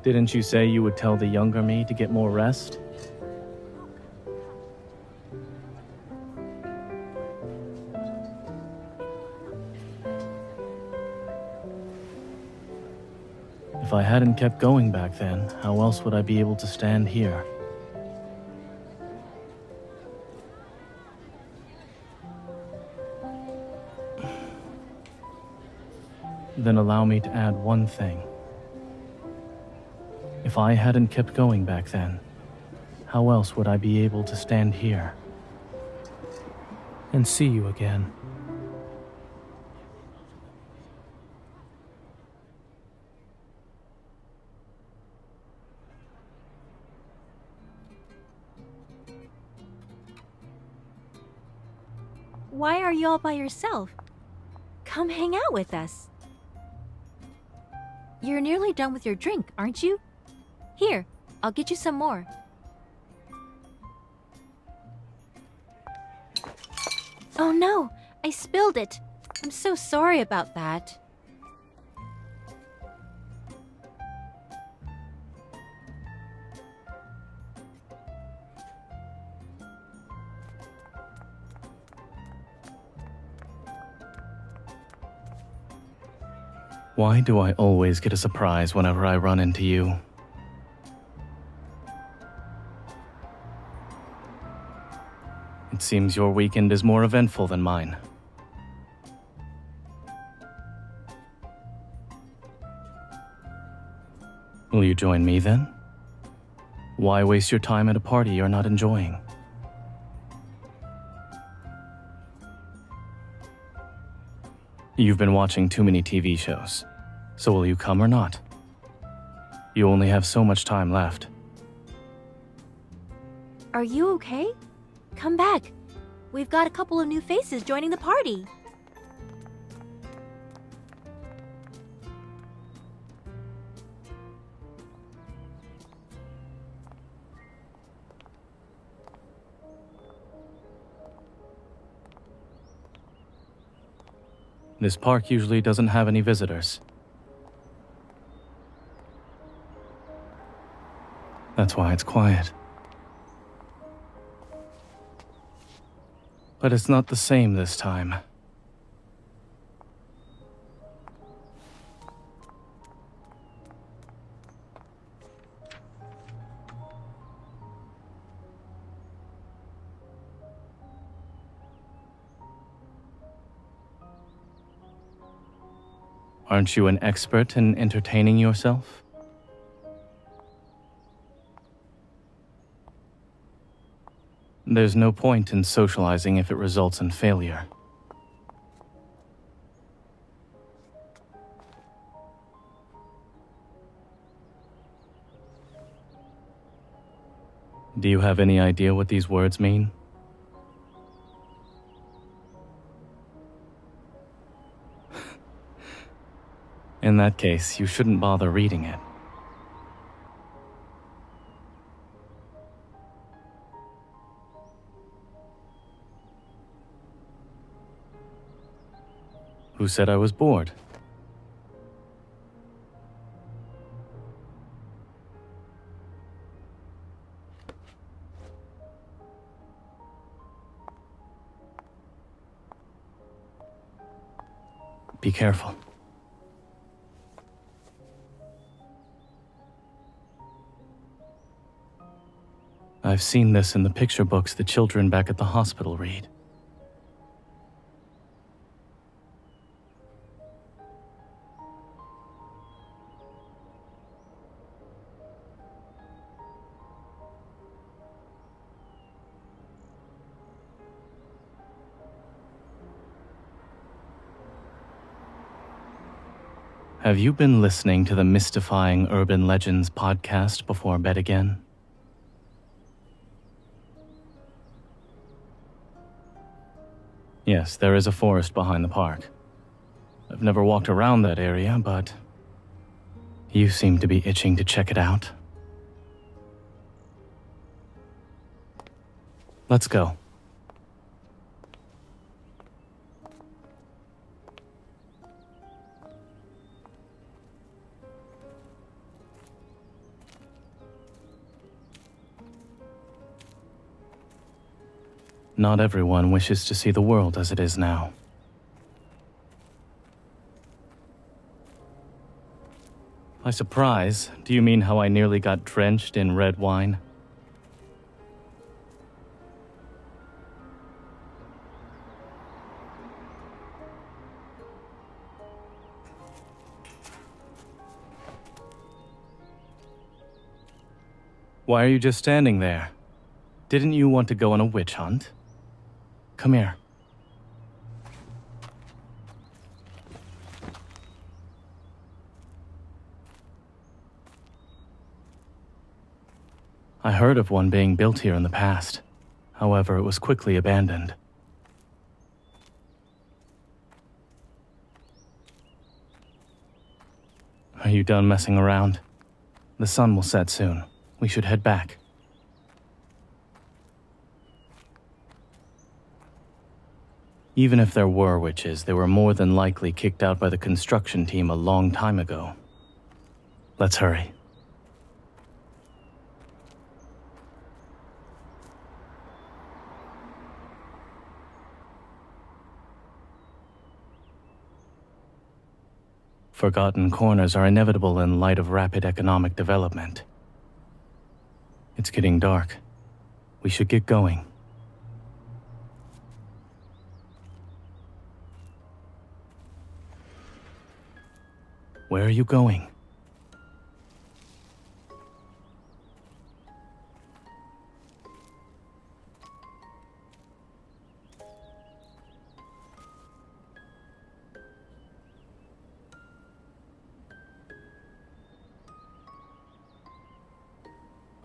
Didn't you say you would tell the younger me to get more rest? If I hadn't kept going back then, how else would I be able to stand here? Then allow me to add one thing. If I hadn't kept going back then, how else would I be able to stand here and see you again? Why are you all by yourself? Come hang out with us. You're nearly done with your drink, aren't you? Here, I'll get you some more. Oh no, I spilled it. I'm so sorry about that. Why do I always get a surprise whenever I run into you? It seems your weekend is more eventful than mine. Will you join me then? Why waste your time at a party you're not enjoying? You've been watching too many TV shows, so will you come or not? You only have so much time left. Are you okay? Come back. We've got a couple of new faces joining the party. This park usually doesn't have any visitors. That's why it's quiet. But it's not the same this time. Aren't you an expert in entertaining yourself? There's no point in socializing if it results in failure. Do you have any idea what these words mean? In that case, you shouldn't bother reading it. Who said I was bored? Be careful. I've seen this in the picture books the children back at the hospital read. Have you been listening to the Mystifying Urban Legends podcast before bed again? Yes, there is a forest behind the park. I've never walked around that area, but you seem to be itching to check it out. Let's go. Not everyone wishes to see the world as it is now. By surprise, do you mean how I nearly got drenched in red wine? Why are you just standing there? Didn't you want to go on a witch hunt? Come here. I heard of one being built here in the past. However, it was quickly abandoned. Are you done messing around? The sun will set soon. We should head back. Even if there were witches, they were more than likely kicked out by the construction team a long time ago. Let's hurry. Forgotten corners are inevitable in light of rapid economic development. It's getting dark. We should get going. Where are you going?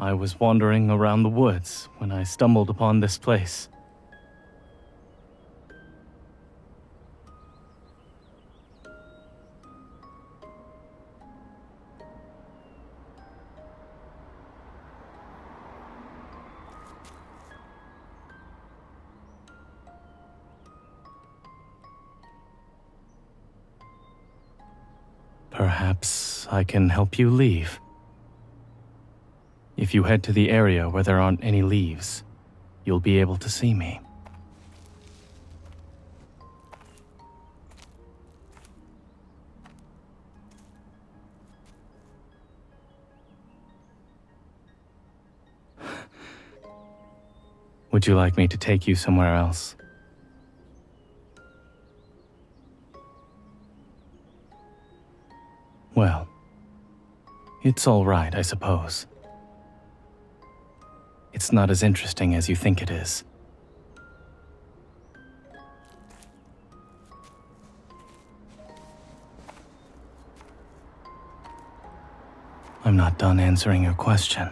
I was wandering around the woods when I stumbled upon this place. Perhaps I can help you leave. If you head to the area where there aren't any leaves, you'll be able to see me. Would you like me to take you somewhere else? Well, it's all right, I suppose. It's not as interesting as you think it is. I'm not done answering your question.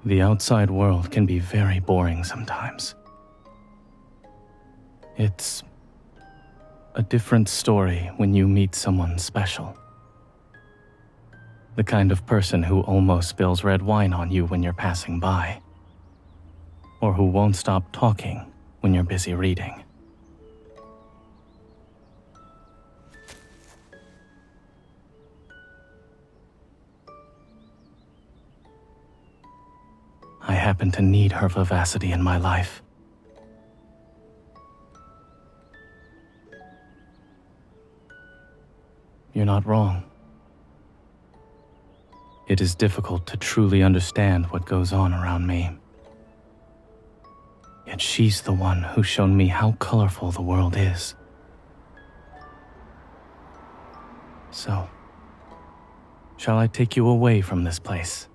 The outside world can be very boring sometimes. It's a different story when you meet someone special. The kind of person who almost spills red wine on you when you're passing by. Or who won't stop talking when you're busy reading. I happen to need her vivacity in my life. You're not wrong. It is difficult to truly understand what goes on around me. Yet she's the one who's shown me how colorful the world is. So, shall I take you away from this place?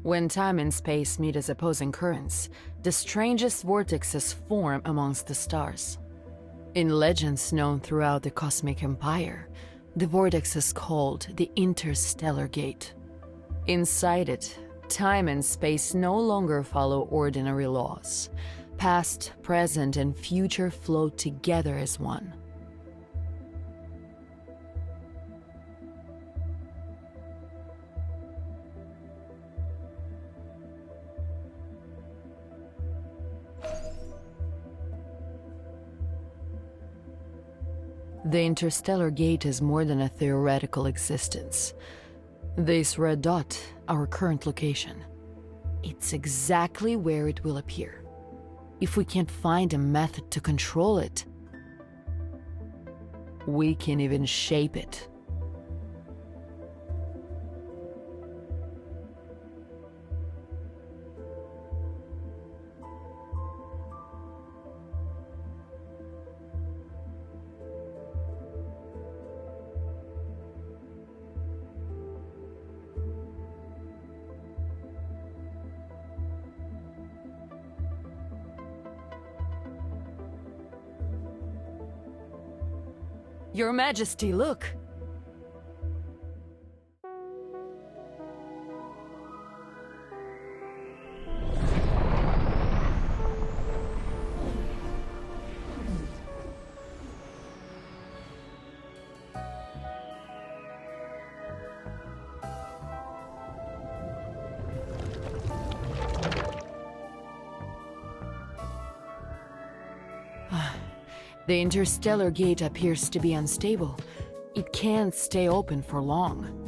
When time and space meet as opposing currents, the strangest vortexes form amongst the stars. In legends known throughout the cosmic empire, the vortex is called the Interstellar Gate. Inside it, time and space no longer follow ordinary laws. Past, present, and future flow together as one. The Interstellar Gate is more than a theoretical existence. This red dot, our current location, it's exactly where it will appear. If we can't find a method to control it, we can even shape it. Your Majesty, look! The interstellar gate appears to be unstable. It can't stay open for long.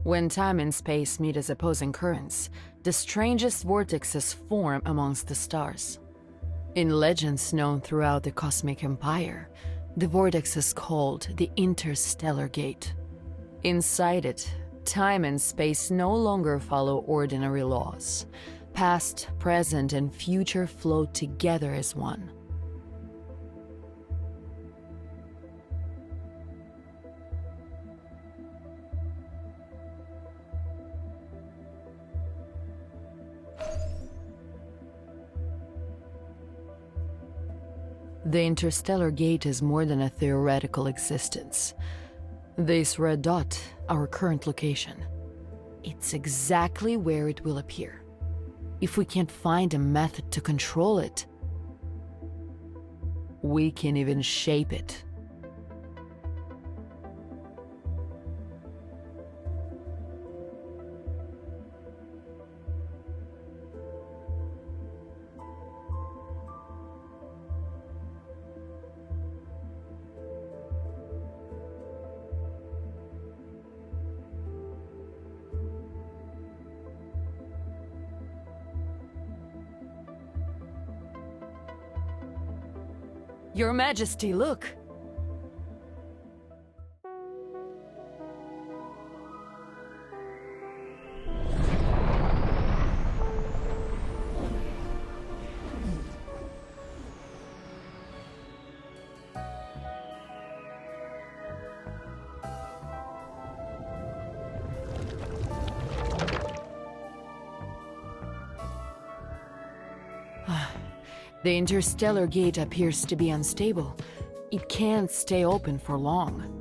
When time and space meet as opposing currents, the strangest vortexes form amongst the stars. In legends known throughout the cosmic empire, the vortex is called the Interstellar Gate. Inside it, time and space no longer follow ordinary laws. Past, present, and future flow together as one. The Interstellar Gate is more than a theoretical existence. This red dot, our current location, it's exactly where it will appear. If we can't find a method to control it, We can't even shape it. Your Majesty, look! The interstellar gate appears to be unstable. It can't stay open for long.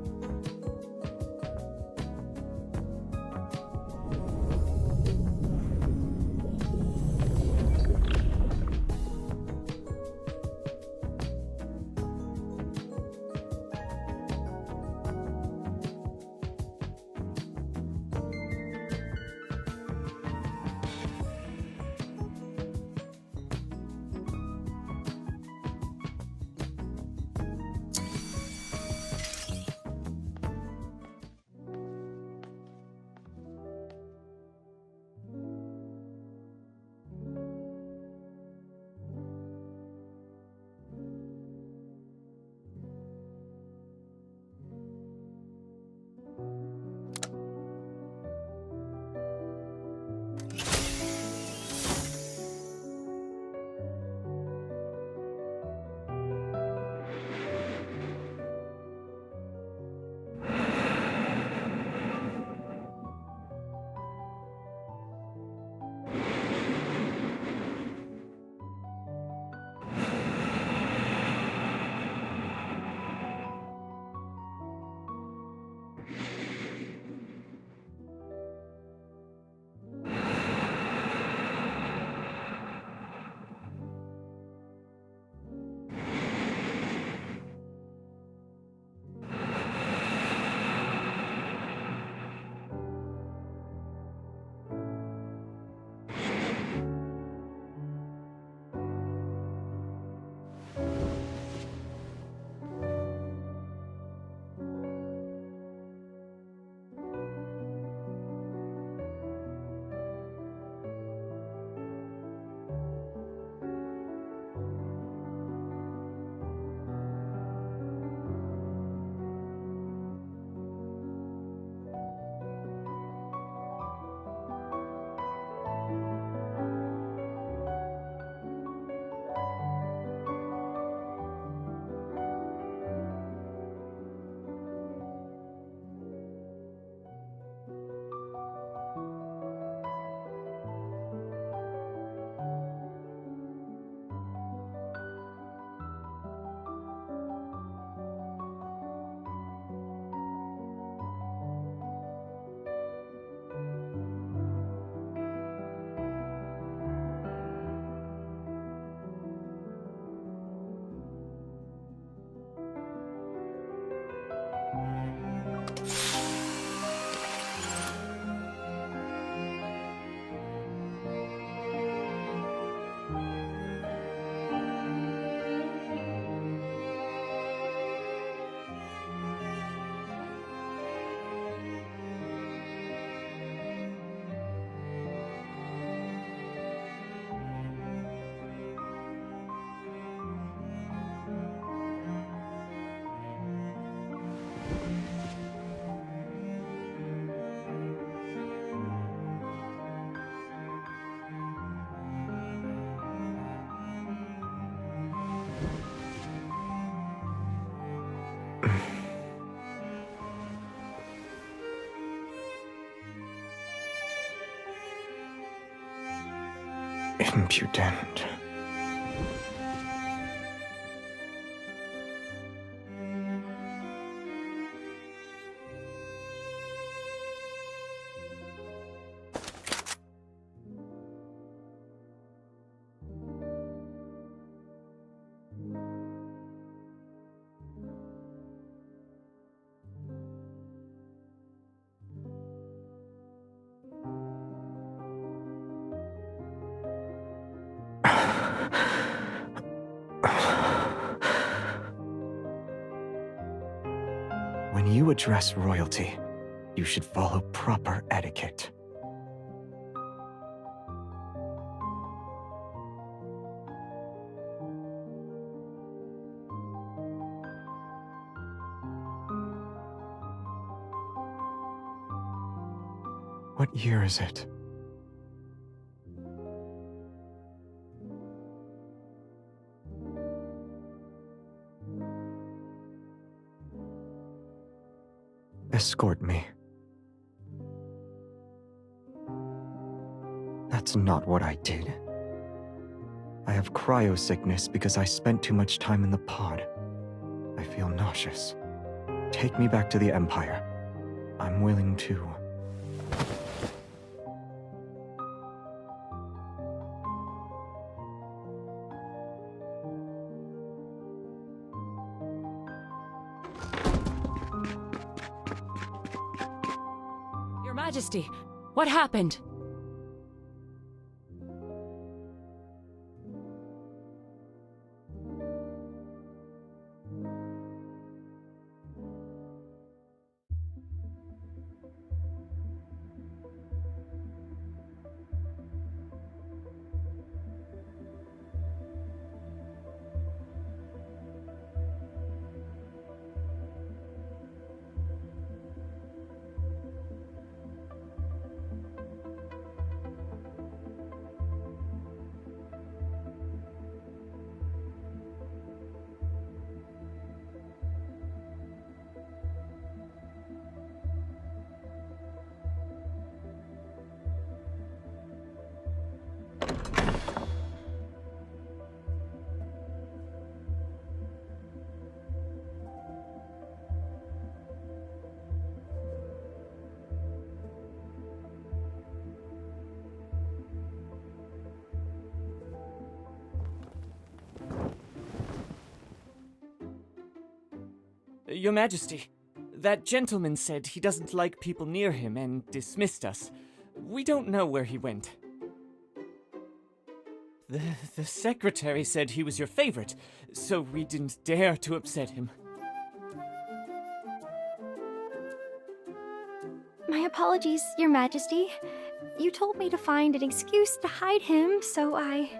Impudent. you address royalty, you should follow proper etiquette. What year is it? Escort me. That's not what I did. I have cryo sickness because I spent too much time in the pod. I feel nauseous. Take me back to the Empire. I'm willing to... Your Majesty, what happened? Your Majesty, that gentleman said he doesn't like people near him and dismissed us. We don't know where he went. The secretary said he was your favorite, so we didn't dare to upset him. My apologies, Your Majesty. You told me to find an excuse to hide him, so I...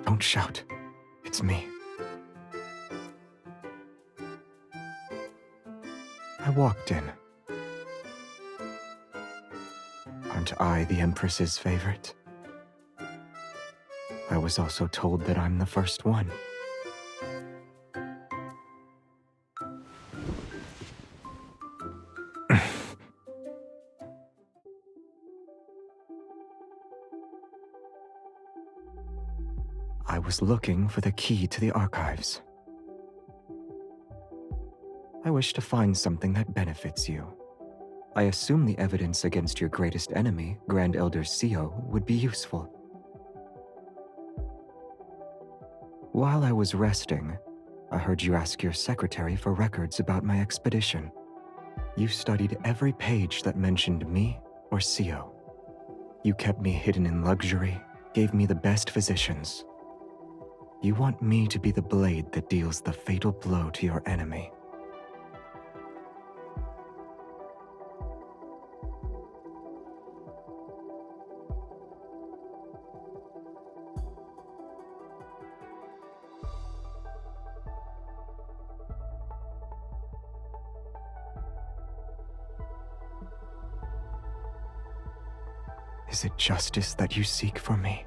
Don't shout. It's me. I walked in. Aren't I the Empress's favorite? I was also told that I'm the first one. I was looking for the key to the archives. I wish to find something that benefits you. I assume the evidence against your greatest enemy, Grand Elder Sio, would be useful. While I was resting, I heard you ask your secretary for records about my expedition. You studied every page that mentioned me or Sio. You kept me hidden in luxury, gave me the best physicians. You want me to be the blade that deals the fatal blow to your enemy. Is it justice that you seek for me?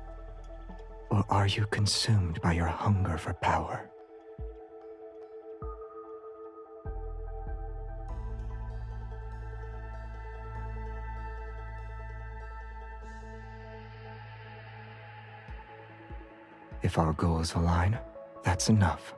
Or are you consumed by your hunger for power? If our goals align, that's enough.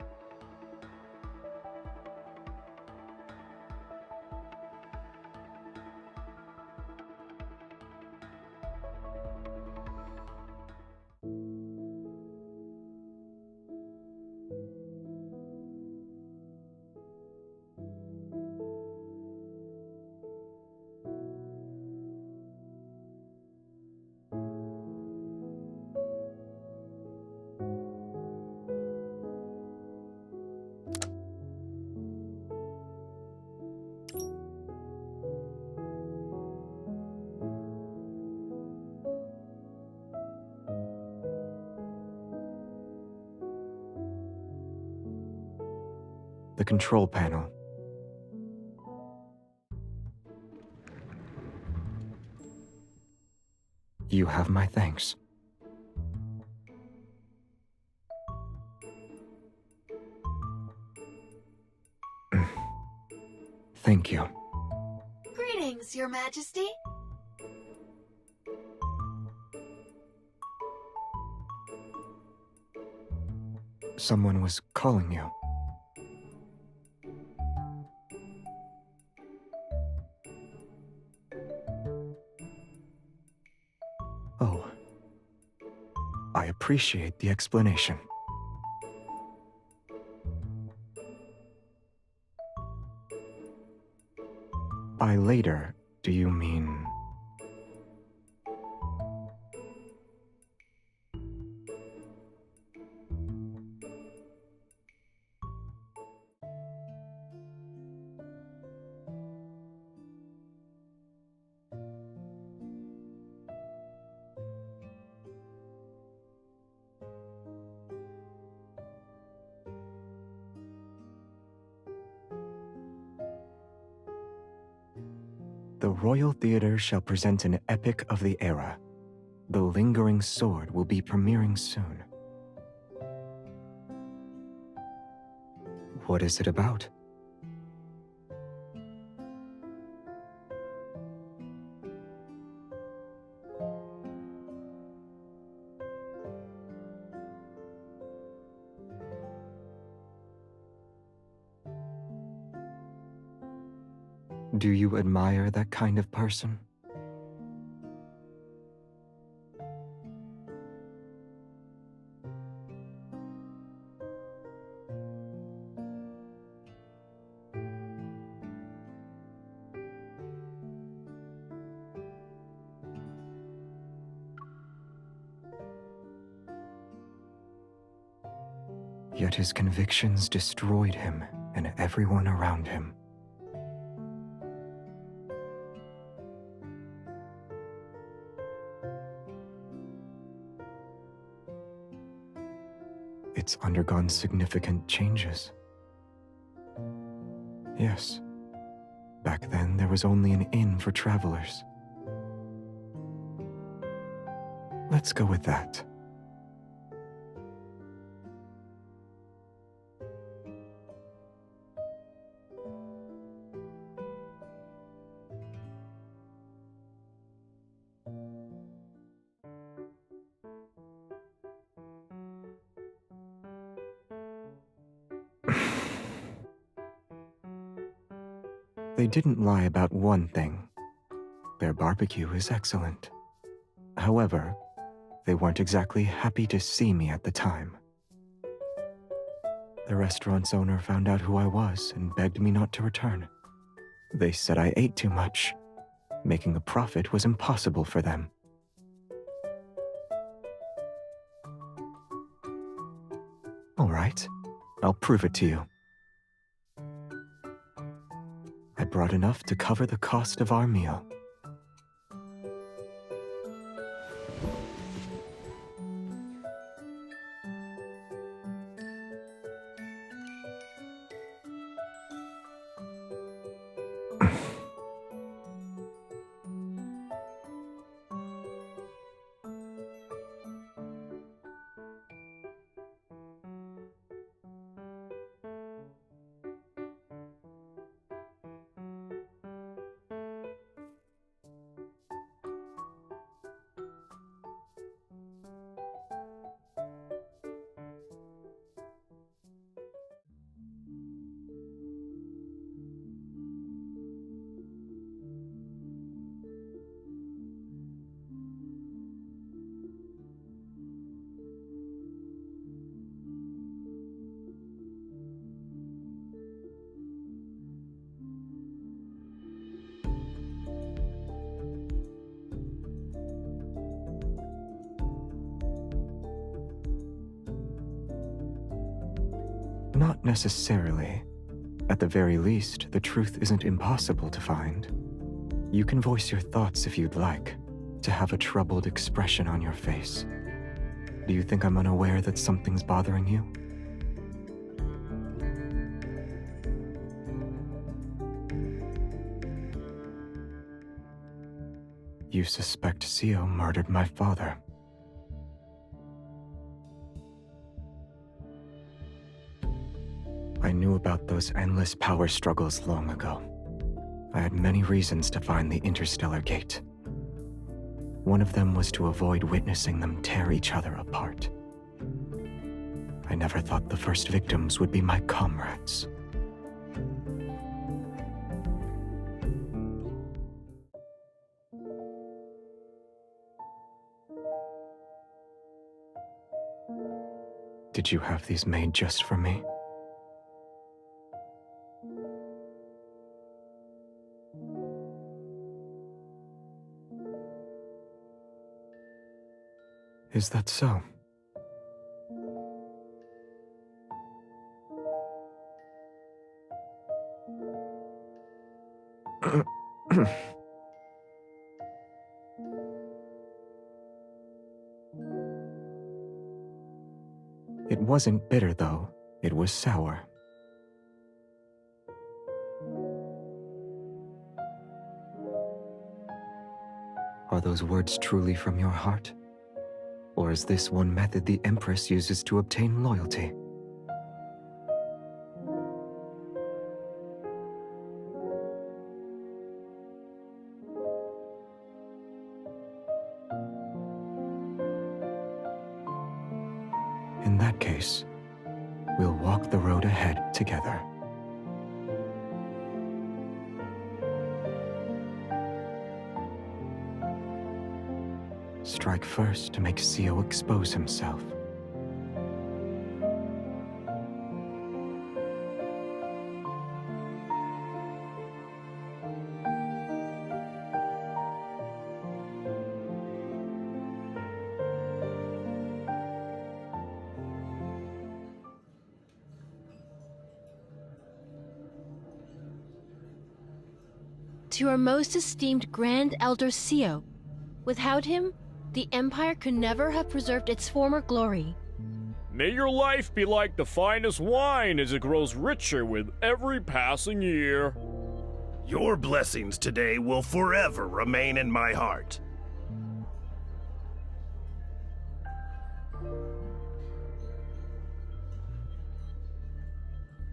the control panel. You have my thanks. Thank you. Greetings, Your Majesty. Someone was calling you. Oh. I appreciate the explanation. By later, do you mean... The Royal Theatre shall present an epic of the era. The Lingering Sword will be premiering soon. What is it about? Do you admire that kind of person? Yet his convictions destroyed him and everyone around him. It's undergone significant changes. Yes. Back then, there was only an inn for travelers. Let's go with that. They didn't lie about one thing. Their barbecue is excellent. However, they weren't exactly happy to see me at the time. The restaurant's owner found out who I was and begged me not to return. They said I ate too much. Making a profit was impossible for them. All right, I'll prove it to you. I brought enough to cover the cost of our meal. Not necessarily. At the very least, the truth isn't impossible to find. You can voice your thoughts if you'd like, to have a troubled expression on your face. Do you think I'm unaware that something's bothering you? You suspect Sio murdered my father. I knew about those endless power struggles long ago. I had many reasons to find the Interstellar Gate. One of them was to avoid witnessing them tear each other apart. I never thought the first victims would be my comrades. Did you have these made just for me? Is that so? It wasn't bitter, though. It was sour. Are those words truly from your heart? Or is this one method the Empress uses to obtain loyalty? In that case, we'll walk the road ahead together. Strike first to make Sio expose himself. To our most esteemed Grand Elder Sio. Without him, the Empire could never have preserved its former glory. May your life be like the finest wine as it grows richer with every passing year. Your blessings today will forever remain in my heart.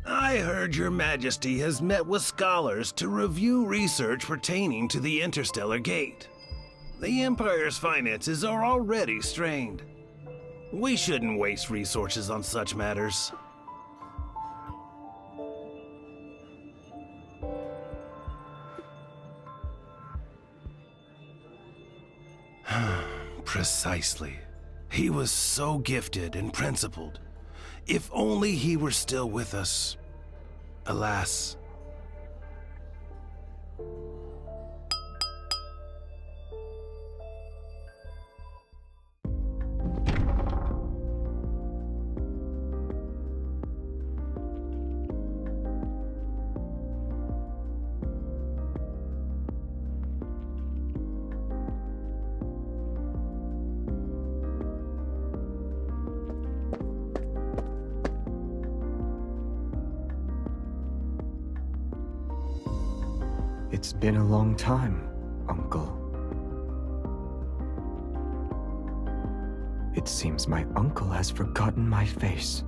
I heard Your Majesty has met with scholars to review research pertaining to the Interstellar Gate. The Empire's finances are already strained. We shouldn't waste resources on such matters. Precisely. He was so gifted and principled. If only he were still with us. Alas. It's been a long time, Uncle. It seems my uncle has forgotten my face.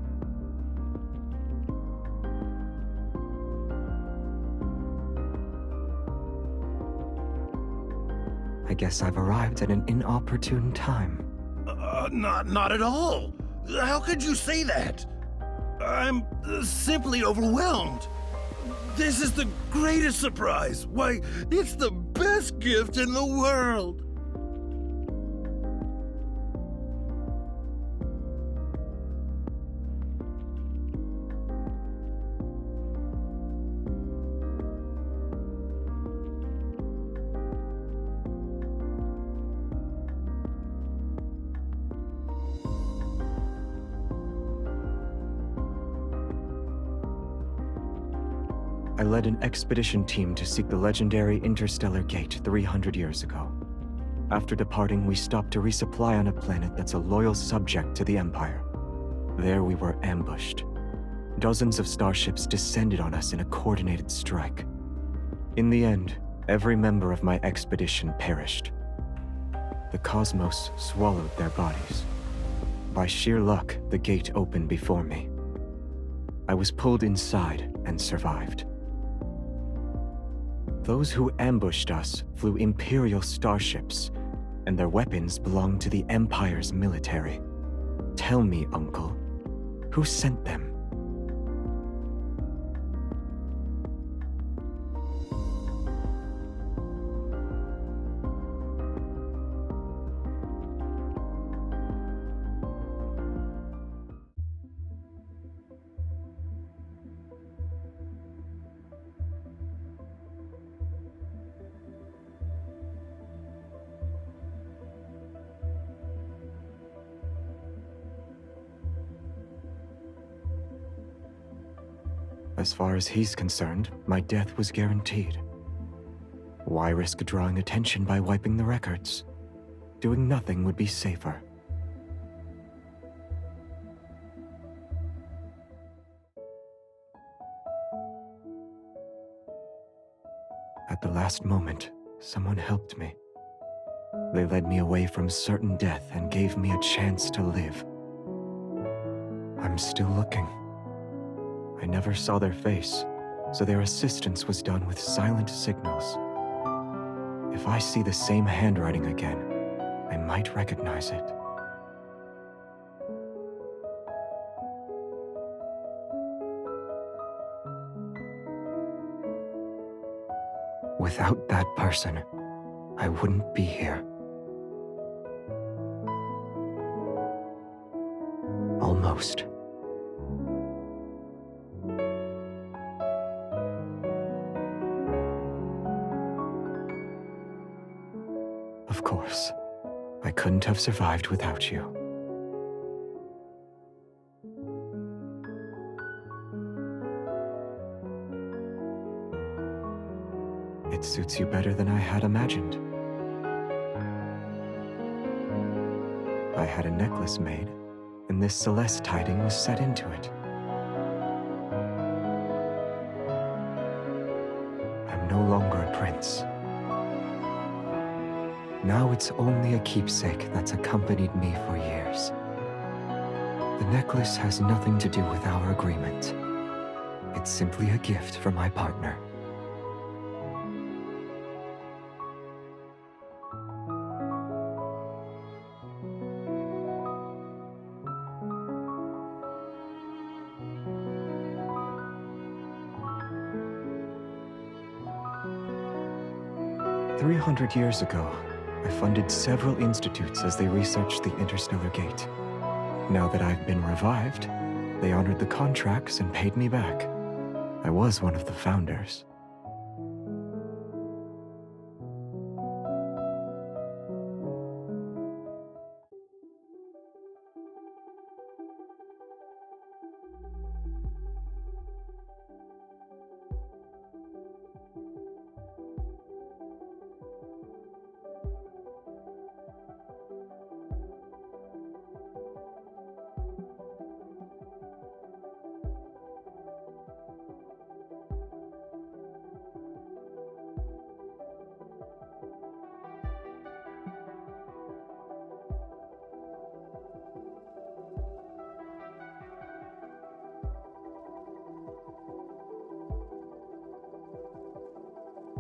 I guess I've arrived at an inopportune time. Not at all. How could you say that? I'm simply overwhelmed. This is the greatest surprise. Why, it's the best gift in the world. I led an expedition team to seek the legendary Interstellar Gate 300 years ago. After departing, we stopped to resupply on a planet that's a loyal subject to the Empire. There we were ambushed. Dozens of starships descended on us in a coordinated strike. In the end, every member of my expedition perished. the cosmos swallowed their bodies. By sheer luck, the gate opened before me. I was pulled inside and survived. Those who ambushed us flew Imperial starships, and their weapons belonged to the Empire's military. Tell me, Uncle, who sent them? As far as he's concerned, my death was guaranteed. Why risk drawing attention by wiping the records? Doing nothing would be safer. At the last moment, someone helped me. They led me away from certain death and gave me a chance to live. I'm still looking. I never saw their face, so their assistance was done with silent signals. If I see the same handwriting again, I might recognize it. Without that person, I wouldn't be here. Almost. Of course, I couldn't have survived without you. It suits you better than I had imagined. I had a necklace made, and this Celeste tiding was set into it. I'm no longer a prince. Now it's only a keepsake that's accompanied me for years. The necklace has nothing to do with our agreement. It's simply a gift from my partner. "300 years ago, I funded several institutes as they researched the interstellar gate. Now that I've been revived, they honored the contracts and paid me back. I was one of the founders.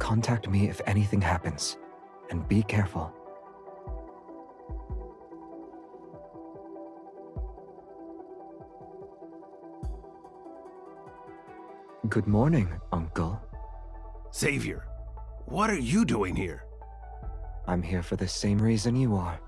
Contact me if anything happens, and be careful." Good morning, Uncle. Xavier, what are you doing here? I'm here for the same reason you are.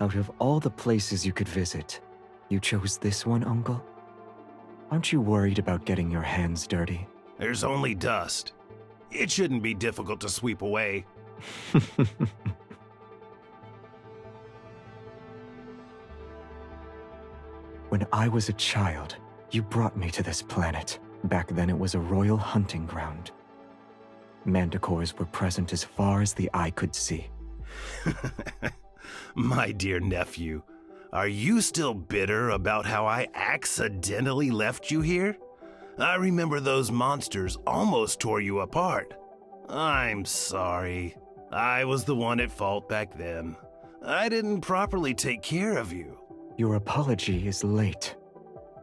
Out of all the places you could visit, you chose this one, Uncle? Aren't you worried about getting your hands dirty? There's only dust. It shouldn't be difficult to sweep away. When I was a child, you brought me to this planet. Back then it was a royal hunting ground. Manticores were present as far as the eye could see. My dear nephew, are you still bitter about how I accidentally left you here? I remember those monsters almost tore you apart. I'm sorry. I was the one at fault back then. I didn't properly take care of you. Your apology is late.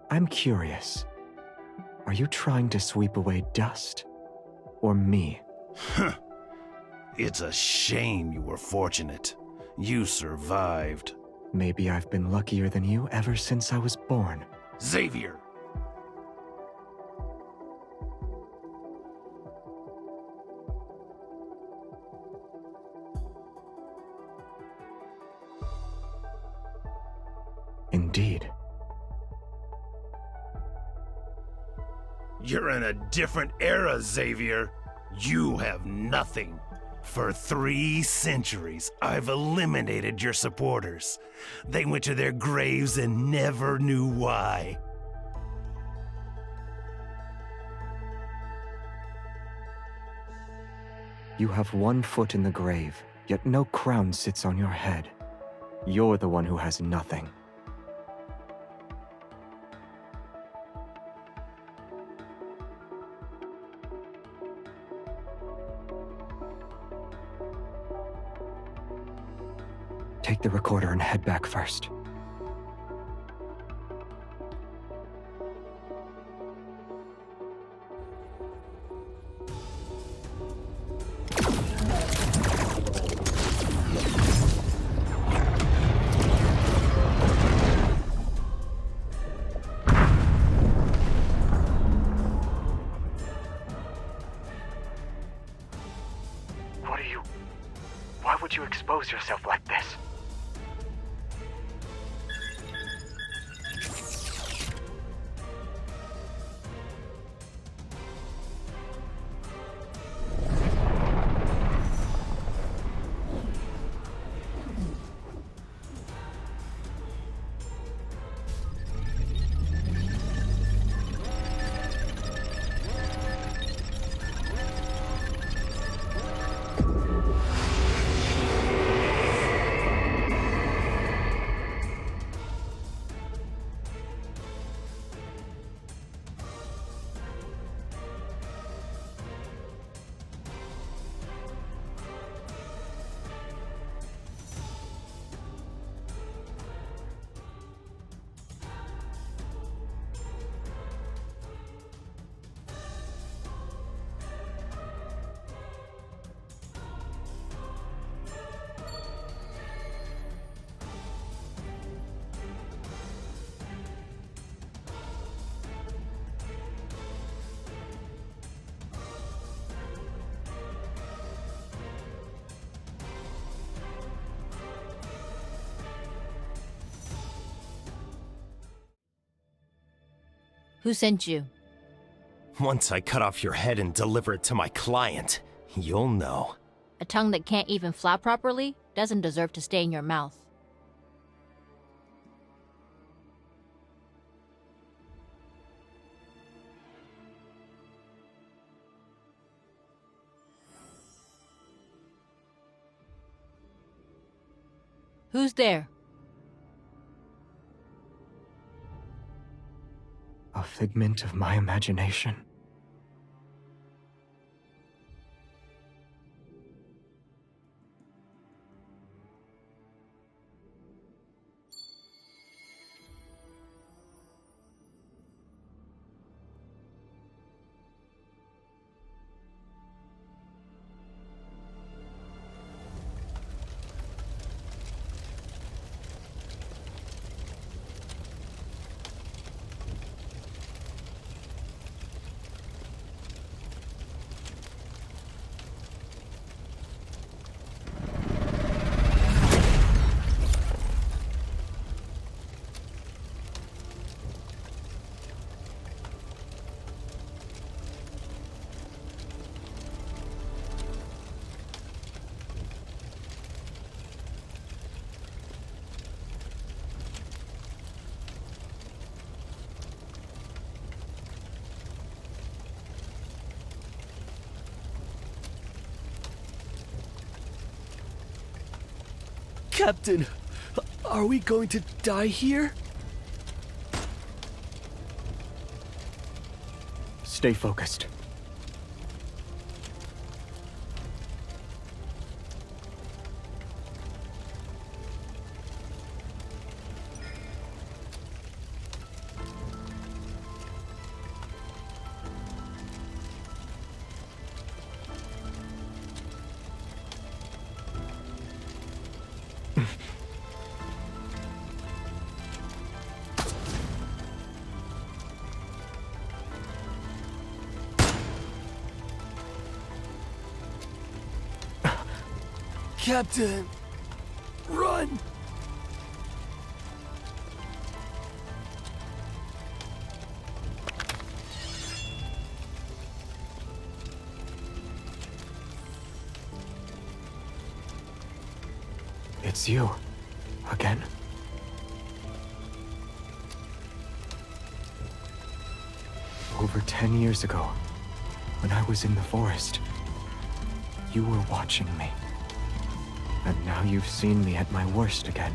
I'm curious. Are you trying to sweep away dust? Or me? It's a shame you were fortunate. You survived. Maybe I've been luckier than you ever since I was born. Xavier! Indeed. You're in a different era, Xavier. You have nothing. For 3 centuries, I've eliminated your supporters. They went to their graves and never knew why. You have one foot in the grave, yet no crown sits on your head. You're the one who has nothing. Take the recorder and head back first. Why would you expose yourself like this? Who sent you? Once I cut off your head and deliver it to my client, you'll know. A tongue that can't even flap properly doesn't deserve to stay in your mouth. Who's there? A figment of my imagination. Captain, are we going to die here? Stay focused. Captain, run! It's you. Again? Over 10 years ago, when I was in the forest, you were watching me. And now you've seen me at my worst again.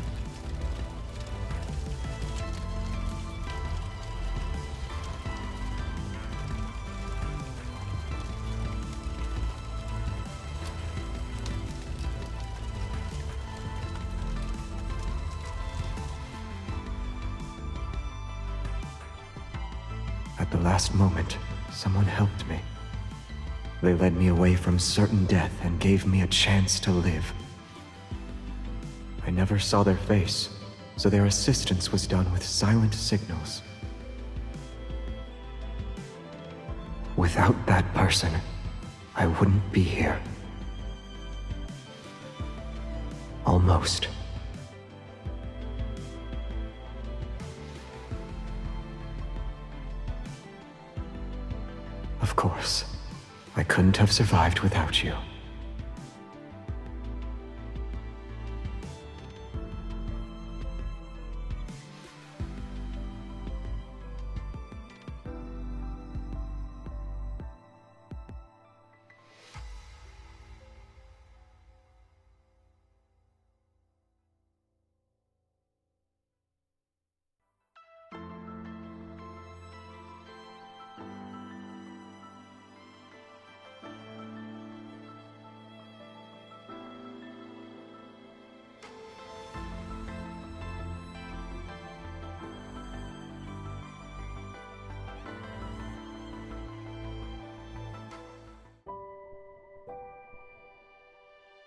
At the last moment, someone helped me. They led me away from certain death and gave me a chance to live. I never saw their face, so their assistance was done with silent signals. Without that person, I wouldn't be here. Almost. Of course, I couldn't have survived without you.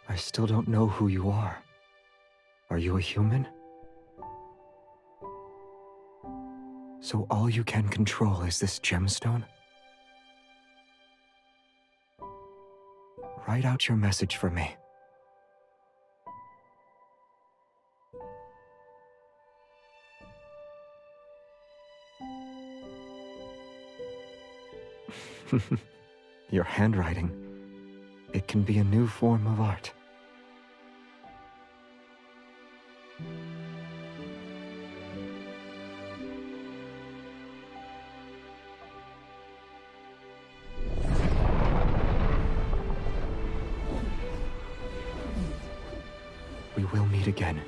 I still don't know who you are. Are you a human? So all you can control is this gemstone? Write out your message for me. Your handwriting. It can be a new form of art. We will meet again.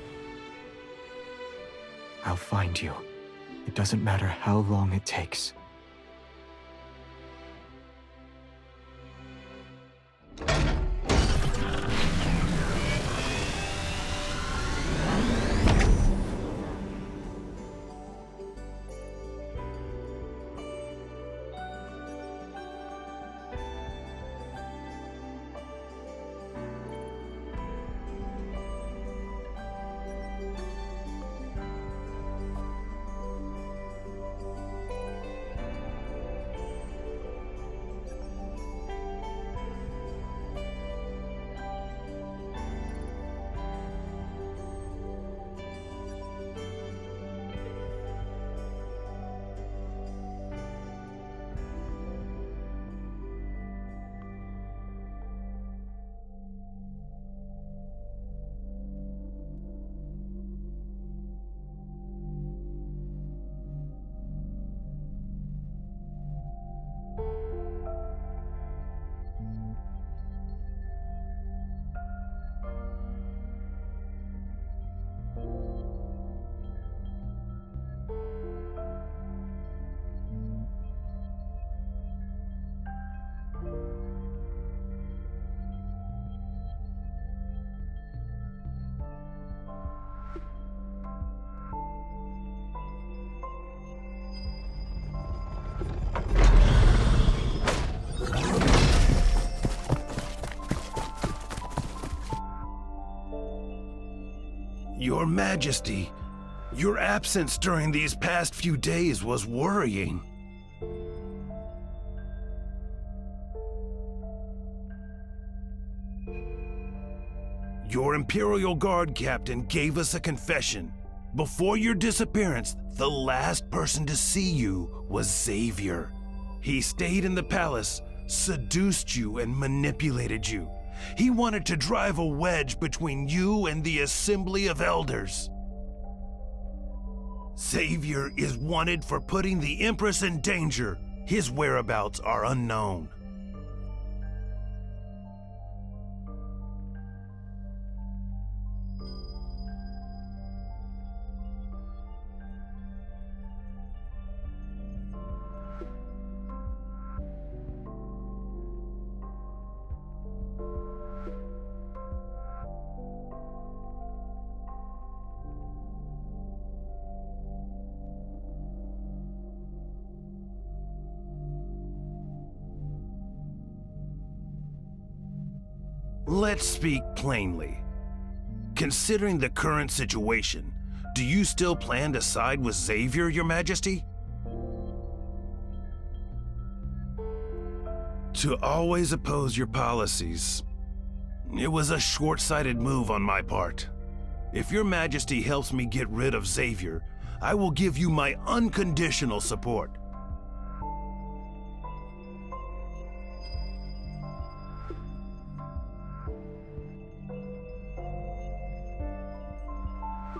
I'll find you. It doesn't matter how long it takes. Your Majesty, your absence during these past few days was worrying. Your Imperial Guard captain gave us a confession. Before your disappearance, the last person to see you was Xavier. He stayed in the palace, seduced you, and manipulated you. He wanted to drive a wedge between you and the Assembly of Elders. Xavier is wanted for putting the Empress in danger. His whereabouts are unknown. Let's speak plainly. Considering the current situation, do you still plan to side with Xavier, Your Majesty? To always oppose your policies, it was a short-sighted move on my part. If Your Majesty helps me get rid of Xavier, I will give you my unconditional support.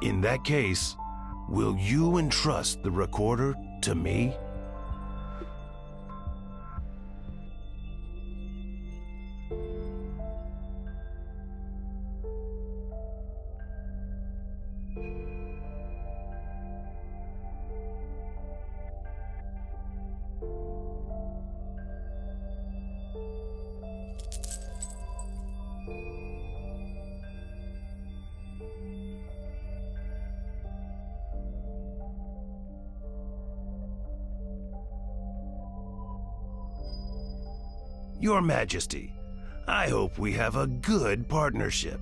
In that case, will you entrust the recorder to me? Your Majesty, I hope we have a good partnership.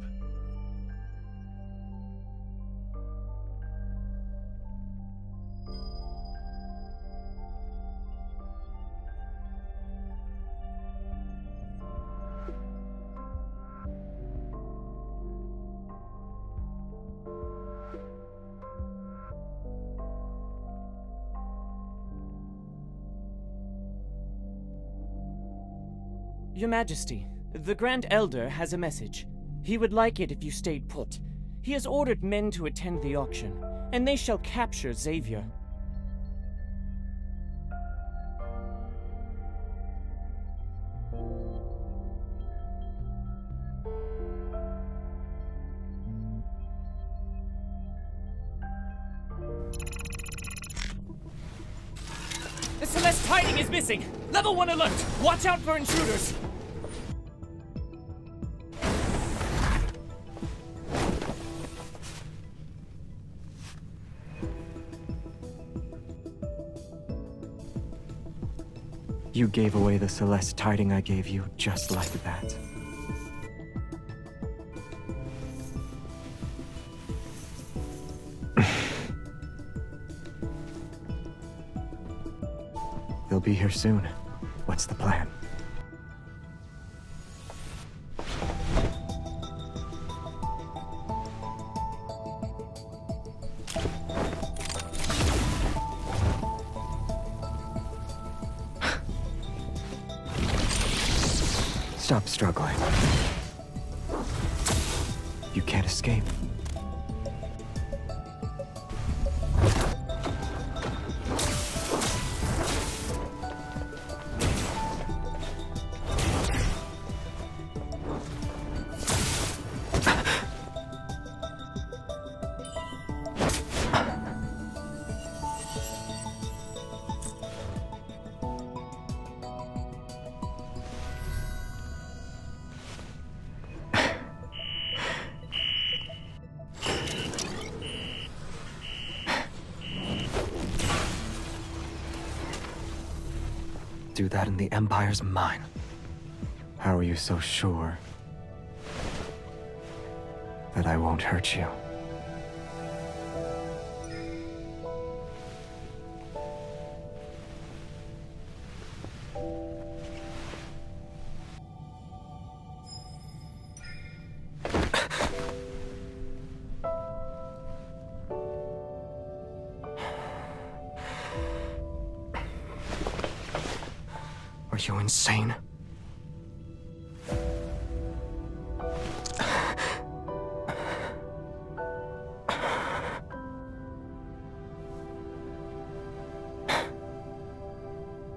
Your Majesty, the Grand Elder has a message. He would like it if you stayed put. He has ordered men to attend the auction, and they shall capture Xavier. The Celeste hiding is missing! Level 1 alert! Watch out for intruders! You gave away the Celeste tiding I gave you just like that. They'll be here soon. What's the plan? Stop struggling. You can't escape. Do that and the Empire's mine. How are you so sure that I won't hurt you? you insane?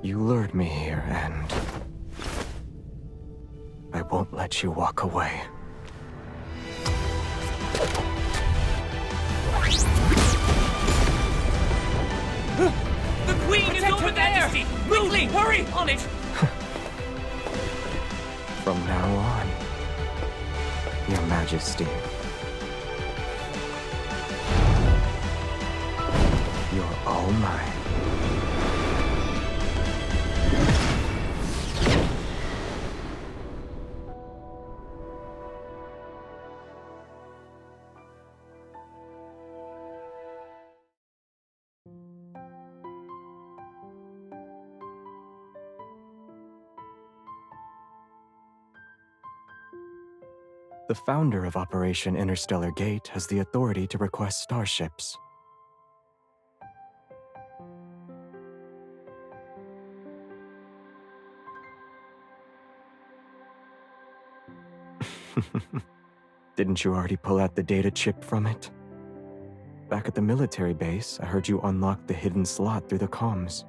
You lured me here, and I won't let you walk away. The Queen is over there! Quickly, hurry! On it! From now on, Your Majesty. You're all mine. The founder of Operation Interstellar Gate has the authority to request starships. Didn't you already pull out the data chip from it? Back at the military base, I heard you unlock the hidden slot through the comms.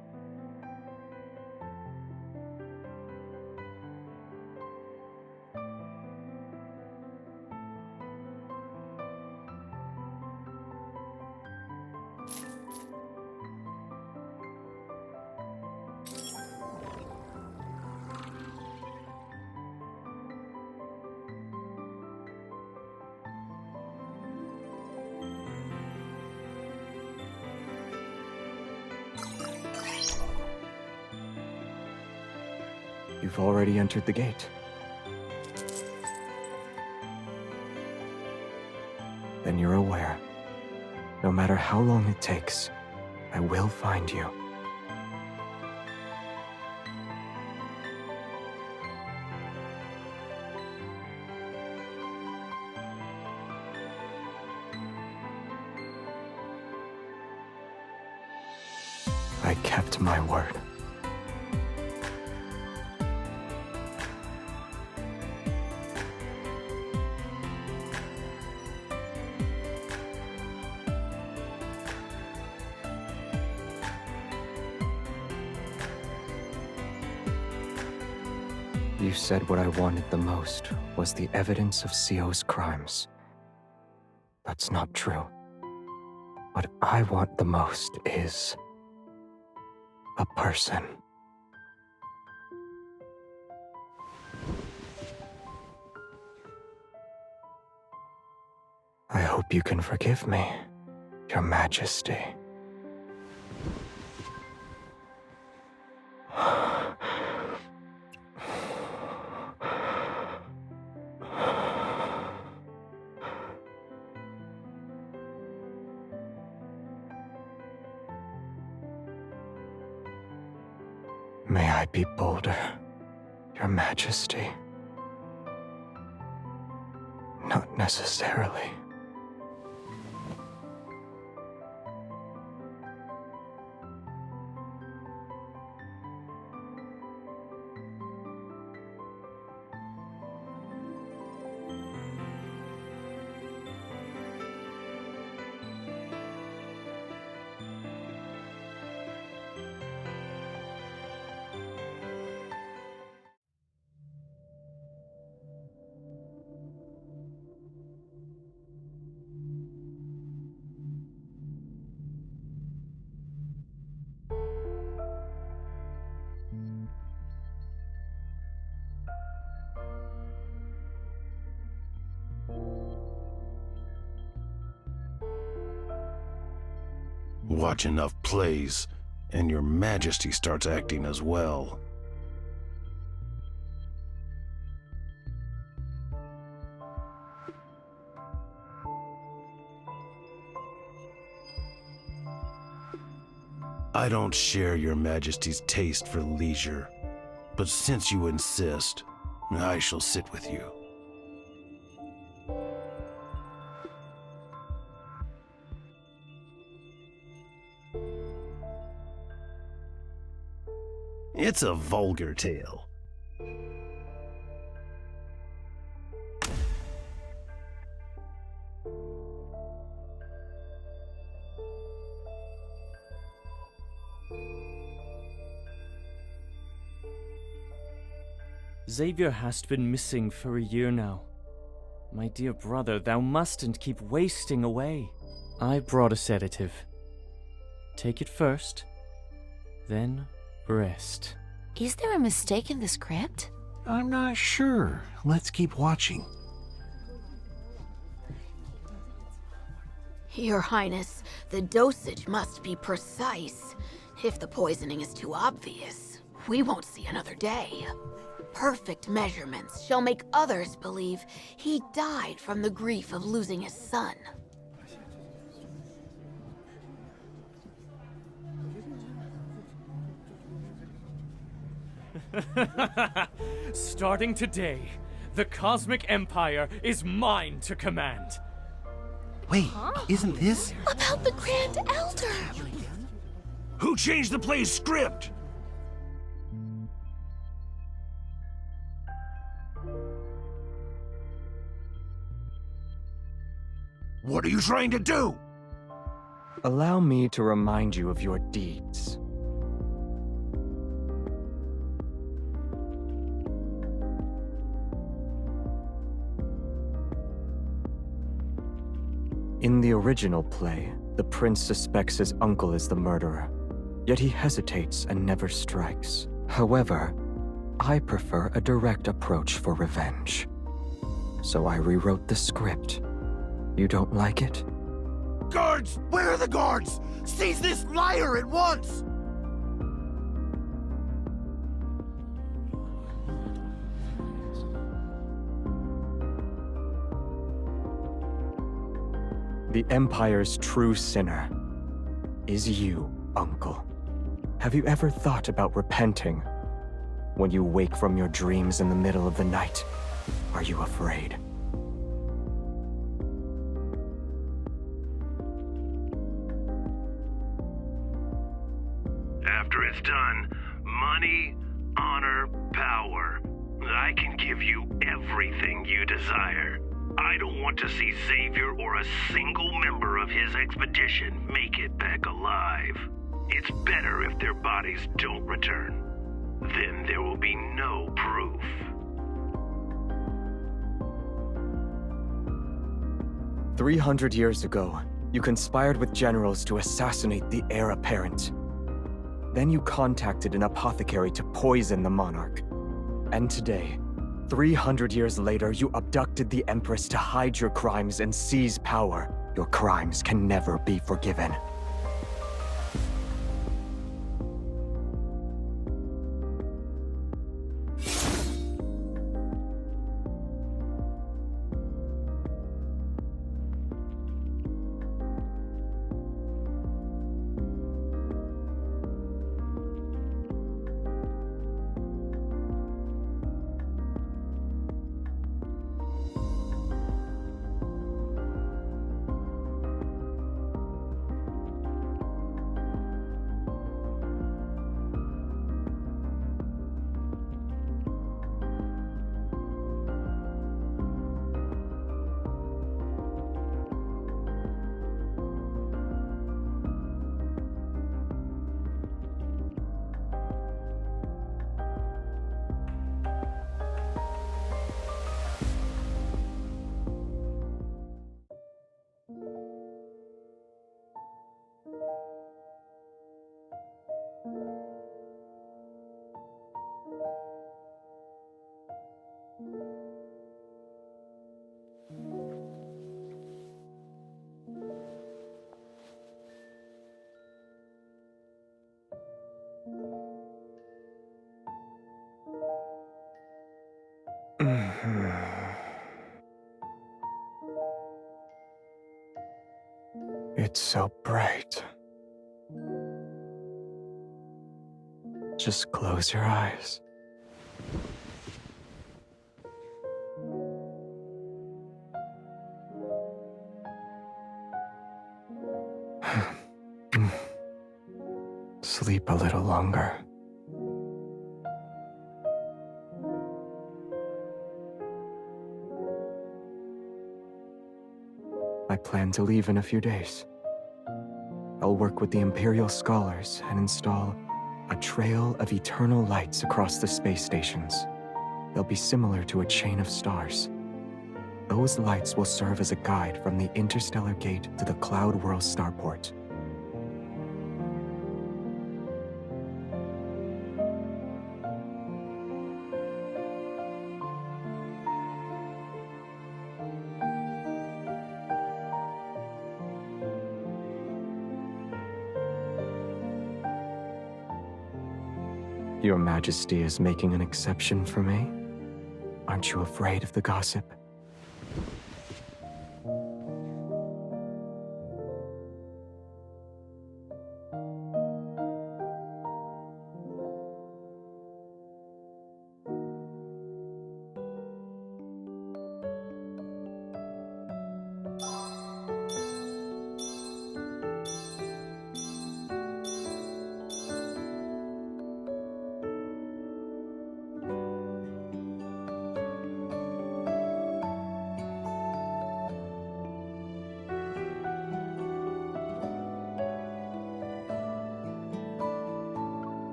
You've already entered the gate. Then you're aware. No matter how long it takes, I will find you. I kept my word. You said what I wanted the most was the evidence of Sio's crimes. That's not true. What I want the most is a person. I hope you can forgive me, Your Majesty. May I be bolder, Your Majesty? Not necessarily. Watch enough plays, and Your Majesty starts acting as well. I don't share Your Majesty's taste for leisure, but since you insist, I shall sit with you. It's a vulgar tale. Xavier hast been missing for a year now. My dear brother, thou mustn't keep wasting away. I brought a sedative. Take it first, then rest. Is there a mistake in the script? I'm not sure. Let's keep watching. Your Highness, the dosage must be precise. If the poisoning is too obvious, we won't see another day. Perfect measurements shall make others believe he died from the grief of losing his son. Starting today, the Cosmic Empire is mine to command. Wait, isn't this? About the Grand Elder! Who changed the play's script? What are you trying to do? Allow me to remind you of your deeds. In the original play, the prince suspects his uncle is the murderer, yet he hesitates and never strikes. However, I prefer a direct approach for revenge. So I rewrote the script. You don't like it? Guards! Where are the guards? Seize this liar at once! The Empire's true sinner is you, Uncle. Have you ever thought about repenting? When you wake from your dreams in the middle of the night, are you afraid? After it's done, money, honor, power. I can give you everything you desire. I don't want to see Xavier or a single member of his expedition make it back alive. It's better if their bodies don't return. Then there will be no proof. "300 years ago, you conspired with generals to assassinate the heir apparent. Then you contacted an apothecary to poison the monarch. And today, 300 years later, you abducted the Empress to hide your crimes and seize power. Your crimes can never be forgiven. It's so bright. Just close your eyes. Sleep a little longer. plan to leave in a few days. I'll work with the Imperial scholars and install a trail of eternal lights across the space stations. They'll be similar to a chain of stars. Those lights will serve as a guide from the interstellar gate to the Cloud World starport. Your Majesty is making an exception for me? Aren't you afraid of the gossip?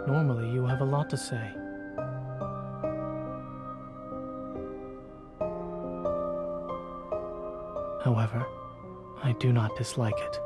Normally, you have a lot to say. However, I do not dislike it.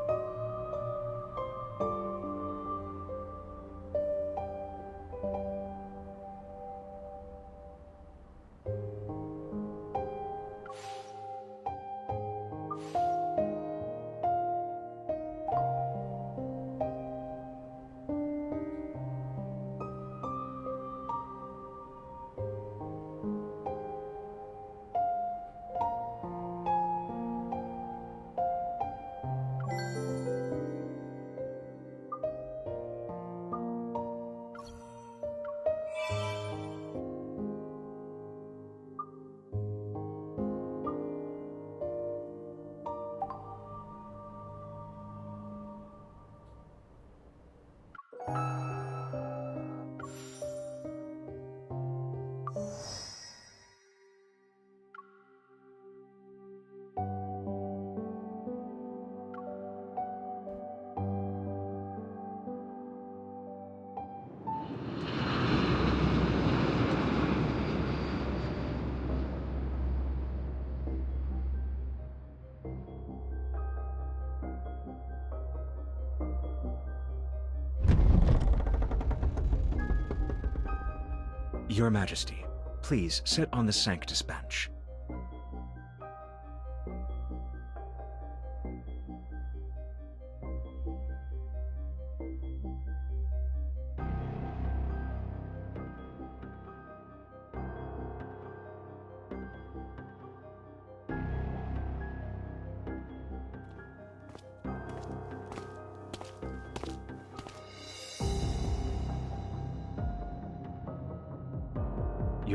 Your Majesty, please sit on the Sanctus bench.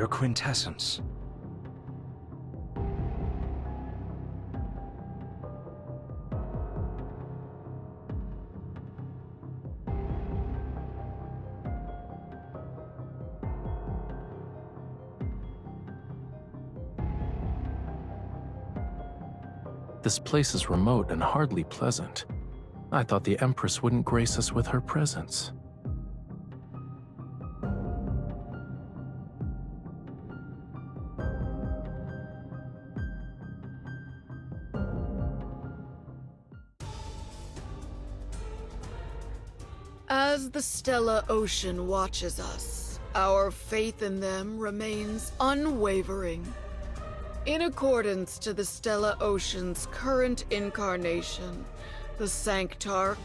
Your quintessence. This place is remote and hardly pleasant. I thought the Empress wouldn't grace us with her presence. As the Stella Ocean watches us, our faith in them remains unwavering. In accordance to the Stella Ocean's current incarnation, the Sanctarch,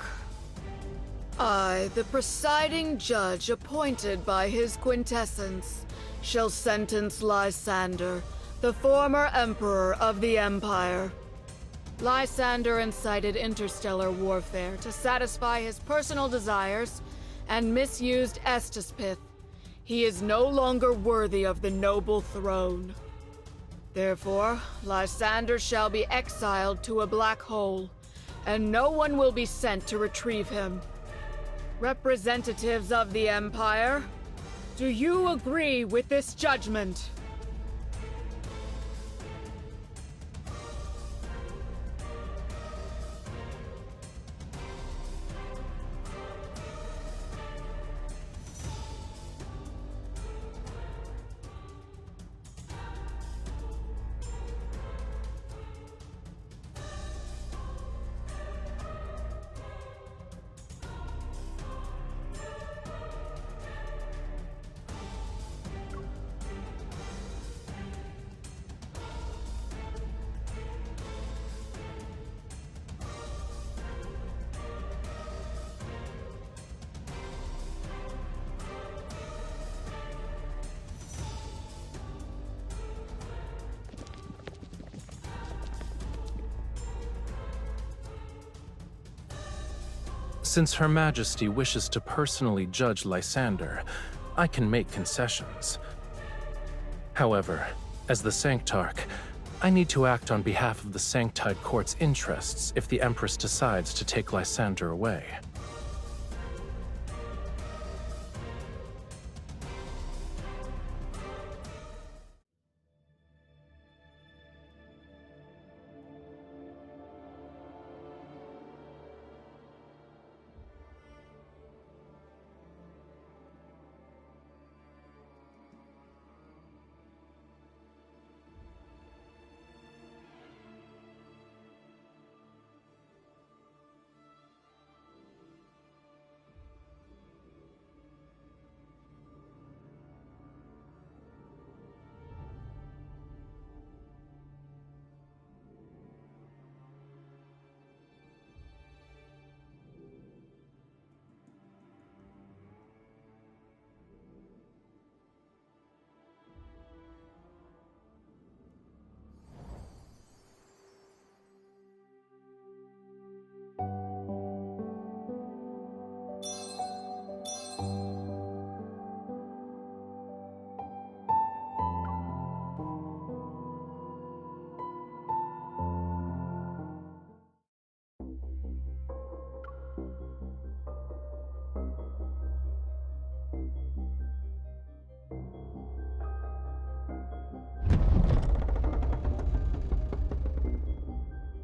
I, the presiding judge appointed by his quintessence, shall sentence Lysander, the former emperor of the Empire. Lysander incited interstellar warfare to satisfy his personal desires and misused Estispith. He is no longer worthy of the noble throne. Therefore, Lysander shall be exiled to a black hole, and no one will be sent to retrieve him. Representatives of the Empire, do you agree with this judgment? Since Her Majesty wishes to personally judge Lysander, I can make concessions. However, as the Sanctarch, I need to act on behalf of the Sanctide Court's interests if the Empress decides to take Lysander away.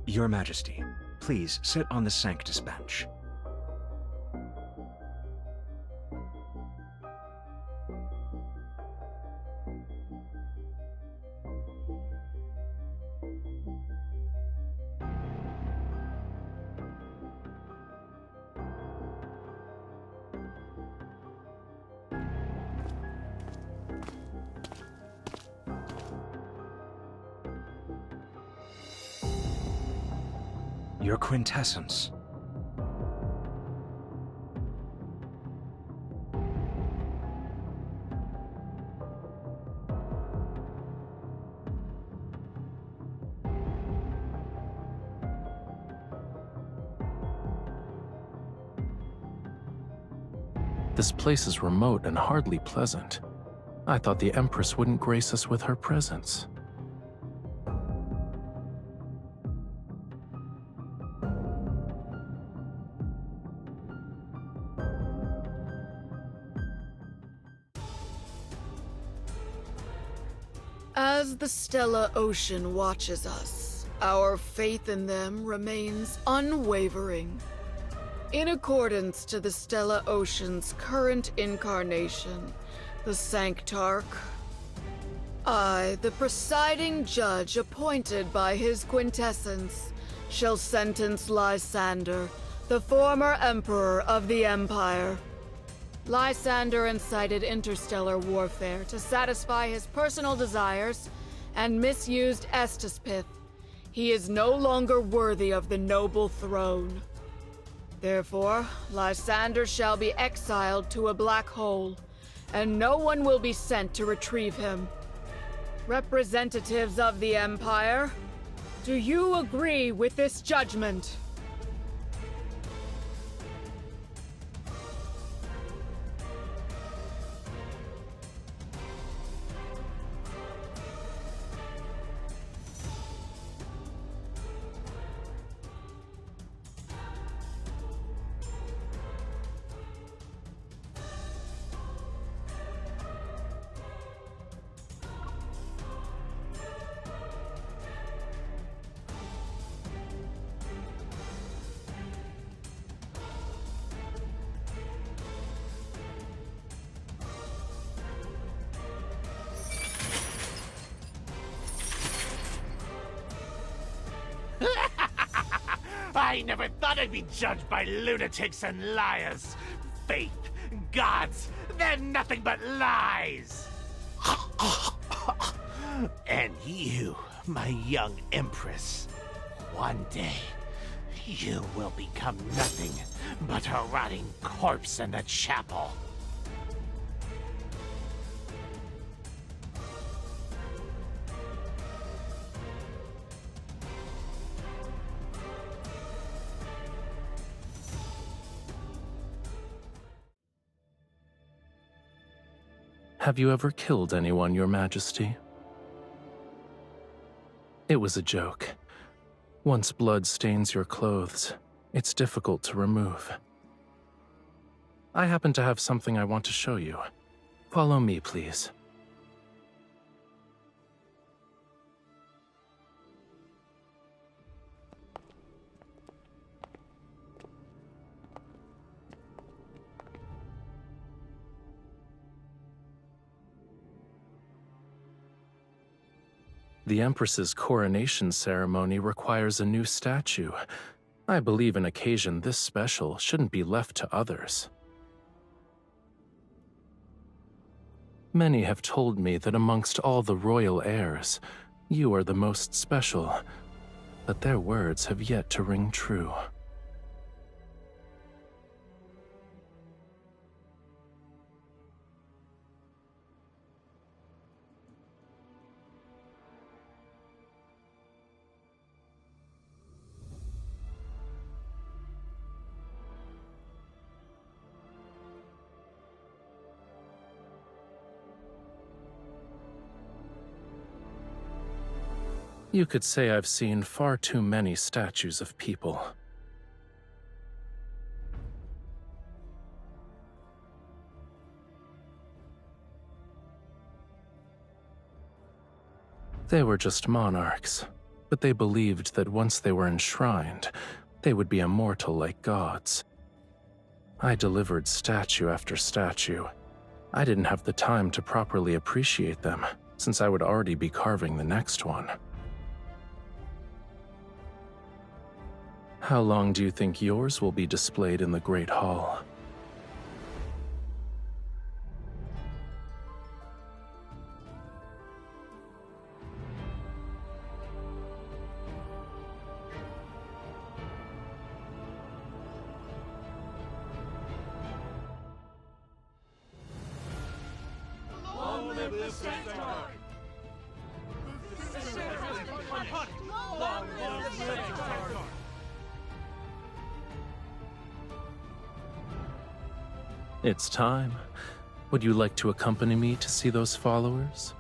Your Majesty, please sit on the Sanctus bench. Your quintessence. This place is remote and hardly pleasant. I thought the Empress wouldn't grace us with her presence. As the Stella Ocean watches us, our faith in them remains unwavering. In accordance to the Stella Ocean's current incarnation, the Sanctarch, I, the presiding judge appointed by his quintessence, shall sentence Lysander, the former emperor of the Empire. Lysander incited interstellar warfare to satisfy his personal desires and misused Estispith. He is no longer worthy of the noble throne. Therefore, Lysander shall be exiled to a black hole, and no one will be sent to retrieve him. Representatives of the Empire, do you agree with this judgment? I never thought I'd be judged by lunatics and liars. Faith, gods, they're nothing but lies. And you, my young empress, one day, you will become nothing but a rotting corpse in the chapel. Have you ever killed anyone, Your Majesty? It was a joke. Once blood stains your clothes, it's difficult to remove. I happen to have something I want to show you. Follow me, please. The Empress's coronation ceremony requires a new statue. I believe an occasion this special shouldn't be left to others. Many have told me that amongst all the royal heirs, you are the most special, but their words have yet to ring true. You could say I've seen far too many statues of people. They were just monarchs, but they believed that once they were enshrined, they would be immortal like gods. I delivered statue after statue. I didn't have the time to properly appreciate them, since I would already be carving the next one. How long do you think yours will be displayed in the Great Hall? Long live the Sanctarch! Long live the Sanctarch! It's time. Would you like to accompany me to see those followers?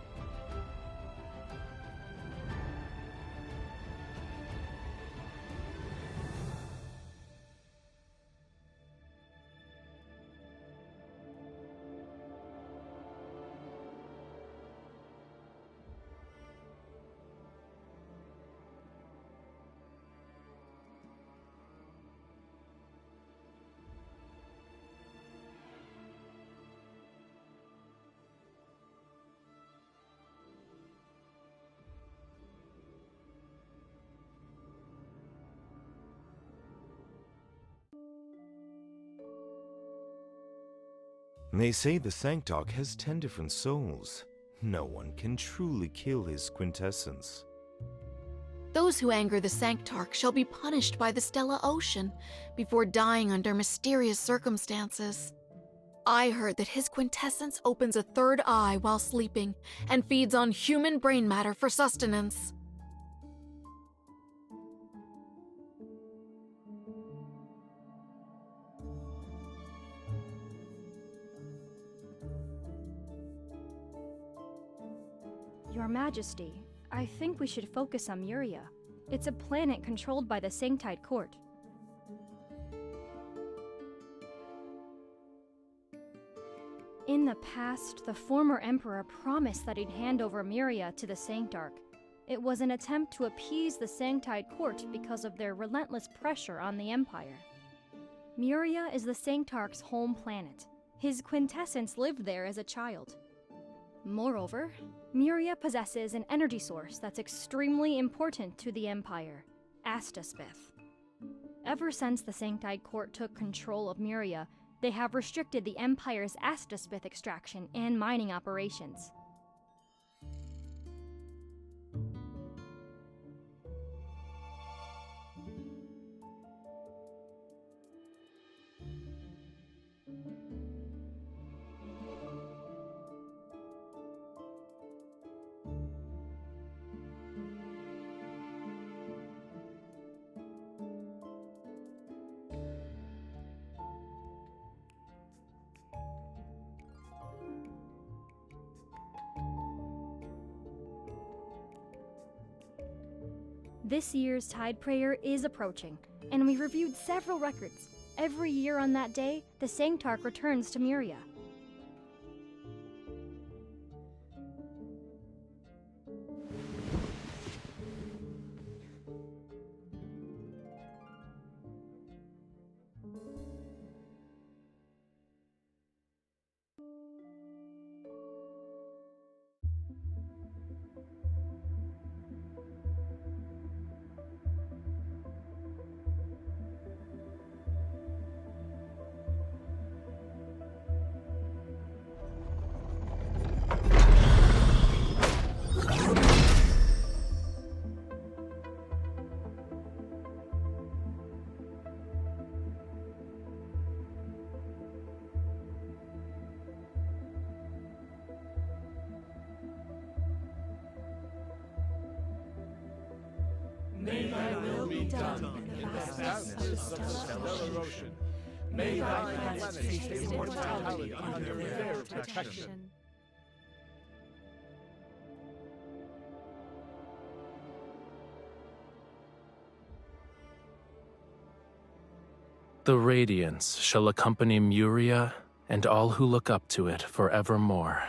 They say the Sanctarch has 10 different souls. No one can truly kill his quintessence. Those who anger the Sanctarch shall be punished by the Stella Ocean before dying under mysterious circumstances. I heard that his quintessence opens a third eye while sleeping and feeds on human brain matter for sustenance. Your Majesty, I think we should focus on Muria. It's a planet controlled by the Sanctide Court. In the past, the former Emperor promised that he'd hand over Muria to the Sanctarch. It was an attempt to appease the Sanctide Court because of their relentless pressure on the Empire. Muria is the Sanctarch's home planet. His quintessence lived there as a child. Moreover, Muria possesses an energy source that's extremely important to the Empire, Astaspith. Ever since the Sanctide Court took control of Muria, they have restricted the Empire's Astaspith extraction and mining operations. This year's Tide Prayer is approaching, and we reviewed several records. Every year on that day, the Sanctarch returns to Muria. May thy will be done in the vastness of the stellar ocean. May thy planets taste immortality under their protection. The radiance shall accompany Muria and all who look up to it forevermore.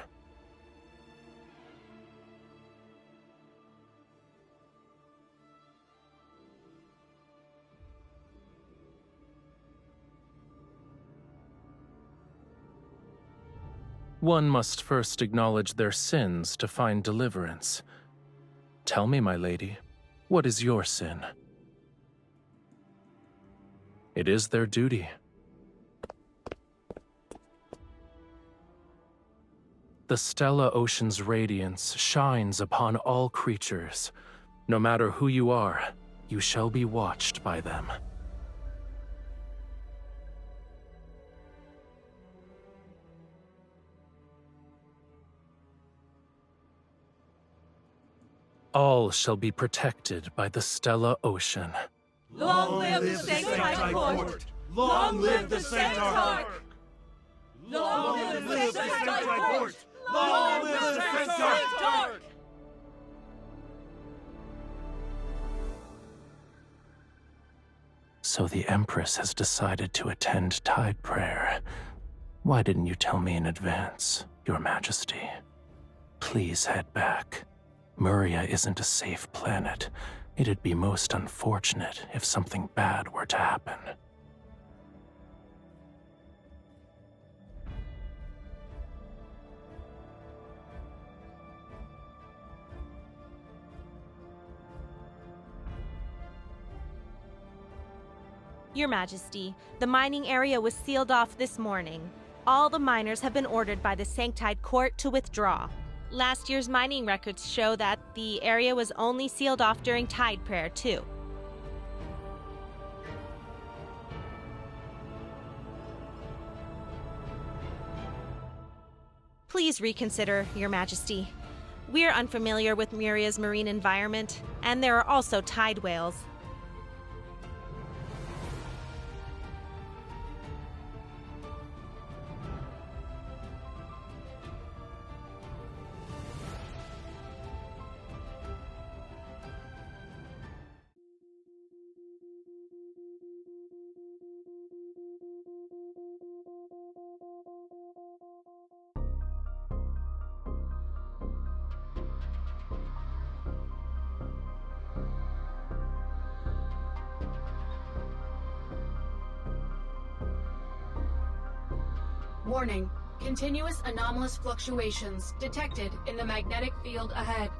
One must first acknowledge their sins to find deliverance. Tell me, my lady, what is your sin? It is their duty. The Stella Ocean's radiance shines upon all creatures. No matter who you are, you shall be watched by them. All shall be protected by the Stella Ocean. Long live the Sanctide Court! Long live the Sanctarch! Long live the Sanctite Court! Long live the Sanctite! So the Empress has decided to attend Tide Prayer. Why didn't you tell me in advance, Your Majesty? Please head back. Muria isn't a safe planet. It'd be most unfortunate if something bad were to happen. Your Majesty, the mining area was sealed off this morning. All the miners have been ordered by the Sanctite Court to withdraw. Last year's mining records show that the area was only sealed off during Tide Prayer, too. Please reconsider, Your Majesty. We're unfamiliar with Muria's marine environment, and there are also tide whales. Warning. Continuous anomalous fluctuations detected in the magnetic field ahead.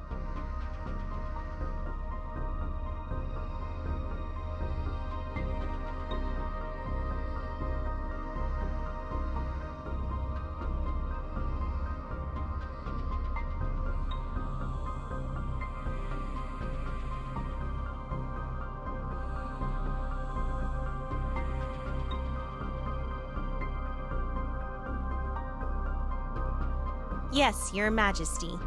Yes, Your Majesty.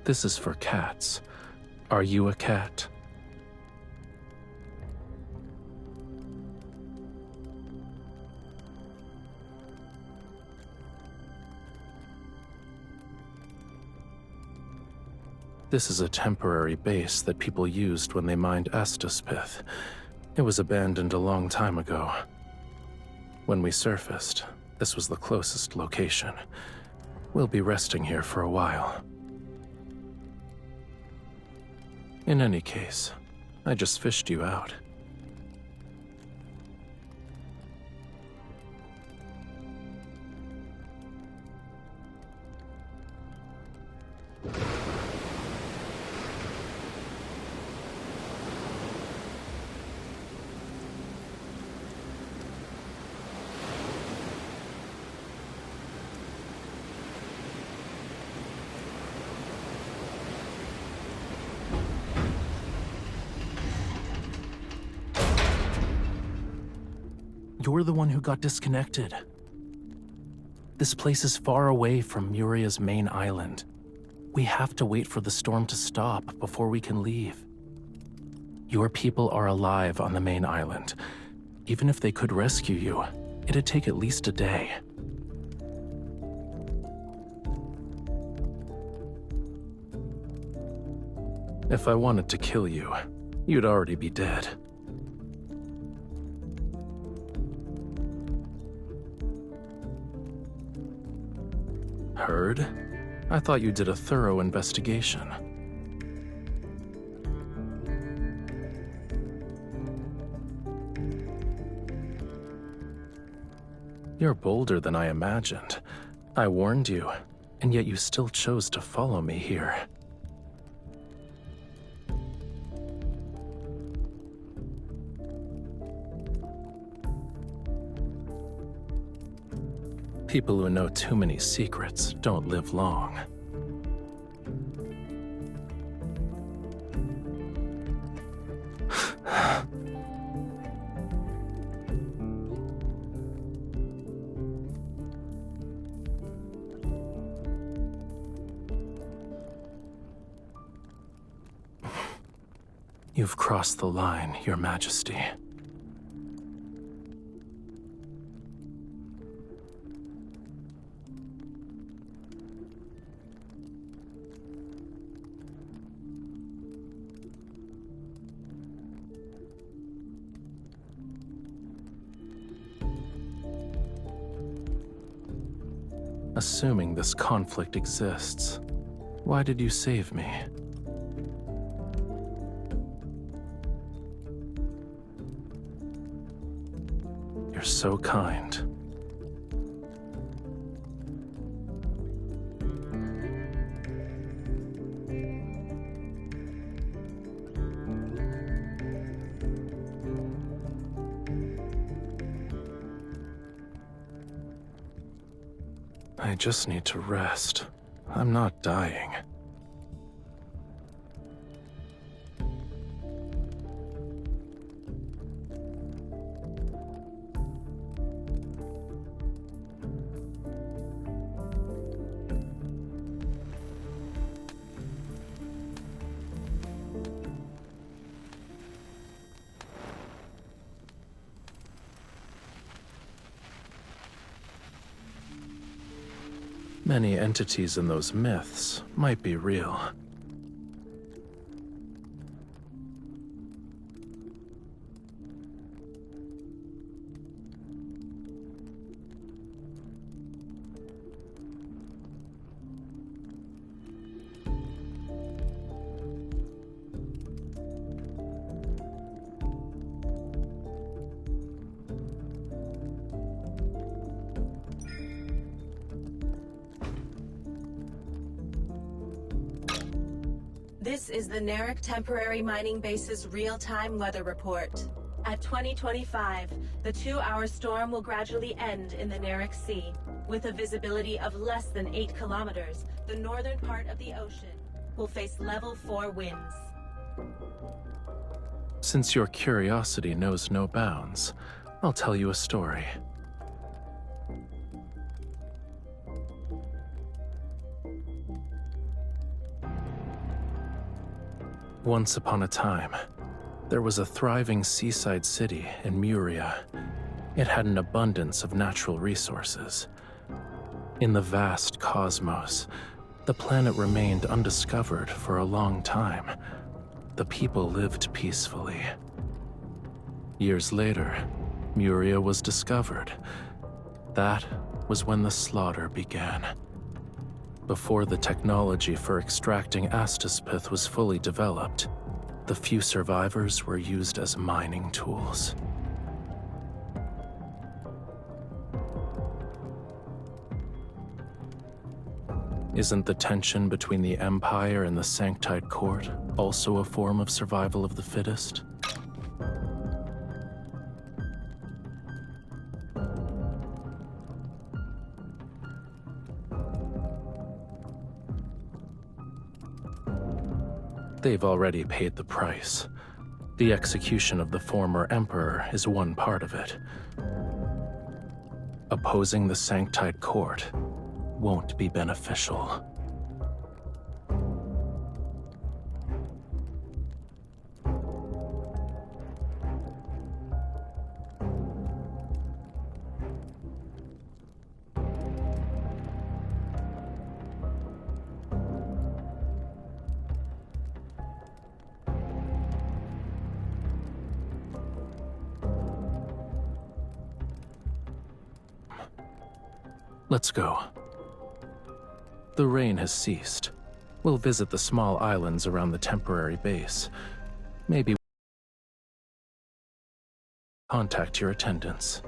This is for cats. Are you a cat? This is a temporary base that people used when they mined Astaspith. It was abandoned a long time ago. When we surfaced, this was the closest location. We'll be resting here for a while. In any case, I just fished you out. You're the one who got disconnected. This place is far away from Muria's main island. We have to wait for the storm to stop before we can leave. Your people are alive on the main island. Even if they could rescue you, it'd take at least a day. If I wanted to kill you, you'd already be dead. Heard? I thought you did a thorough investigation. You're bolder than I imagined. I warned you, and yet you still chose to follow me here. People who know too many secrets don't live long. You've crossed the line, Your Majesty. Assuming this conflict exists, why did you save me? You're so kind. I just need to rest. I'm not dying. Many entities in those myths might be real. This is the Narek Temporary Mining Base's real-time weather report. At 2025, the 2-hour storm will gradually end in the Narek Sea. With a visibility of less than 8 kilometers, the northern part of the ocean will face level 4 winds. Since your curiosity knows no bounds, I'll tell you a story. Once upon a time, there was a thriving seaside city in Muria. It had an abundance of natural resources. In the vast cosmos, the planet remained undiscovered for a long time. The people lived peacefully. Years later, Muria was discovered. That was when the slaughter began. Before the technology for extracting astaspith was fully developed, the few survivors were used as mining tools. Isn't the tension between the Empire and the Sanktide Court also a form of survival of the fittest? They've already paid the price. The execution of the former Emperor is one part of it. Opposing the Sanktide Court won't be beneficial. Let's go. The rain has ceased. We'll visit the small islands around the temporary base. Maybe contact your attendants.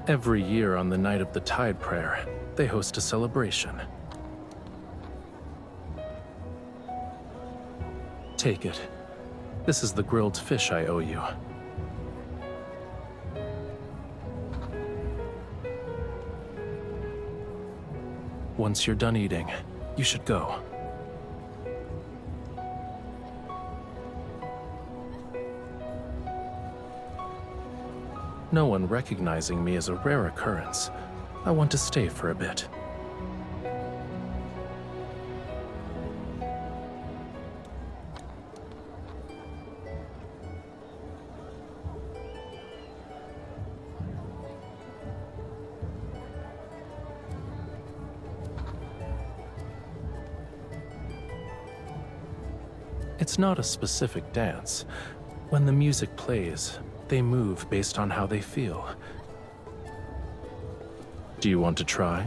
Every year on the night of the Tide Prayer, they host a celebration. Take it. This is the grilled fish I owe you. Once you're done eating, you should go. No one recognizing me is a rare occurrence. I want to stay for a bit. It's not a specific dance. When the music plays, they move based on how they feel. Do you want to try?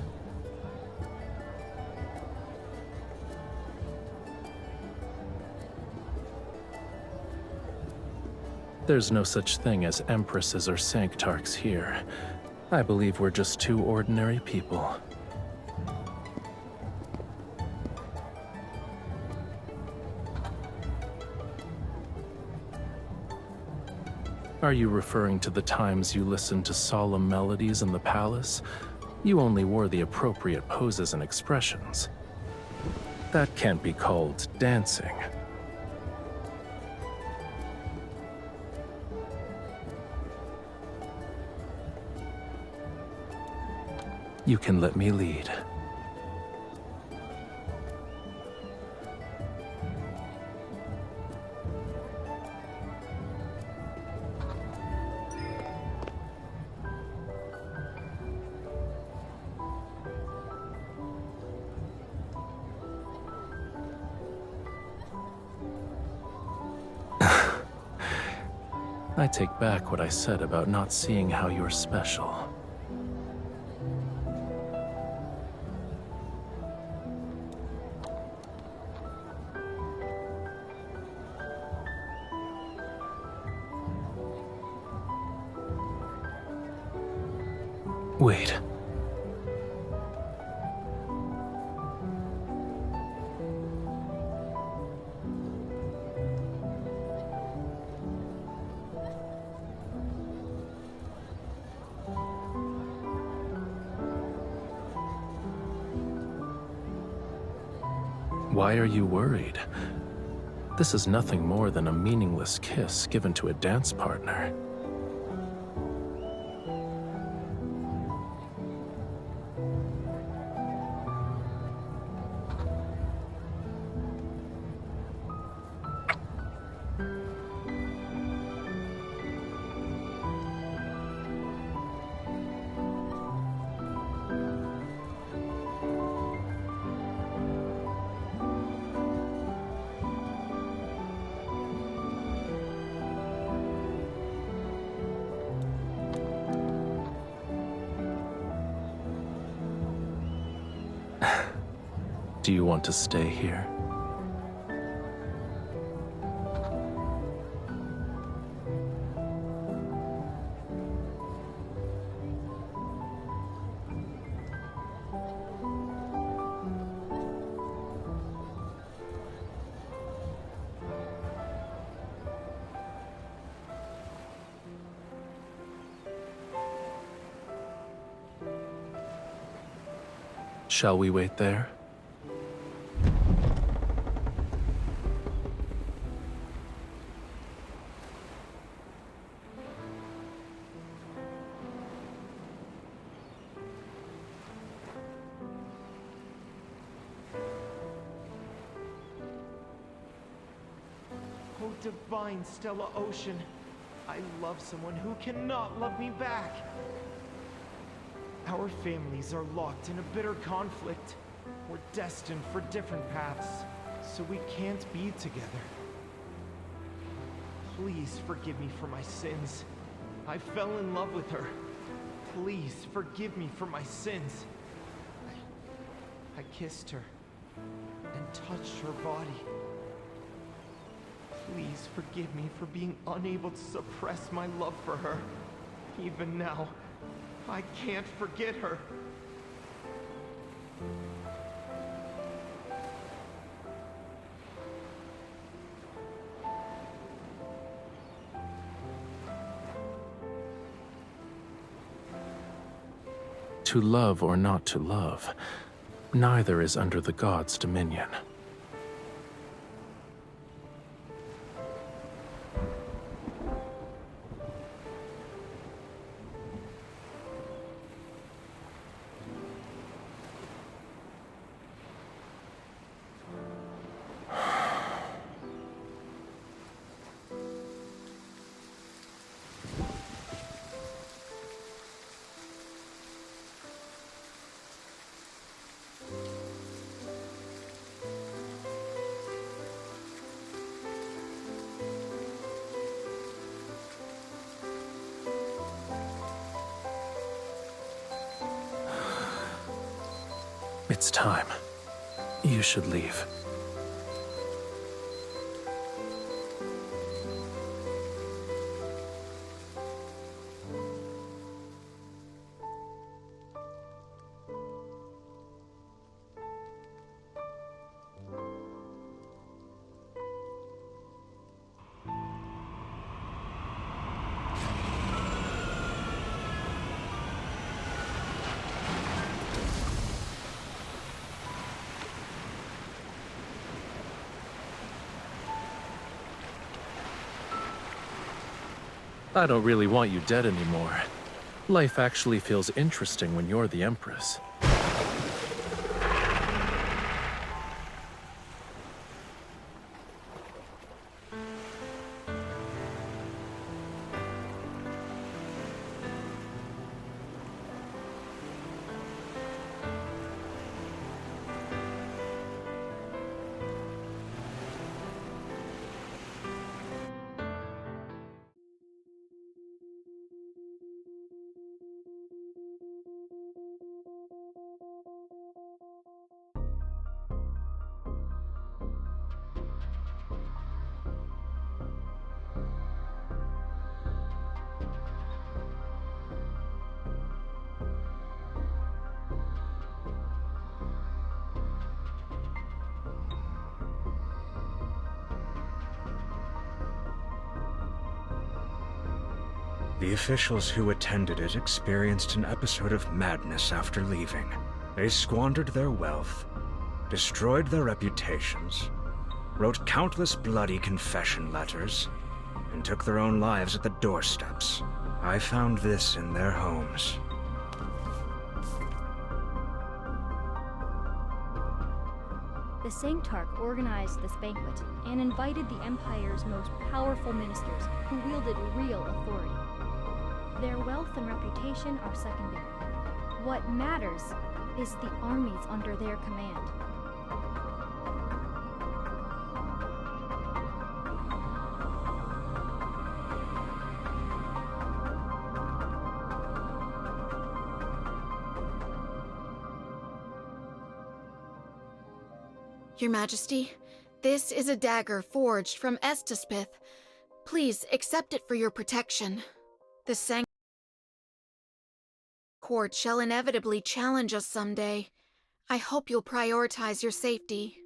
There's no such thing as empresses or sanctarchs here. I believe we're just two ordinary people. Are you referring to the times you listened to solemn melodies in the palace? You only wore the appropriate poses and expressions. That can't be called dancing. You can let me lead. I take back what I said about not seeing how you're special. Wait. Why are you worried? This is nothing more than a meaningless kiss given to a dance partner. Do you want to stay here? Shall we wait there? Oh, divine Stella Ocean, I love someone who cannot love me back. Our families are locked in a bitter conflict. We're destined for different paths, so we can't be together. Please forgive me for my sins. I fell in love with her. Please forgive me for my sins. I kissed her and touched her body. Please forgive me for being unable to suppress my love for her. Even now, I can't forget her. To love or not to love, neither is under the gods' dominion. It's time. You should leave. I don't really want you dead anymore. Life actually feels interesting when you're the Empress. The officials who attended it experienced an episode of madness after leaving. They squandered their wealth, destroyed their reputations, wrote countless bloody confession letters, and took their own lives at the doorsteps. I found this in their homes. The Sanctarch organized this banquet and invited the Empire's most powerful ministers who wielded real authority. Their wealth and reputation are secondary. What matters is the armies under their command. Your Majesty, this is a dagger forged from Estaspith. Please accept it for your protection. The Sanct Court shall inevitably challenge us someday. I hope you'll prioritize your safety.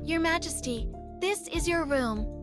Your Majesty, this is your room.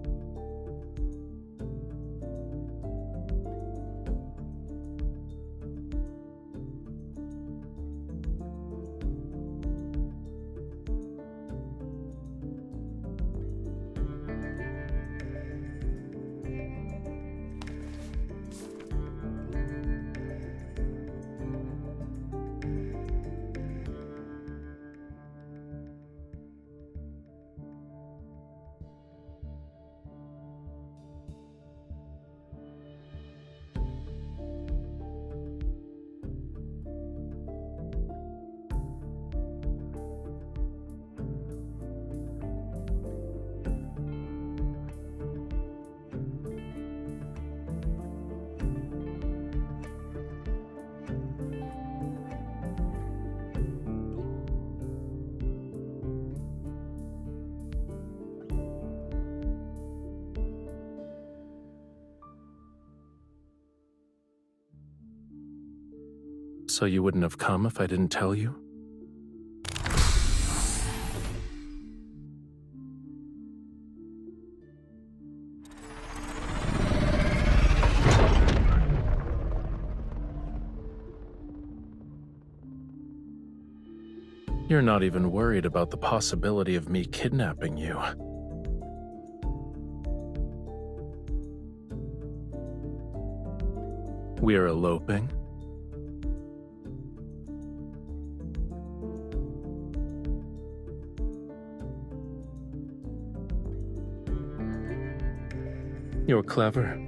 So you wouldn't have come if I didn't tell you? You're not even worried about the possibility of me kidnapping you. We're eloping. You're clever.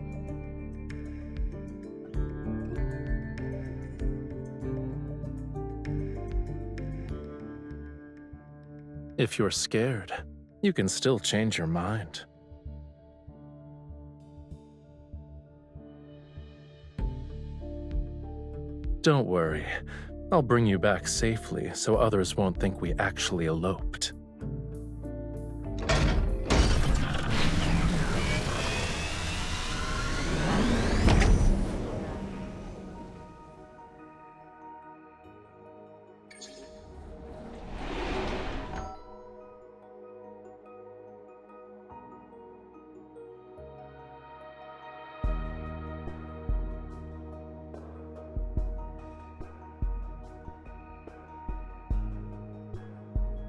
If you're scared, you can still change your mind. Don't worry. I'll bring you back safely so others won't think we actually eloped.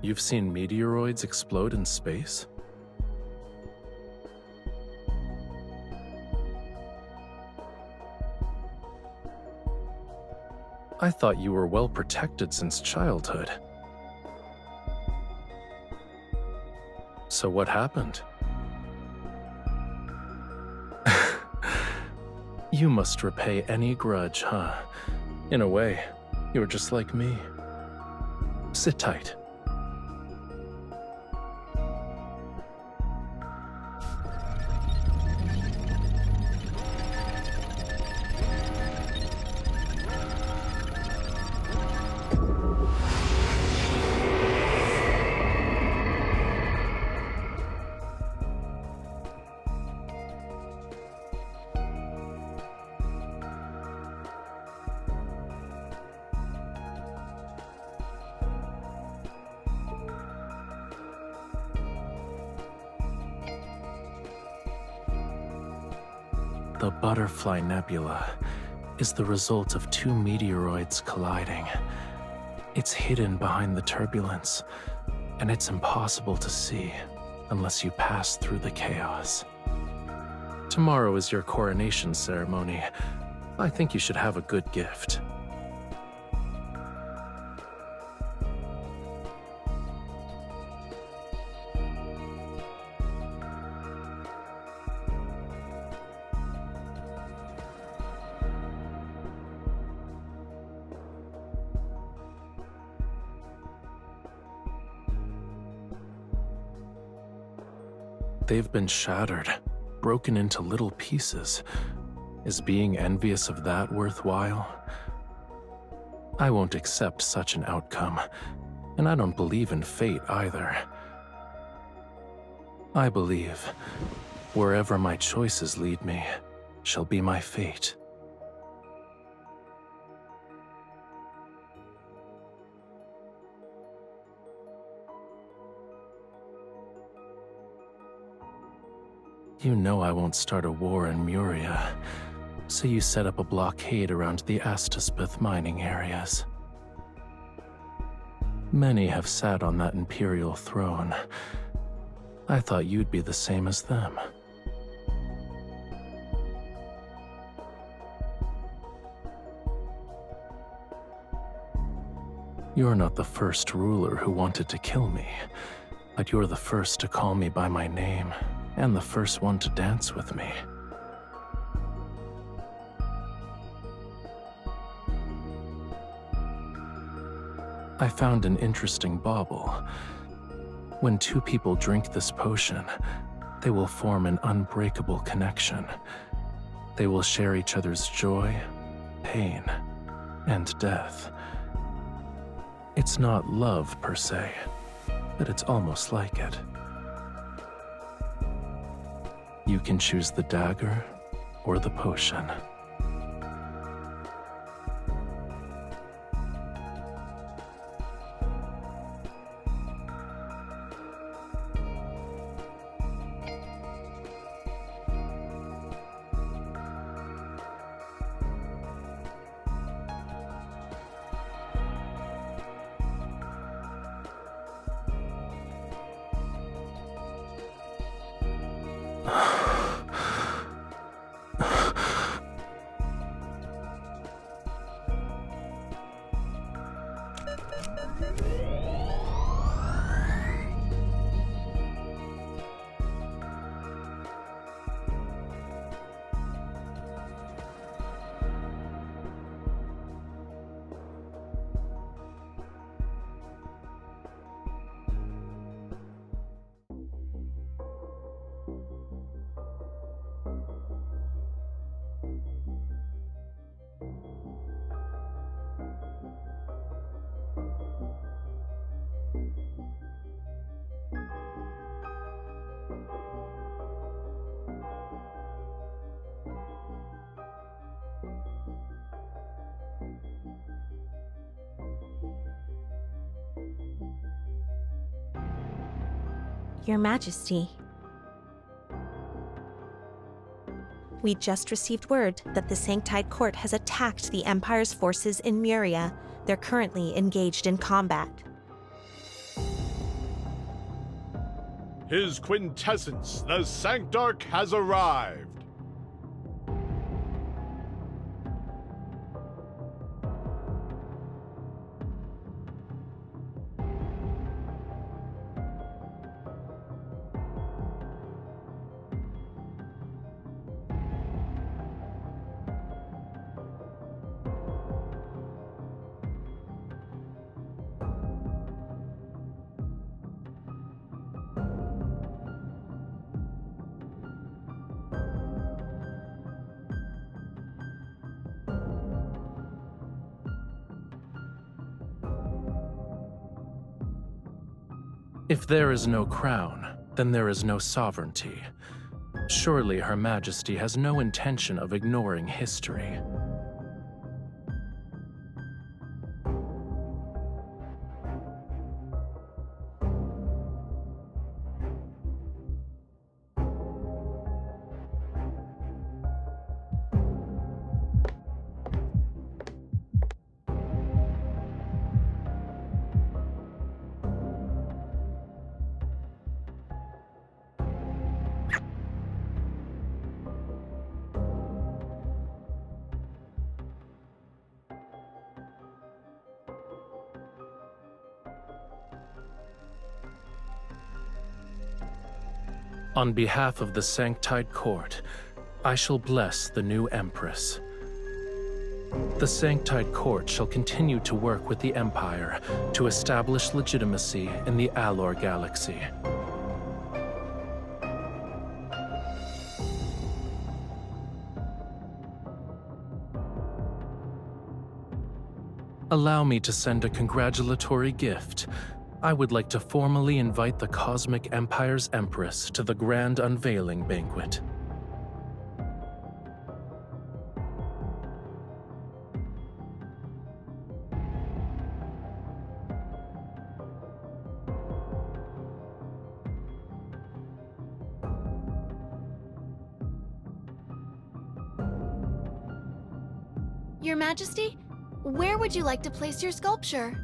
You've seen meteoroids explode in space? I thought you were well protected since childhood. So what happened? You must repay any grudge, huh? In a way, you're just like me. Sit tight. The Butterfly Nebula is the result of two meteoroids colliding. It's hidden behind the turbulence, and it's impossible to see unless you pass through the chaos. Tomorrow is your coronation ceremony. I think you should have a good gift. They've been shattered, broken into little pieces. Is being envious of that worthwhile? I won't accept such an outcome, and I don't believe in fate either. I believe wherever my choices lead me shall be my fate. You know I won't start a war in Muria, so you set up a blockade around the Astaspith mining areas. Many have sat on that imperial throne. I thought you'd be the same as them. You're not the first ruler who wanted to kill me, but you're the first to call me by my name, and the first one to dance with me. I found an interesting bauble. When two people drink this potion, they will form an unbreakable connection. They will share each other's joy, pain, and death. It's not love per se, but it's almost like it. You can choose the dagger or the potion. Your Majesty. We just received word that the Sanctide Court has attacked the Empire's forces in Muria. They're currently engaged in combat. His quintessence, the Sanctarch, has arrived. If there is no crown, then there is no sovereignty. Surely Her Majesty has no intention of ignoring history. On behalf of the Sanktide Court, I shall bless the new Empress. The Sanktide Court shall continue to work with the Empire to establish legitimacy in the Alor Galaxy. Allow me to send a congratulatory gift. I would like to formally invite the Cosmic Empire's Empress to the Grand Unveiling Banquet. Your Majesty, where would you like to place your sculpture?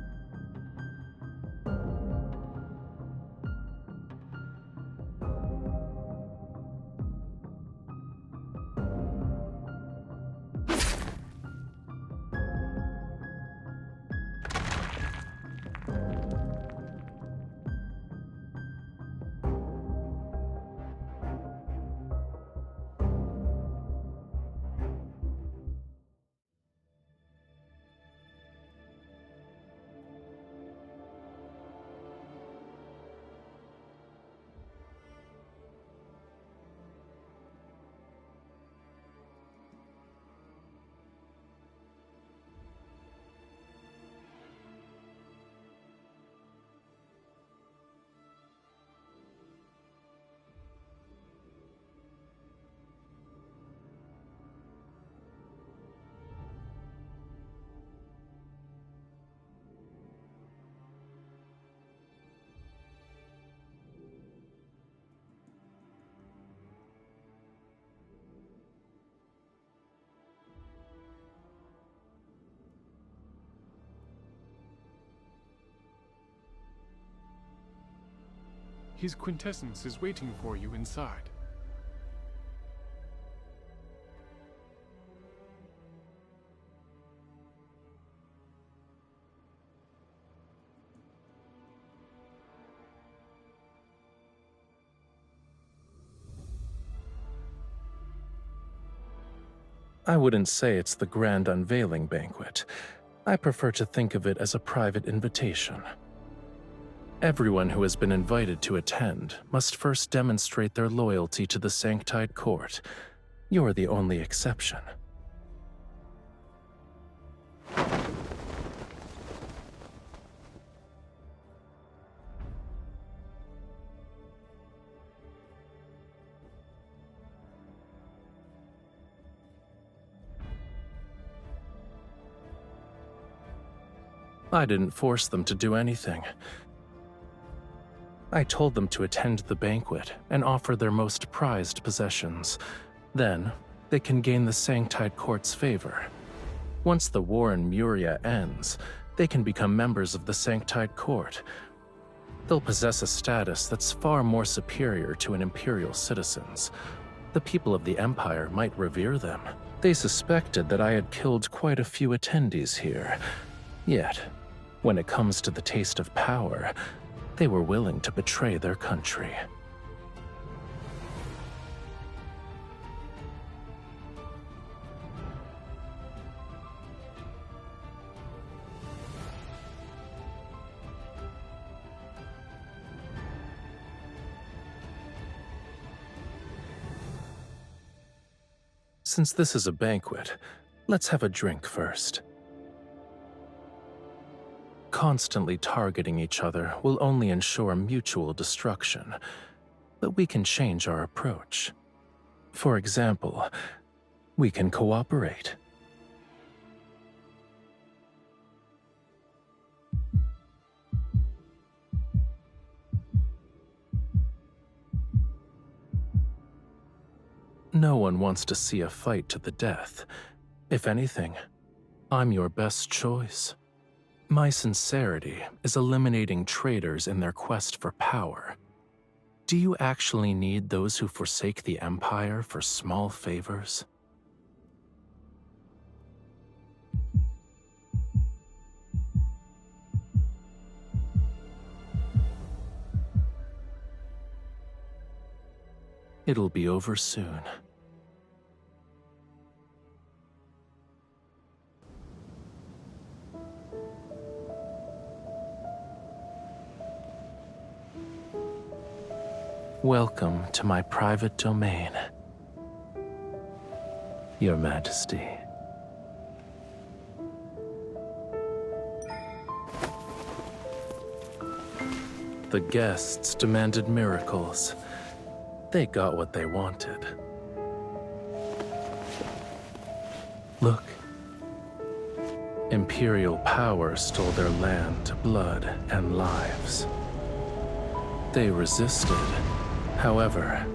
His quintessence is waiting for you inside. I wouldn't say it's the Grand Unveiling Banquet. I prefer to think of it as a private invitation. Everyone who has been invited to attend must first demonstrate their loyalty to the Sanktide Court. You're the only exception. I didn't force them to do anything. I told them to attend the banquet and offer their most prized possessions. Then, they can gain the Sanktide Court's favor. Once the war in Muria ends, they can become members of the Sanktide Court. They'll possess a status that's far more superior to an Imperial citizen's. The people of the Empire might revere them. They suspected that I had killed quite a few attendees here. Yet, when it comes to the taste of power, they were willing to betray their country. Since this is a banquet, let's have a drink first. Constantly targeting each other will only ensure mutual destruction, but we can change our approach. For example, we can cooperate. No one wants to see a fight to the death. If anything, I'm your best choice. My sincerity is eliminating traitors in their quest for power. Do you actually need those who forsake the Empire for small favors? It'll be over soon. Welcome to my private domain, Your Majesty. The guests demanded miracles. They got what they wanted. Look. Imperial power stole their land, blood, and lives. They resisted. However,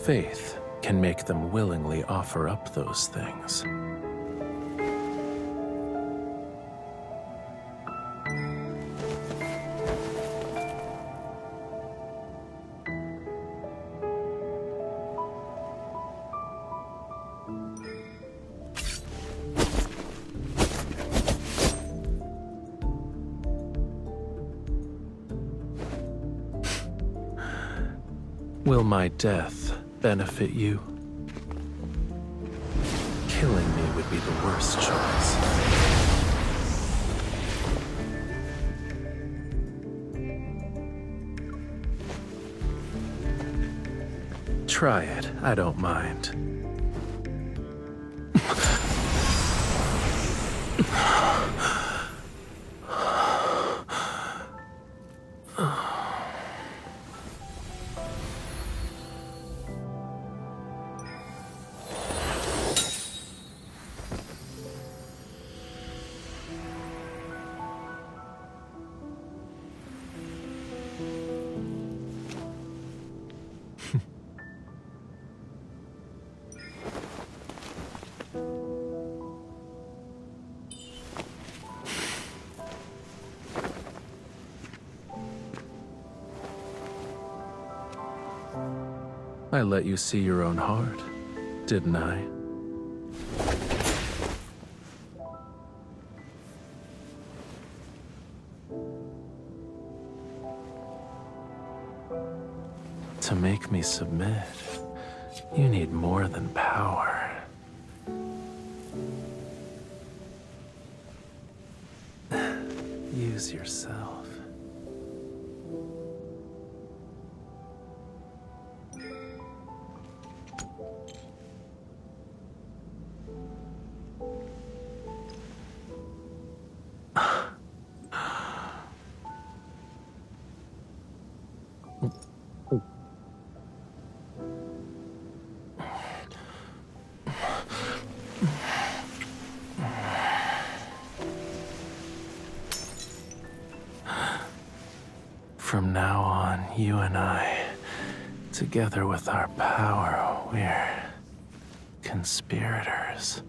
faith can make them willingly offer up those things. Will my death benefit you? Killing me would be the worst choice. Try it, I don't mind. I let you see your own heart, didn't I? To make me submit, you need more than power. Use yourself. From now on, you and I, together with our power, we're conspirators.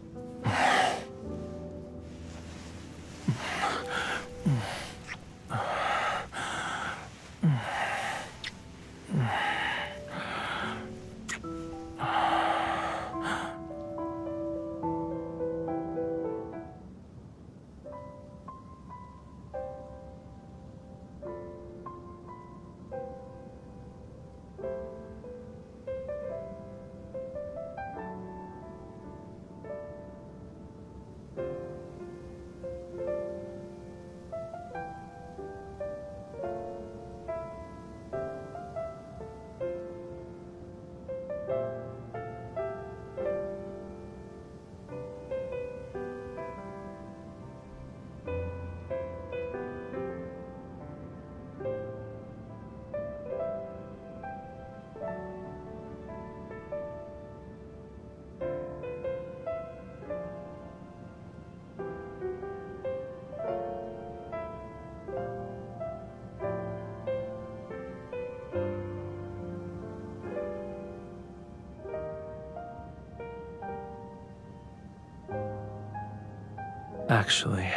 Actually,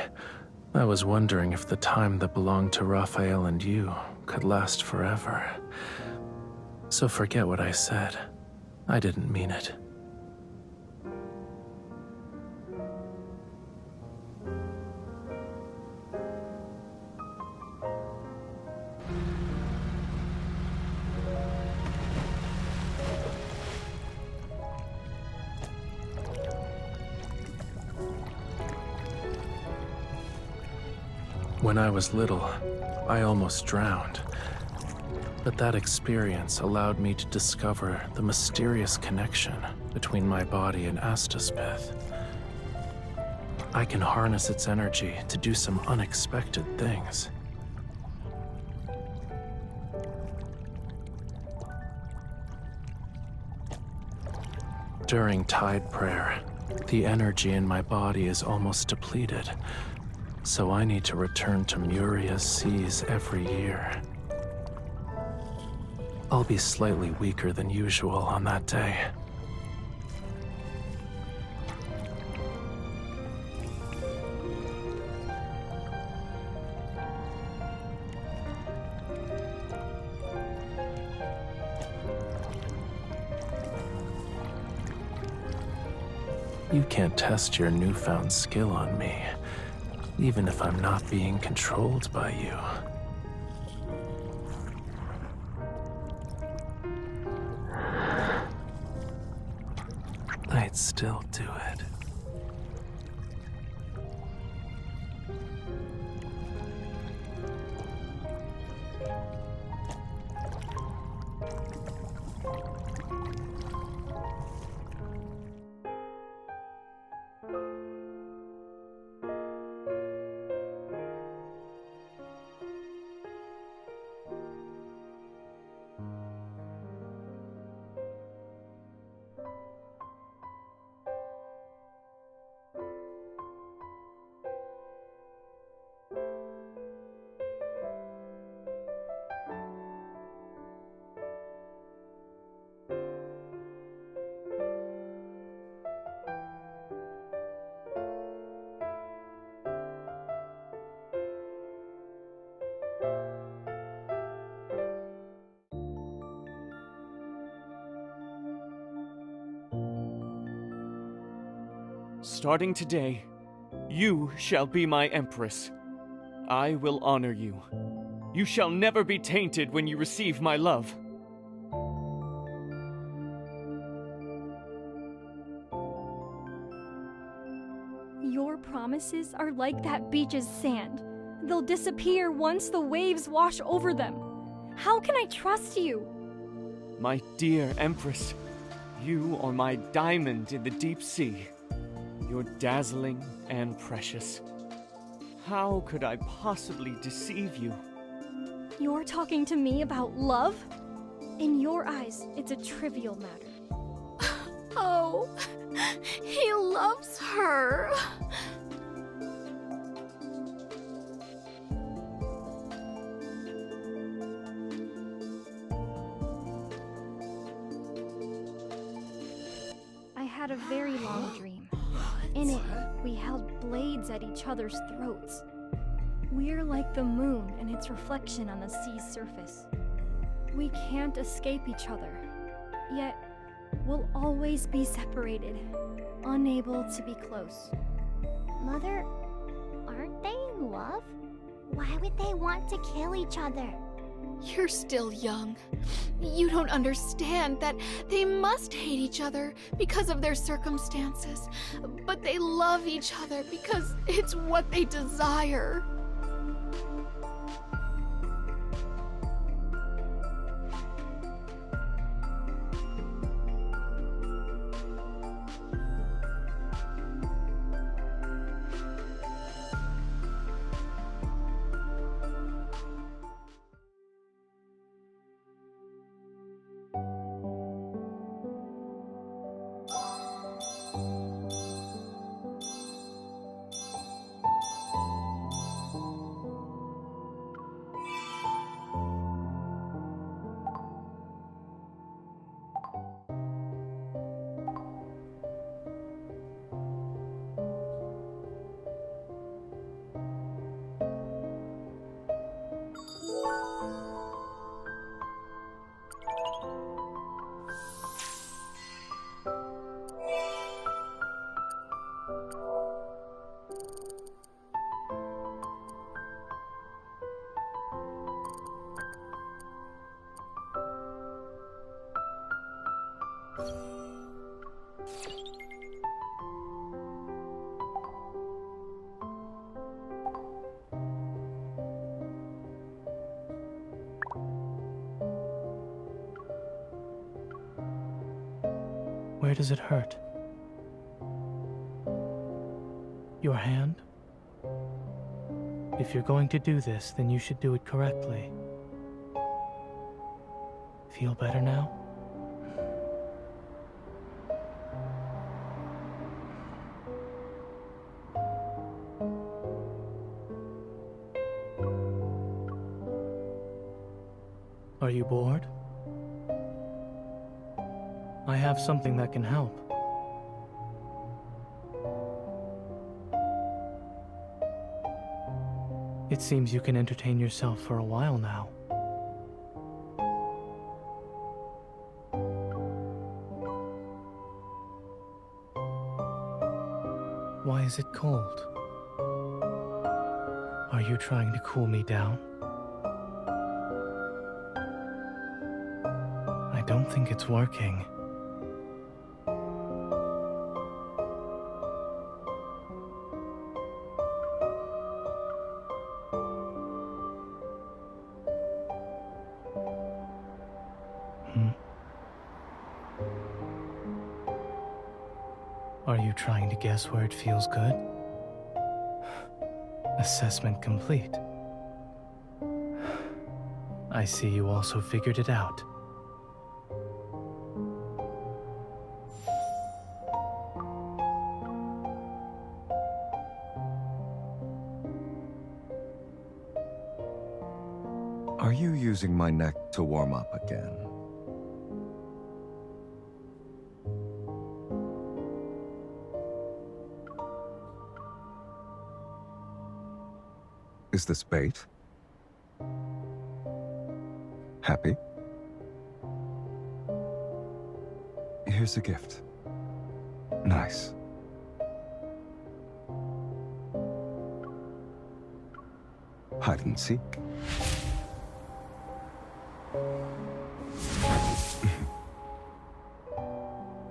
I was wondering if the time that belonged to Raphael and you could last forever. So forget what I said. I didn't mean it. When I was little, I almost drowned. But that experience allowed me to discover the mysterious connection between my body and Astaspith. I can harness its energy to do some unexpected things. During Tide Prayer, the energy in my body is almost depleted, so I need to return to Muria's seas every year. I'll be slightly weaker than usual on that day. You can't test your newfound skill on me, even if I'm not being controlled by you. I'd still do it. Starting today, you shall be my empress. I will honor you. You shall never be tainted when you receive my love. Your promises are like that beach's sand. They'll disappear once the waves wash over them. How can I trust you? My dear empress, you are my diamond in the deep sea. You're dazzling and precious. How could I possibly deceive you? You're talking to me about love? In your eyes, it's a trivial matter. Oh, he loves her. I had a very long dream. In it, we held blades at each other's throats. We're like the moon and its reflection on the sea's surface. We can't escape each other, yet we'll always be separated, unable to be close. Mother, aren't they in love? Why would they want to kill each other? You're still young. You don't understand that they must hate each other because of their circumstances, but they love each other because it's what they desire. Where does it hurt? Your hand? If you're going to do this, then you should do it correctly. Feel better now? Are you bored? I have something that can help. It seems you can entertain yourself for a while now. Why is it cold? Are you trying to cool me down? I don't think it's working. Are you trying to guess where it feels good? Assessment complete. I see you also figured it out. Are you using my neck to warm up again? Is this bait? Happy? Here's a gift. Nice. Hide and seek.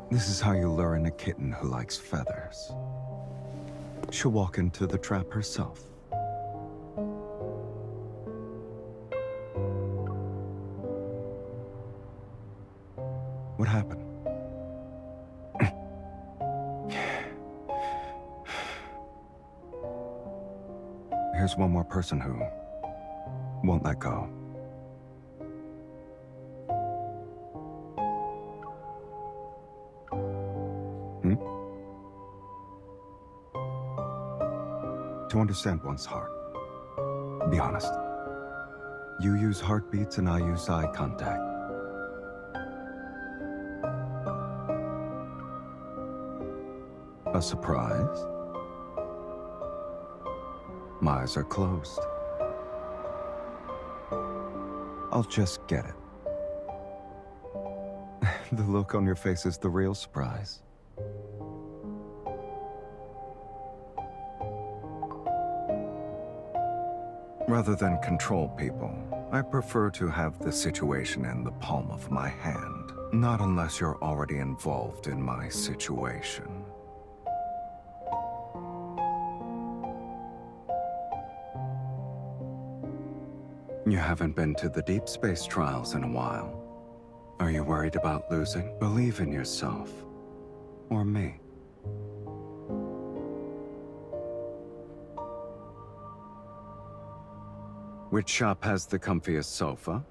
This is how you lure in a kitten who likes feathers. She'll walk into the trap herself. What happened? Here's one more person who won't let go. To understand one's heart, be honest. You use heartbeats and I use eye contact. A surprise? My eyes are closed. I'll just get it. The look on your face is the real surprise. Rather than control people, I prefer to have the situation in the palm of my hand. Not unless you're already involved in my situation. You haven't been to the deep space trials in a while. Are you worried about losing? Believe in yourself. Or me. Which shop has the comfiest sofa?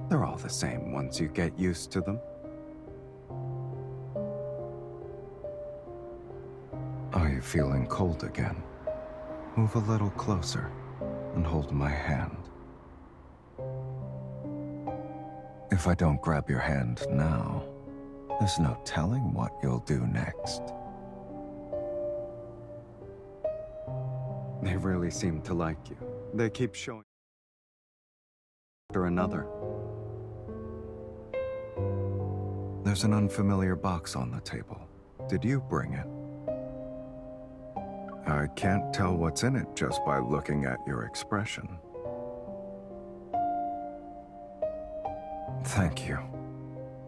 They're all the same once you get used to them. Are you feeling cold again? Move a little closer and hold my hand. If I don't grab your hand now, there's no telling what you'll do next. They really seem to like you. They keep showing after another. There's an unfamiliar box on the table. Did you bring it? I can't tell what's in it just by looking at your expression. Thank you.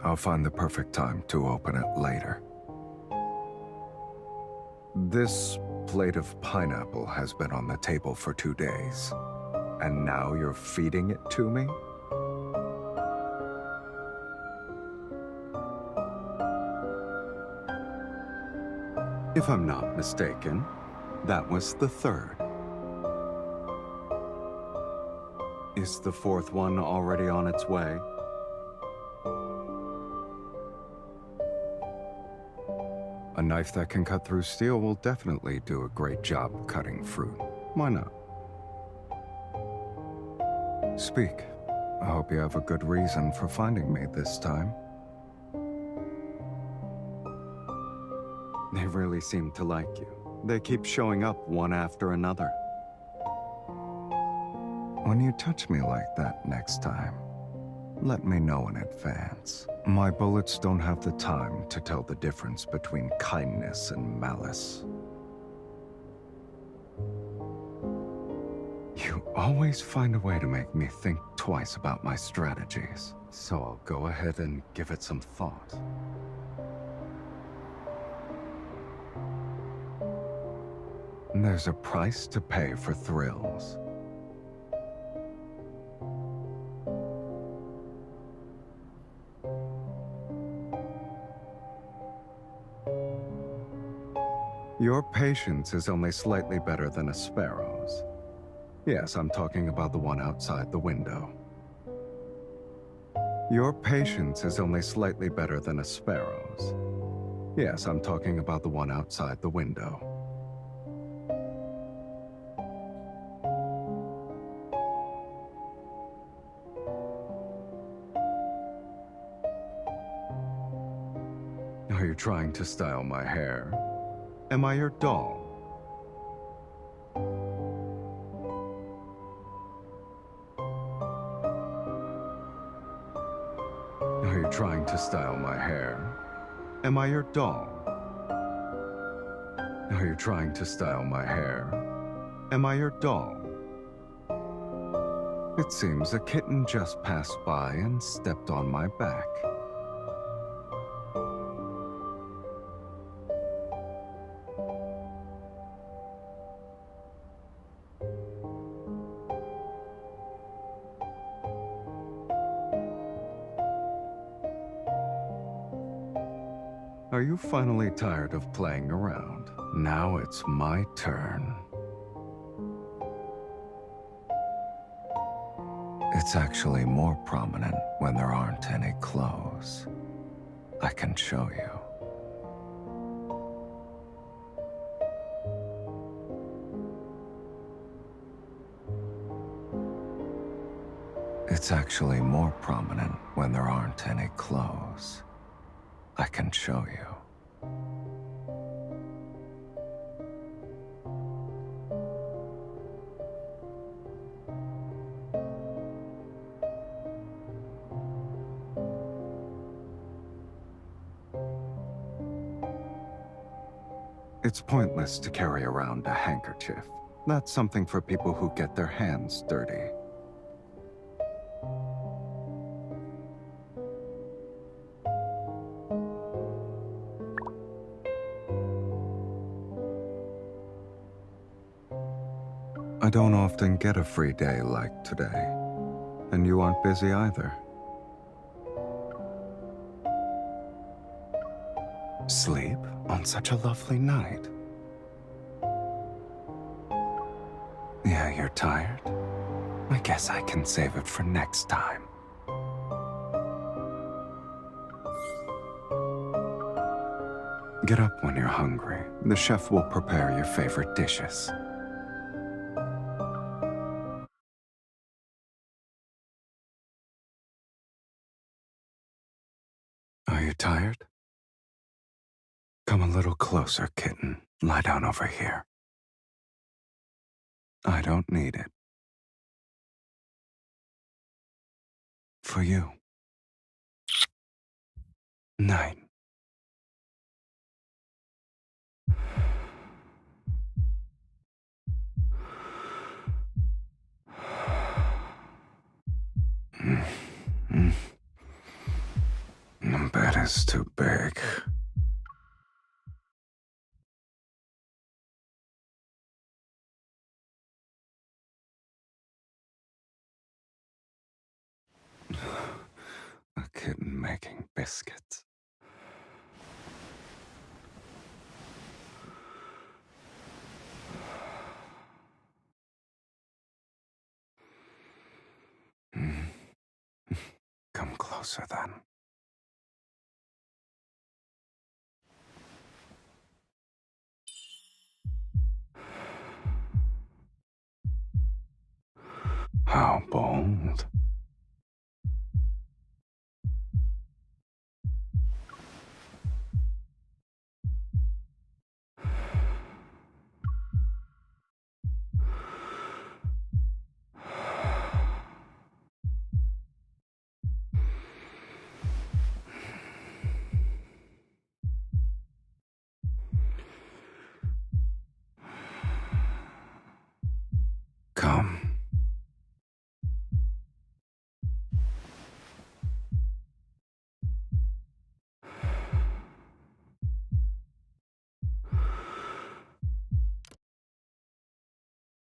I'll find the perfect time to open it later. This plate of pineapple has been on the table for 2 days, and now you're feeding it to me? If I'm not mistaken, that was the third. Is the fourth one already on its way? A knife that can cut through steel will definitely do a great job cutting fruit. Why not? Speak. I hope you have a good reason for finding me this time. They really seem to like you. They keep showing up one after another. When you touch me like that next time, let me know in advance. My bullets don't have the time to tell the difference between kindness and malice. You always find a way to make me think twice about my strategies, so I'll go ahead and give it some thought. There's a price to pay for thrills. Your patience is only slightly better than a sparrow's. Yes, I'm talking about the one outside the window. Your patience is only slightly better than a sparrow's. Yes, I'm talking about the one outside the window. Are you trying to style my hair? Am I your doll? Are you trying to style my hair? Am I your doll? Are you trying to style my hair? Am I your doll? It seems a kitten just passed by and stepped on my back. Are you finally tired of playing around? Now it's my turn. It's actually more prominent when there aren't any clothes. I can show you. It's actually more prominent when there aren't any clothes. I can show you. It's pointless to carry around a handkerchief. That's something for people who get their hands dirty. I don't often get a free day like today, and you aren't busy either. Sleep on such a lovely night. Yeah, you're tired? I guess I can save it for next time. Get up when you're hungry. The chef will prepare your favorite dishes. Are you tired? Come a little closer, kitten. Lie down over here. I don't need it. For you. Night. The bed is too big. making biscuits. Come closer then. How bold.